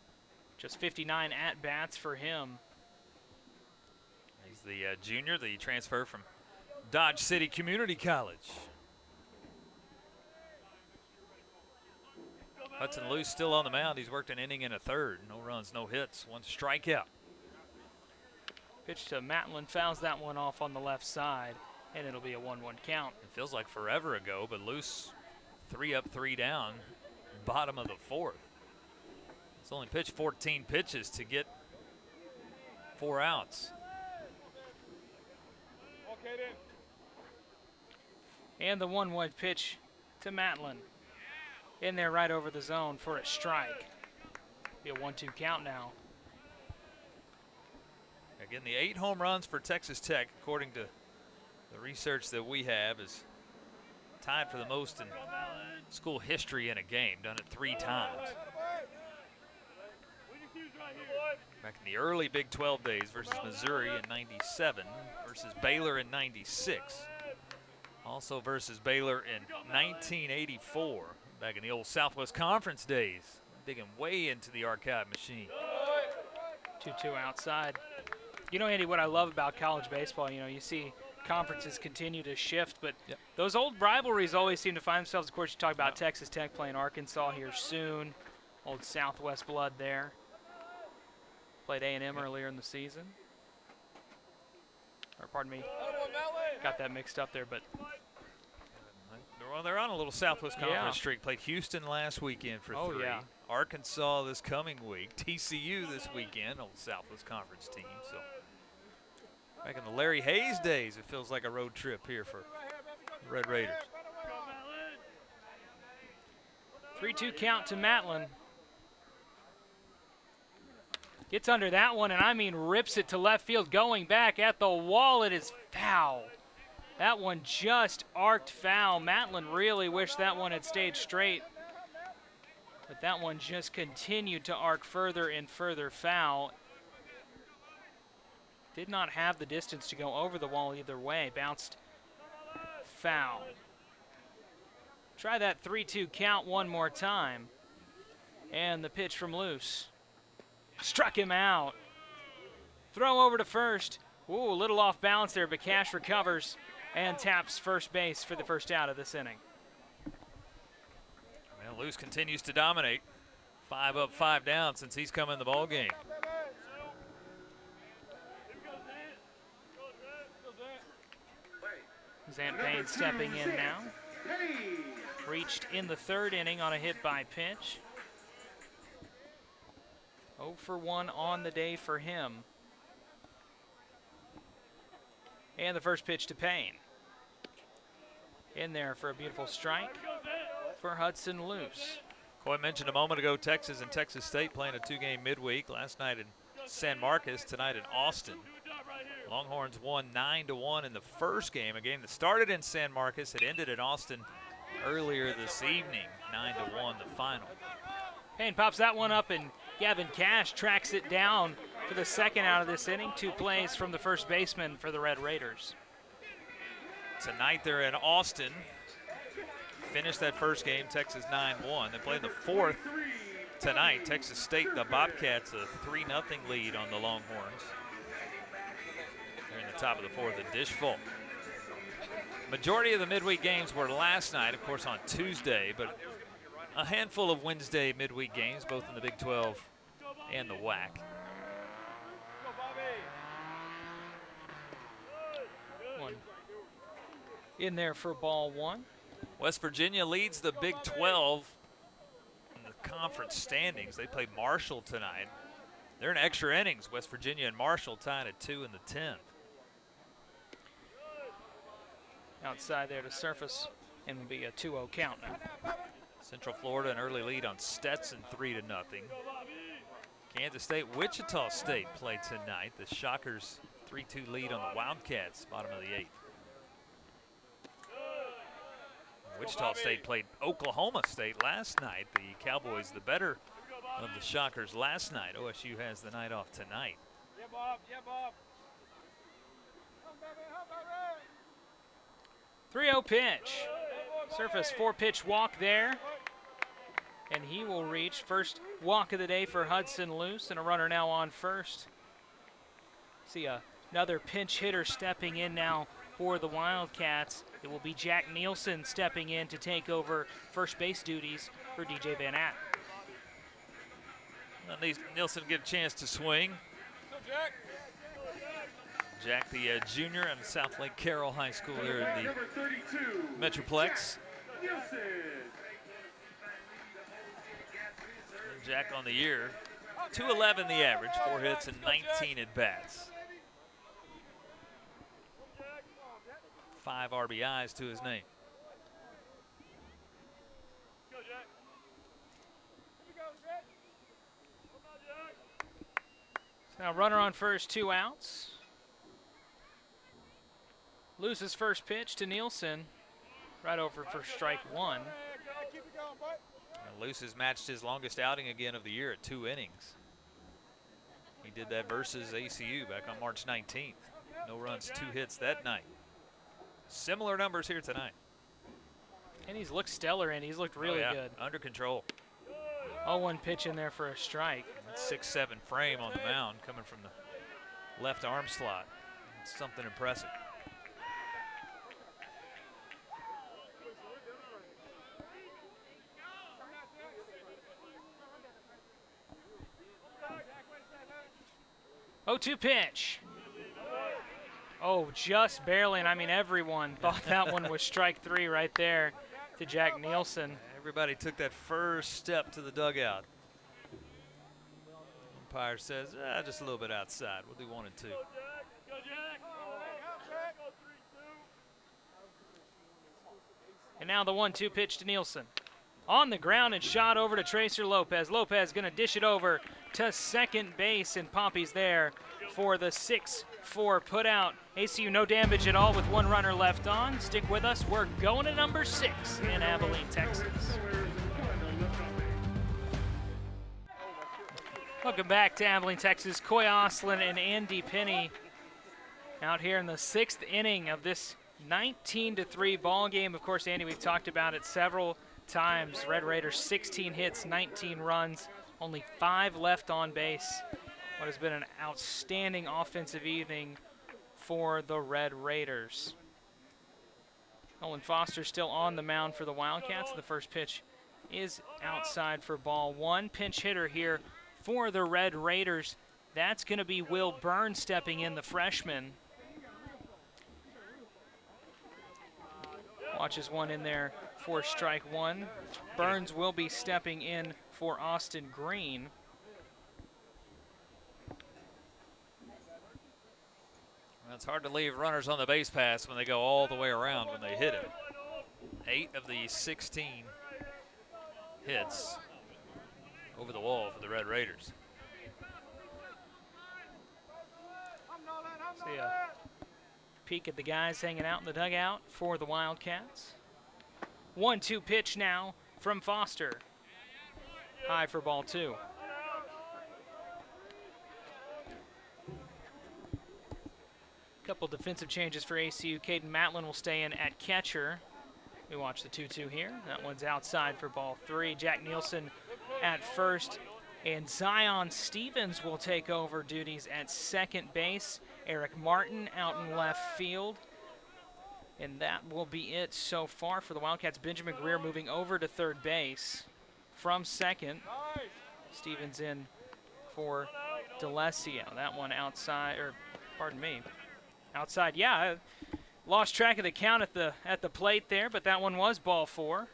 just 59 at-bats for him. He's the junior, the transfer from Dodge City Community College. Hudson Luce still on the mound. He's worked an inning and a third. No runs, no hits, 1 strikeout. Pitch to Matlin, fouls that one off on the left side, and it'll be a 1-1 count. It feels like forever ago, but Luce 3 up, 3 down, bottom of the 4th. He's only pitched 14 pitches to get 4 outs. And the 1-1 pitch to Matlin. In there right over the zone for a strike. Be a 1-2 count now. Again, the 8 home runs for Texas Tech, according to the research that we have, is tied for the most in school history in a game, done it 3 times. Back in the early Big 12 days versus Missouri in '97, versus Baylor in '96. Also versus Baylor in 1984, back in the old Southwest Conference days, digging way into the archive machine. 2-2 outside. You know, Andy, what I love about college baseball, you know, you see conferences continue to shift, but those old rivalries always seem to find themselves. Of course, you talk about Texas Tech playing Arkansas here soon. Old Southwest blood there. Played A&M earlier in the season. Or pardon me, got that mixed up there, but well, they're on a little Southwest Conference streak. Played Houston last weekend for 3. Yeah. Arkansas this coming week. TCU this weekend, old Southwest Conference team. So back in the Larry Hayes days, it feels like a road trip here for the Red Raiders. 3-2 count to Matlin. Gets under that one, and I mean rips it to left field, going back at the wall. It is foul. That one just arced foul. Matlin really wished that one had stayed straight, but that one just continued to arc further and further foul. Did not have the distance to go over the wall either way. Bounced foul. Try that 3-2 count one more time. And the pitch from Luce. Struck him out. Throw over to first. Ooh, a little off balance there, but Cash recovers and taps first base for the first out of this inning. Well, Luce continues to dominate. 5 up, 5 down since he's come in the ball game. Zant Payne stepping in now. Reached in the 3rd inning on a hit by pitch. 0 for 1 on the day for him. And the first pitch to Payne. In there for a beautiful strike for Hudson Luce. Coy mentioned a moment ago Texas and Texas State playing a 2-game midweek. Last night in San Marcos, tonight in Austin. Longhorns won 9-1 in the first game, a game that started in San Marcos. It ended in Austin earlier this evening, 9-1 the final. Payne pops that one up, and Gavin Cash tracks it down for the second out of this inning. 2 plays from the first baseman for the Red Raiders. Tonight they're in Austin. Finished that first game, Texas 9-1. They play the 4th tonight. Texas State, the Bobcats, a 3-0 lead on the Longhorns. They're in the top of the 4th, a dish full. Majority of the midweek games were last night, of course, on Tuesday, but a handful of Wednesday midweek games, both in the Big 12 and the WAC. One in there for ball 1. West Virginia leads the Big 12 in the conference standings. They play Marshall tonight. They're in extra innings. West Virginia and Marshall tied at 2 in the 10th. Outside there to surface, and will be a 2-0 count now. Central Florida an early lead on Stetson, 3-0. Kansas State, Wichita State play tonight. The Shockers 3-2 lead on the Wildcats, bottom of the 8th. Wichita State played Oklahoma State last night. The Cowboys the better of the Shockers last night. OSU has the night off tonight. 3-0 pitch. Surface 4-pitch walk there. and he will reach. First walk of the day for Hudson Luce, and a runner now on first. See another pinch hitter stepping in now for the Wildcats. It will be Jack Nielsen stepping in to take over first base duties for DJ Van Atten. Nielsen get a chance to swing. Jack, the junior at South Lake Carroll High School there in the Number 32, Metroplex. Nielsen. Jack on the year, 211 the average, 4 hits and 19 at bats. 5 RBIs to his name. Now runner on first, 2 outs. Luce's first pitch to Nielsen, right over for strike 1. Luce has matched his longest outing again of the year at 2 innings. He did that versus ACU back on March 19th. No runs, 2 hits that night. Similar numbers here tonight. And he's looked stellar, and he's looked really good. Under control. 0-1 pitch in there for a strike. 6'7" frame on the mound coming from the left arm slot. It's something impressive. Oh, 2 pitch. Oh, just barely, and I mean everyone thought that one was strike 3 right there to Jack Nielsen. Everybody took that first step to the dugout. Umpire says, just a little bit outside. We'll do 1 and 2. And now the 1-2 pitch to Nielsen. On the ground and shot over to Tracer Lopez. Lopez going to dish it over to second base, and Poppy's there for the 6-4 putout. ACU no damage at all with 1 runner left on. Stick with us. We're going to number 6 in Abilene, Texas. Welcome back to Abilene, Texas. Coy Oslin and Andy Penny out here in the 6th inning of this 19-3 ball game. Of course, Andy, we've talked about it several times. Red Raiders 16 hits, 19 runs, only 5 left on base. What has been an outstanding offensive evening for the Red Raiders. Nolan Foster still on the mound for the Wildcats. The first pitch is outside for ball 1. Pinch hitter here for the Red Raiders. That's going to be Will Burns stepping in, the freshman. Watches one in there for strike 1. Burns will be stepping in for Austin Green. Well, it's hard to leave runners on the base pass when they go all the way around when they hit it. 8 of the 16 hits over the wall for the Red Raiders. See a peek at the guys hanging out in the dugout for the Wildcats. 1-2 pitch now from Foster. High for ball 2. Couple defensive changes for ACU. Caden Matlin will stay in at catcher. We watch the 2-2 here. That one's outside for ball 3. Jack Nielsen at first, and Zion Stevens will take over duties at second base. Eric Martin out in left field. And that will be it so far for the Wildcats. Benjamin Greer moving over to third base from second. Stevens in for D'Alessio. That one outside, or pardon me, outside. Yeah, I lost track of the count at the plate there, but that one was ball 4.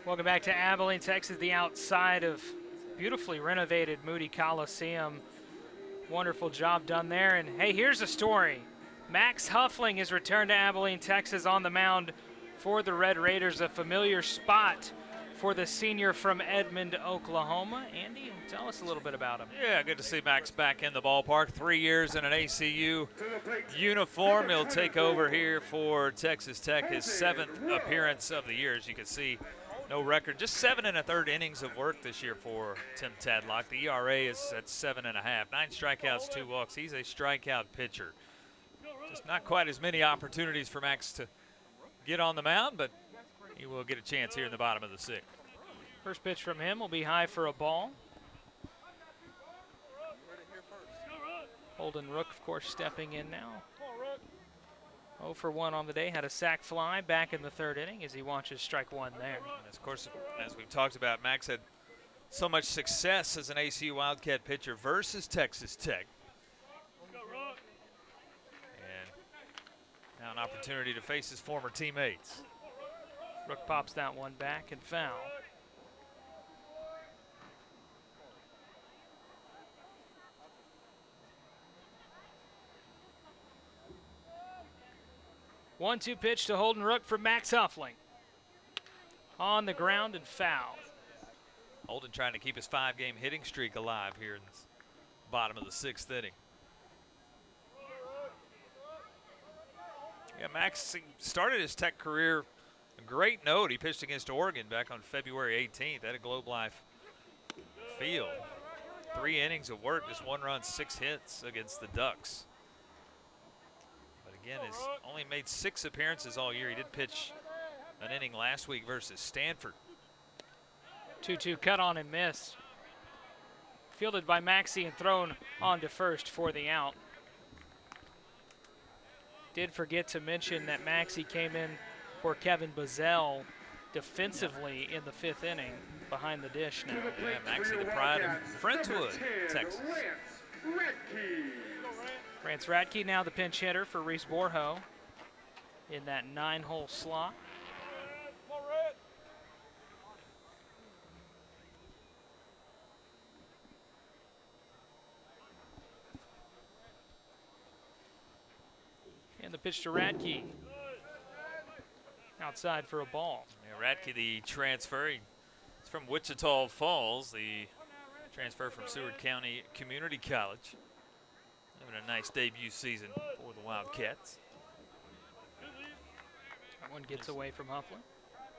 Welcome back to Abilene, Texas, the outside of beautifully renovated Moody Coliseum. Wonderful job done there. And hey, here's a story. Max Huffling has returned to Abilene, Texas on the mound for the Red Raiders, a familiar spot for the senior from Edmond, Oklahoma. Andy, tell us a little bit about him. Yeah, good to see Max back in the ballpark. 3 years in an ACU uniform. He'll take over here for Texas Tech, his 7th appearance of the year. As you can see, No record, just 7 1/3 innings of work this year for Tim Tadlock. The ERA is at 7.5. 9 strikeouts, 2 walks. He's a strikeout pitcher. Just not quite as many opportunities for Max to get on the mound, but he will get a chance here in the bottom of the 6th. First pitch from him will be high for a ball. Holden Rook, of course, stepping in now. 0 for 1 on the day. Had a sac fly back in the 3rd inning as he watches strike 1 there. And of course, as we've talked about, Max had so much success as an ACU Wildcat pitcher versus Texas Tech. And now an opportunity to face his former teammates. Rook pops that one back and foul. One-two pitch to Holden Rook for Max Huffling. On the ground and foul. Holden trying to keep his 5-game hitting streak alive here in the bottom of the 6th inning. Yeah, Max started his Tech career a great note. He pitched against Oregon back on February 18th at a Globe Life field. 3 innings of work, just 1 run, 6 hits against the Ducks. But again, he's only made 6 appearances all year. He did pitch an inning last week versus Stanford. 2-2 cut on and miss. Fielded by Maxey and thrown on to first for the out. Did forget to mention that Maxey came in for Kevin Bazell defensively in the 5th inning behind the dish now. Yeah, Maxey, the pride of Friendswood, Texas. Rance Radke now the pinch hitter for Reese Borho in that 9-hole slot. And the pitch to Radke. Outside for a ball. Yeah, Radke, the transfer, he's from Wichita Falls, the transfer from Seward County Community College. Having a nice debut season for the Wildcats. That one gets away from Huffler.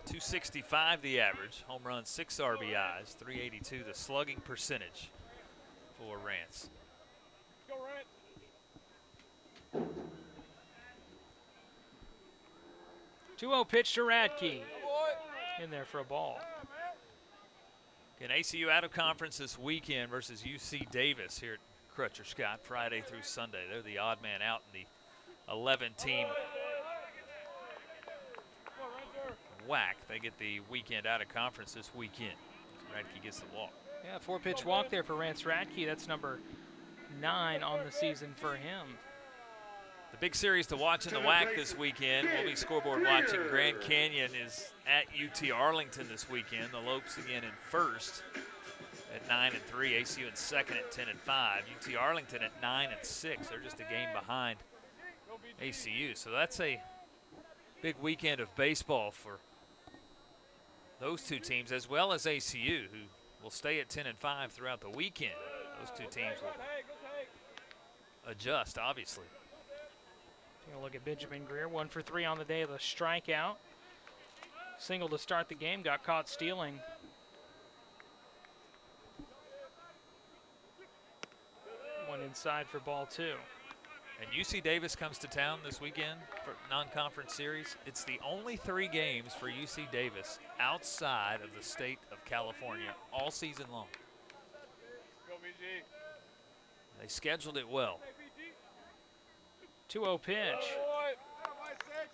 265 the average, home run, 6 RBIs, 382 the slugging percentage for Rance. 2-0 pitch to Radke. In there for a ball. Again, ACU out of conference this weekend versus UC Davis here at Crutcher Scott, Friday through Sunday. They're the odd man out in the 11-team WAC. They get the weekend out of conference this weekend. Radke gets the walk. Yeah, 4-pitch walk there for Rance Radke. That's number 9 on the season for him. The big series to watch in the WAC this weekend. We'll be scoreboard watching. Grand Canyon is at UT Arlington this weekend. The Lopes again in first at 9-3. ACU in second at 10-5. UT Arlington at 9-6. They're just a game behind ACU. So that's a big weekend of baseball for those 2 teams, as well as ACU, who will stay at 10-5 throughout the weekend. Those 2 teams will adjust, obviously. Take a look at Benjamin Greer, 1 for 3 on the day of the strikeout. Single to start the game, got caught stealing. One inside for ball 2. And UC Davis comes to town this weekend for non-conference series. It's the only 3 games for UC Davis outside of the state of California all season long. They scheduled it well. 2-0 pitch.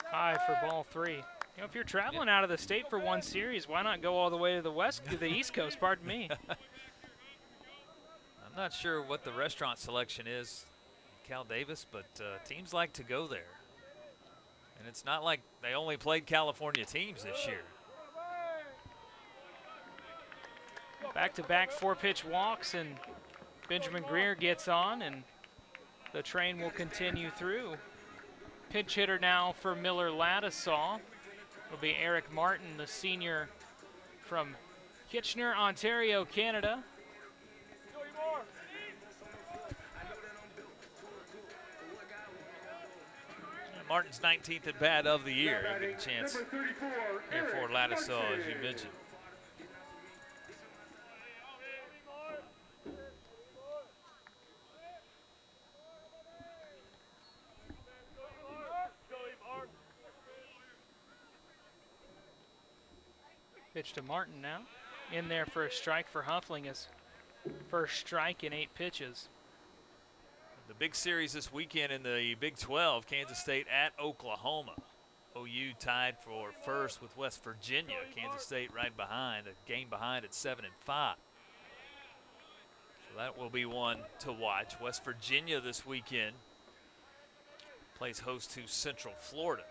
High for ball 3. You know, if you're traveling out of the state for one series, why not go all the way to the East Coast, pardon me. I'm not sure what the restaurant selection is in Cal Davis, but teams like to go there. And it's not like they only played California teams this year. Back-to-back 4-pitch walks, and Benjamin Greer gets on, and the train will continue through. Pinch hitter now for Miller Ladisaw will be Eric Martin, the senior from Kitchener, Ontario, Canada. Martin's 19th at bat of the year. He'll get a chance here for Ladisaw, as you mentioned. Pitch to Martin now. In there for a strike for Huffling. His first strike in 8 pitches. The big series this weekend in the Big 12, Kansas State at Oklahoma. OU tied for first with West Virginia. Kansas State right behind, a game behind at 7-5. So that will be one to watch. West Virginia this weekend plays host to Central Florida.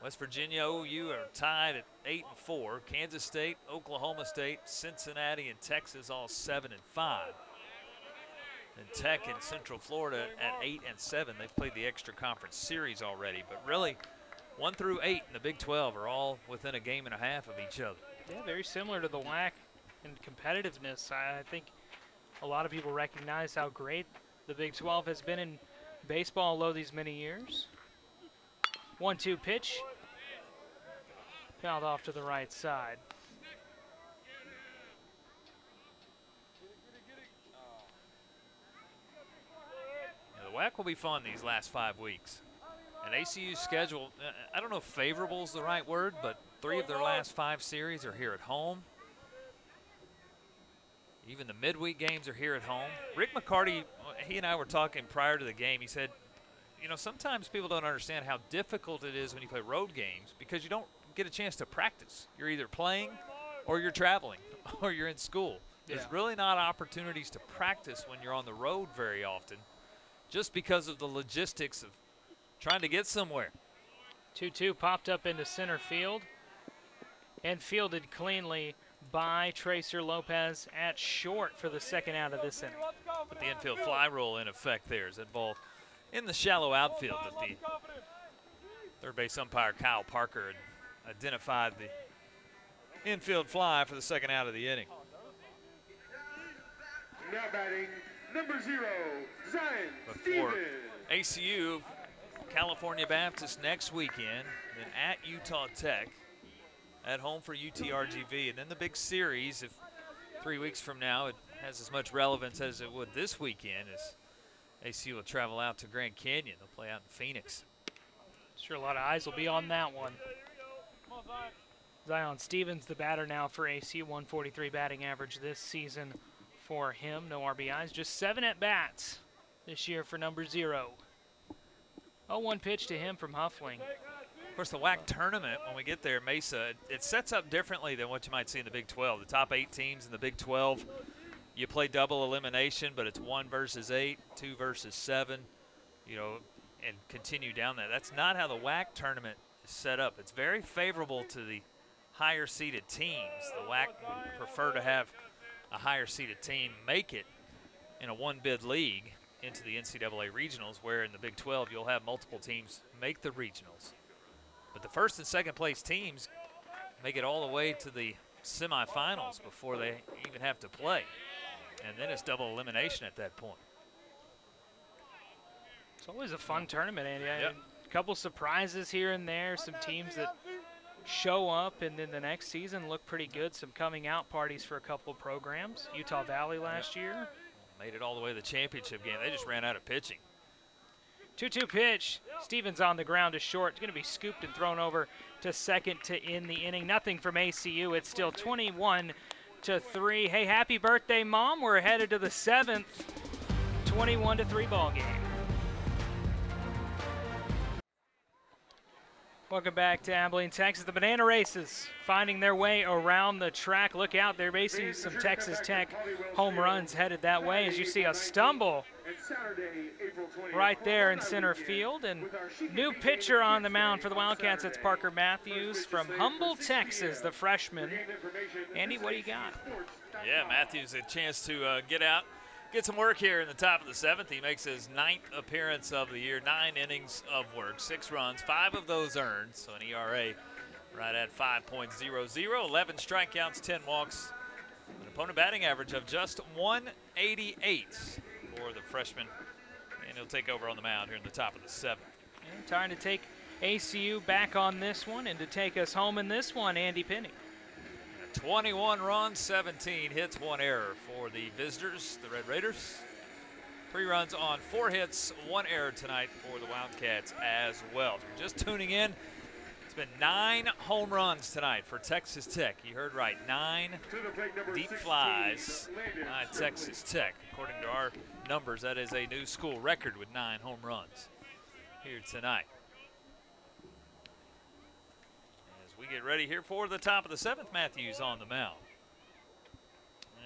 West Virginia, OU are tied at 8-4. Kansas State, Oklahoma State, Cincinnati, and Texas all 7-5. And Tech and Central Florida at 8-7. They've played the extra conference series already, but really 1 through 8 in the Big 12 are all within a game and a half of each other. Yeah, very similar to the WAC in competitiveness. I think a lot of people recognize how great the Big 12 has been in baseball all these many years. 1-2 pitch. Fouled off to the right side. The WAC will be fun these last 5 weeks. And ACU's schedule, I don't know if favorable is the right word, but 3 of their last 5 series are here at home. Even the midweek games are here at home. Rick McCarty, he and I were talking prior to the game. He said, you know, sometimes people don't understand how difficult it is when you play road games because you don't get a chance to practice. You're either playing or you're traveling or you're in school. There's really not opportunities to practice when you're on the road very often just because of the logistics of trying to get somewhere. 2-2 popped up into center field and fielded cleanly by Tracer Lopez at short for the second out of this inning. Put the infield fly rule in effect there as that ball in the shallow outfield that the third base umpire Kyle Parker had identified the infield fly for the second out of the inning. Now batting, number 0, Zion But for Stevens. ACU, California Baptist next weekend, then at Utah Tech, at home for UTRGV, and then the big series, if 3 weeks from now it has as much relevance as it would this weekend, as ACU will travel out to Grand Canyon. They'll play out in Phoenix. Sure, a lot of eyes will be on that one. Zion Stevens, the batter now for ACU, 143 batting average this season for him. No RBIs, just 7 at-bats this year for number 0. 0-1 pitch to him from Huffling. Of course, the WAC tournament, when we get there, Mesa, it sets up differently than what you might see in the Big 12. The top 8 teams in the Big 12, you play double elimination, but it's 1 versus 8, 2 versus 7, you know, and continue down that. That's not how the WAC tournament is set up. It's very favorable to the higher seeded teams. The WAC would prefer to have a higher seeded team make it in a 1-bid league into the NCAA regionals, where in the Big 12 you'll have multiple teams make the regionals. But the first and second place teams make it all the way to the semifinals before they even have to play. And then it's double elimination at that point. It's always a fun tournament, Andy. Yep. A couple surprises here and there, some teams that show up and then the next season look pretty good. Some coming out parties for a couple of programs. Utah Valley last year. Made it all the way to the championship game. They just ran out of pitching. 2-2 pitch. Stevens on the ground to short. It's going to be scooped and thrown over to second to end the inning. Nothing from ACU. It's still 21-3. Hey, happy birthday, Mom. We're headed to the 7th. 21-3 ball game. Welcome back to Abilene, Texas. The Banana Races finding their way around the track. Look out, there may see some Texas Tech home runs headed that way as you see a stumble right there in center field. And new pitcher on the mound for the Wildcats, it's Parker Matthews from Humble, Texas, the freshman. Andy, what do you got? Yeah, Matthews a chance to get out, get some work here in the top of the 7th. He makes his 9th appearance of the year, 9 innings of work, 6 runs, 5 of those earned, so an ERA right at 5.00, 11 strikeouts, 10 walks, an opponent batting average of just 188 for the freshman, and he'll take over on the mound here in the top of the 7th. And time to take ACU back on this one, and to take us home in this one, Andy Penny. 21 runs, 17 hits, 1 error for the visitors, the Red Raiders. 3 runs on 4 hits, 1 error tonight for the Wildcats as well. If you're just tuning in, it's It's been 9 home runs tonight for Texas Tech. You heard right, 9 To the plate, number deep 16, flies Landon by Strickland. Texas Tech. According to our numbers, that is a new school record with 9 home runs here tonight. As we get ready here for the top of the 7th, Matthews on the mound.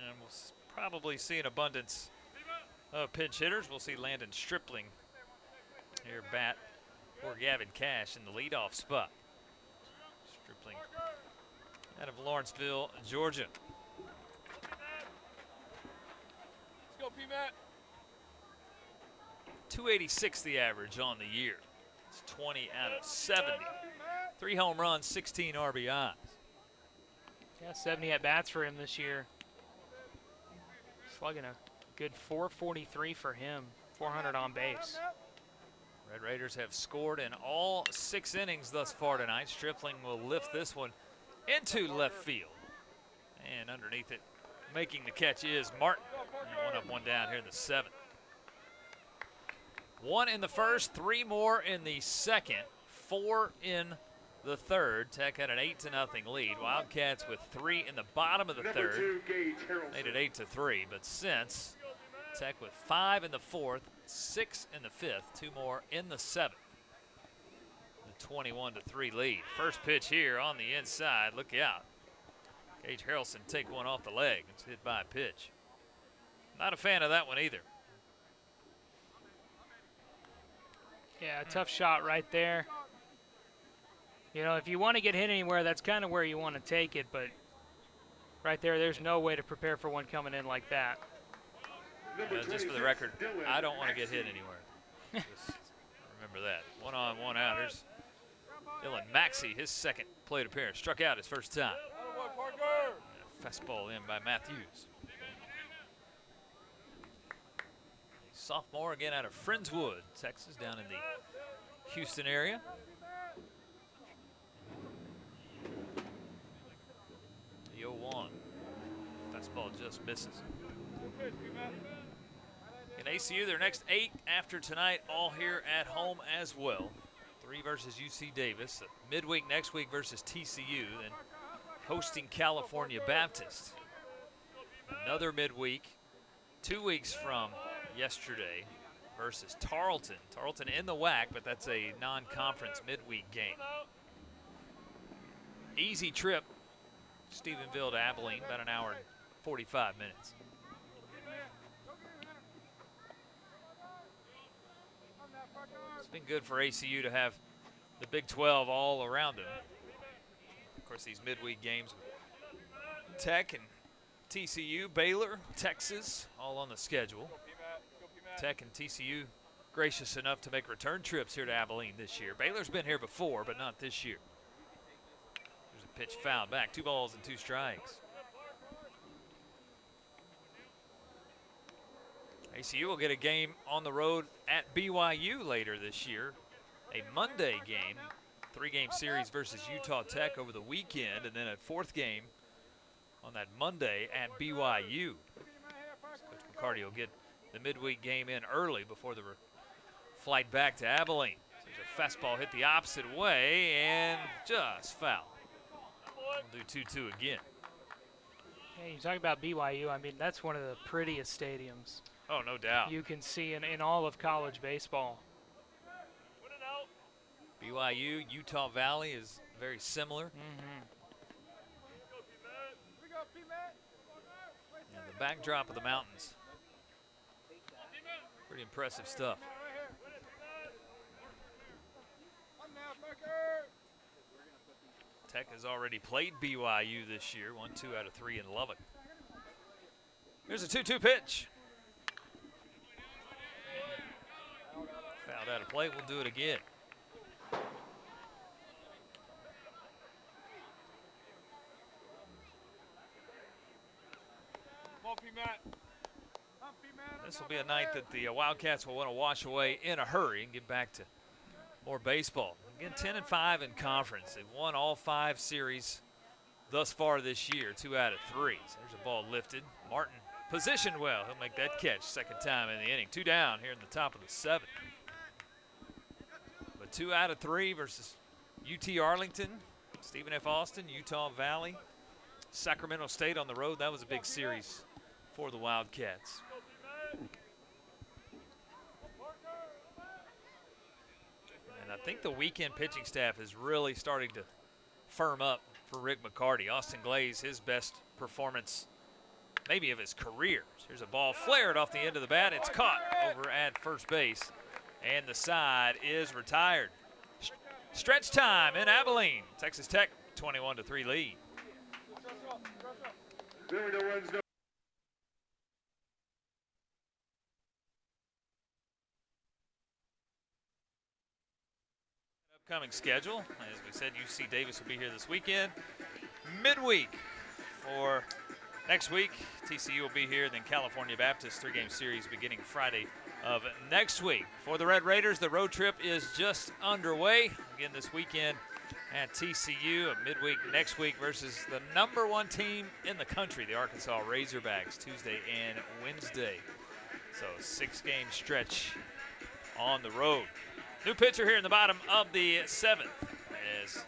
And we'll probably see an abundance of pinch hitters. We'll see Landon Stripling here bat for Gavin Cash in the leadoff spot. Stripling out of Lawrenceville, Georgia. Let's go, P-Matt. 286 the average on the year. It's 20 out of 70. 3 home runs, 16 RBIs. Yeah, 70 at bats for him this year. Slugging a good 443 for him. 400 on base. Red Raiders have scored in all 6 innings thus far tonight. Stripling will lift this one into left field. And underneath it, making the catch is Martin. And 1 up, 1 down here in the 7th. 1 in the first, 3 more in the second, 4 in the third. Tech had an 8-0 lead. Wildcats with 3 in the bottom of the Number third. 2, Gage Harrelson. Made it 8-3, but since Tech with 5 in the 4th, 6 in the 5th, 2 more in the 7th. The 21-3 lead. First pitch here on the inside. Look out. Gage Harrelson take one off the leg. It's hit by a pitch. Not a fan of that one either. Yeah, a tough shot right there. You know, if you want to get hit anywhere, that's kind of where you want to take it, but right there, there's no way to prepare for one coming in like that. Just for the record, I don't want to get hit anywhere. Just remember that. 1 on, 1 out. Here's Dylan Maxey, his second plate appearance. Struck out his first time. Fastball in by Matthews. Sophomore again out of Friendswood, Texas, down in the Houston area. The 0-1. Fastball just misses. In ACU, their next 8 after tonight, all here at home as well. 3 versus UC Davis. Midweek next week versus TCU, then hosting California Baptist. Another midweek, 2 weeks from yesterday versus Tarleton. Tarleton in the WAC, but that's a non-conference midweek game. Easy trip, Stephenville to Abilene, about an hour and 45 minutes. It's been good for ACU to have the Big 12 all around them. Of course, these midweek games with Tech and TCU, Baylor, Texas, all on the schedule. Tech and TCU gracious enough to make return trips here to Abilene this year. Baylor's been here before, but not this year. There's a pitch fouled back. 2 balls and 2 strikes. ACU will get a game on the road at BYU later this year. A Monday game, 3-game series versus Utah Tech over the weekend, and then a 4th game on that Monday at BYU. Coach McCarty will get the midweek game in early before the flight back to Abilene. So there's a fastball hit the opposite way and just foul. We'll do 2-2 again. Yeah, you talk about BYU, I mean, that's one of the prettiest stadiums Oh, no doubt. you can see in all of college baseball. BYU, Utah Valley is very similar. And the backdrop of the mountains. Pretty impressive stuff. Tech has already played BYU this year, 1-2 out of 3 in Lubbock. Here's a 2-2 pitch. Fouled out of play, we'll do it again. This will be a night that the Wildcats will want to wash away in a hurry and get back to more baseball. Again, 10-5 in conference. They've won all 5 series thus far this year, 2 out of 3. So there's a ball lifted. Martin positioned well. He'll make that catch second time in the inning. 2 down here in the top of the 7th. But 2 out of 3 versus UT Arlington, Stephen F. Austin, Utah Valley, Sacramento State on the road. That was a big series for the Wildcats. And I think the weekend pitching staff is really starting to firm up for Rick McCarty. Austin Glaze, his best performance maybe of his career. Here's a ball flared off the end of the bat. It's caught over at first base, and the side is retired. Stretch time in Abilene. Texas Tech 21-3 lead. Upcoming schedule, as we said, UC Davis will be here this weekend. Midweek for next week, TCU will be here, then California Baptist 3-game series beginning Friday of next week. For the Red Raiders, the road trip is just underway. Again this weekend at TCU, a midweek next week versus the #1 team in the country, the Arkansas Razorbacks, Tuesday and Wednesday. So 6-game stretch on the road. New pitcher here in the bottom of the 7th is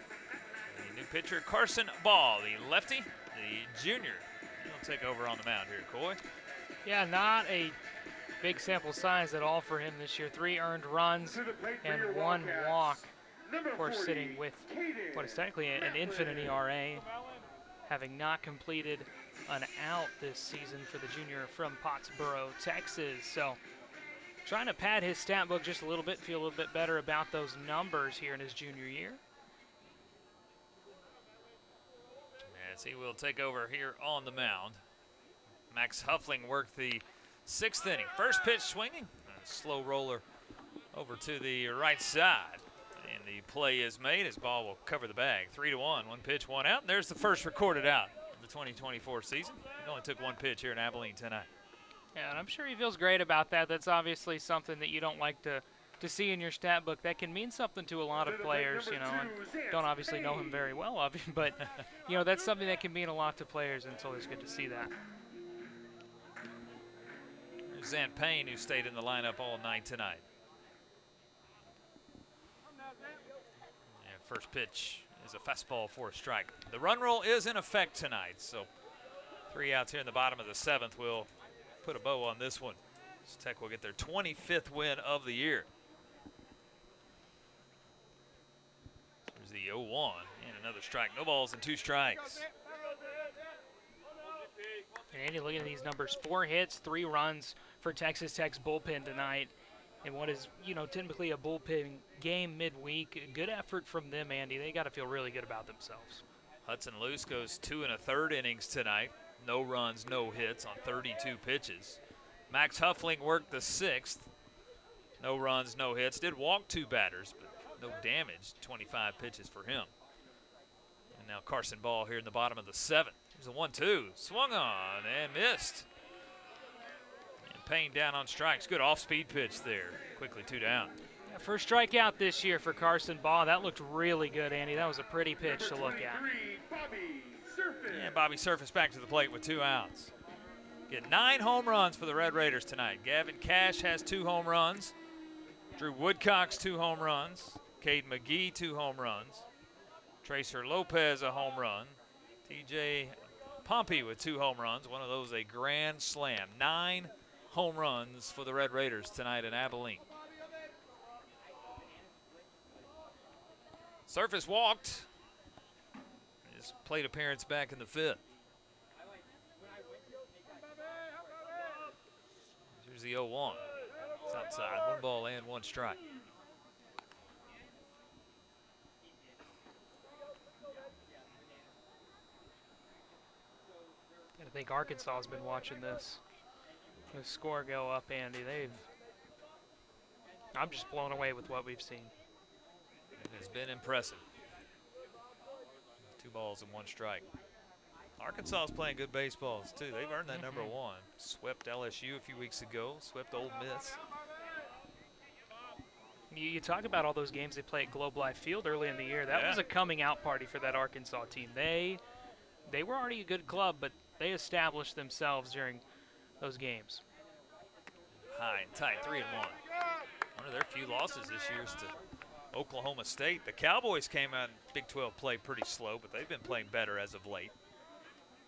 the new pitcher Carson Ball, the lefty, the junior. He'll take over on the mound here, Coy. Yeah, not a big sample size at all for him this year. 3 earned runs and 1 walk. Of course, sitting with what is technically an infinite ERA, having not completed an out this season for the junior from Pottsboro, Texas. So trying to pad his stat book just a little bit, feel a little bit better about those numbers here in his junior year. As he will take over here on the mound. Max Huffling worked the 6th inning. First pitch swinging, a slow roller over to the right side. And the play is made. His ball will cover the bag. 3-1, 1 pitch, 1 out. And there's the first recorded out of the 2024 season. He only took 1 pitch here in Abilene tonight. Yeah, and I'm sure he feels great about that. That's obviously something that you don't like to see in your stat book. That can mean something to a lot of players, you know, and don't obviously know him very well, but, you know, that's something that can mean a lot to players, and it's always good to see that. There's Zant Payne, who stayed in the lineup all night tonight. And first pitch is a fastball for a strike. The run rule is in effect tonight, so 3 outs here in the bottom of the 7th will put a bow on this one. Tech will get their 25th win of the year. There's the 0-1 and another strike. No balls and 2 strikes. And Andy, looking at these numbers, 4 hits, 3 runs for Texas Tech's bullpen tonight. And what is, you know, typically a bullpen game midweek. Good effort from them, Andy. They got to feel really good about themselves. Hudson Luce goes 2 1/3 innings tonight. No runs, no hits on 32 pitches. Max Huffling worked the 6th. No runs, no hits. Did walk 2 batters, but no damage. 25 pitches for him. And now Carson Ball here in the bottom of the 7th. Here's a 1-2. Swung on and missed. And Payne down on strikes. Good off-speed pitch there. Quickly 2 down. Yeah, first strikeout this year for Carson Ball. That looked really good, Andy. That was a pretty pitch to look at. And Bobby Surface back to the plate with 2 outs. Get 9 home runs for the Red Raiders tonight. Gavin Cash has 2 home runs. Drew Woodcock's 2 home runs. Cade McGee 2 home runs. Tracer Lopez a home run. TJ Pompey with 2 home runs. One of those a grand slam. 9 home runs for the Red Raiders tonight in Abilene. Surface walked. His plate appearance back in the 5th. Here's the 0-1. It's outside. 1 ball and 1 strike. I think Arkansas has been watching this. The score go up, Andy. I'm just blown away with what we've seen. It has been impressive. 2 balls and 1 strike. Arkansas is playing good baseballs too. They've earned that #1. Swept LSU a few weeks ago. Swept Ole Miss. You talk about all those games they play at Globe Life Field early in the year. That was a coming out party for that Arkansas team. They were already a good club, but they established themselves during those games. High and tight, 3-1. One of their few losses this year is to Oklahoma State. The Cowboys came on Big 12 play pretty slow, but they've been playing better as of late.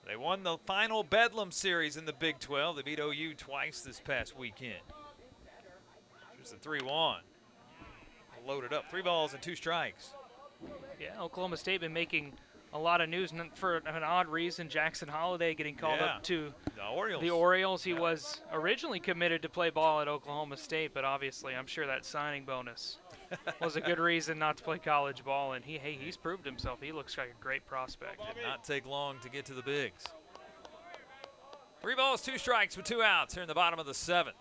They won the final Bedlam series in the Big 12. They beat OU twice this past weekend. Here's the 3-1. Loaded up. 3 balls and 2 strikes. Yeah, Oklahoma State been making a lot of news for an odd reason. Jackson Holliday getting called up to the Orioles. He was originally committed to play ball at Oklahoma State, but obviously I'm sure that signing bonus was a good reason not to play college ball, and he's proved himself. He looks like a great prospect. Did not take long to get to the bigs. 3 balls, 2 strikes with 2 outs here in the bottom of the 7th.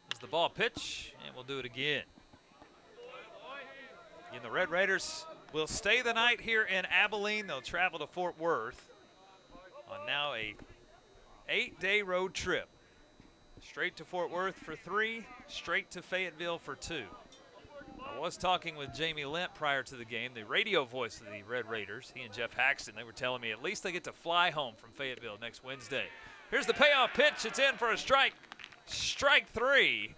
This is the ball pitch, and we'll do it again. And the Red Raiders will stay the night here in Abilene. They'll travel to Fort Worth on now a 8-day road trip. Straight to Fort Worth for 3, straight to Fayetteville for 2. I was talking with Jamie Lent prior to the game, the radio voice of the Red Raiders. He and Jeff Haxton, they were telling me at least they get to fly home from Fayetteville next Wednesday. Here's the payoff pitch. It's in for a strike. Strike 3.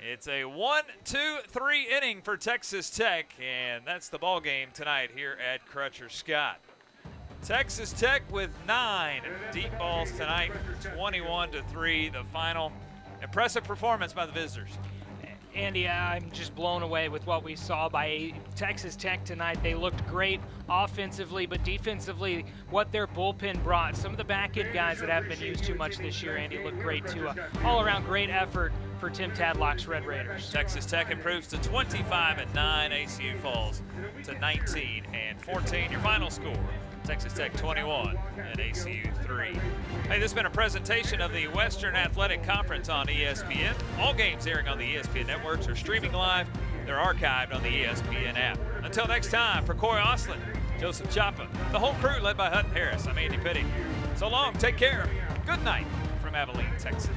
It's a 1-2-3 inning for Texas Tech, and that's the ball game tonight here at Crutcher Scott. Texas Tech with 9 deep balls tonight, 21-3 the final. Impressive performance by the visitors. Andy, I'm just blown away with what we saw by Texas Tech tonight. They looked great offensively, but defensively, what their bullpen brought. Some of the back-end guys that haven't been used too much this year, Andy, looked great too. All-around great effort for Tim Tadlock's Red Raiders. Texas Tech improves to 25-9. ACU falls to 19-14. Your final score, Texas Tech 21 and ACU 3. Hey, this has been a presentation of the Western Athletic Conference on ESPN. All games airing on the ESPN networks are streaming live. They're archived on the ESPN app. Until next time, for Corey Oslin, Joseph Chapa, the whole crew led by Hutton Harris, I'm Andy Petty. So long, take care. Good night from Abilene, Texas.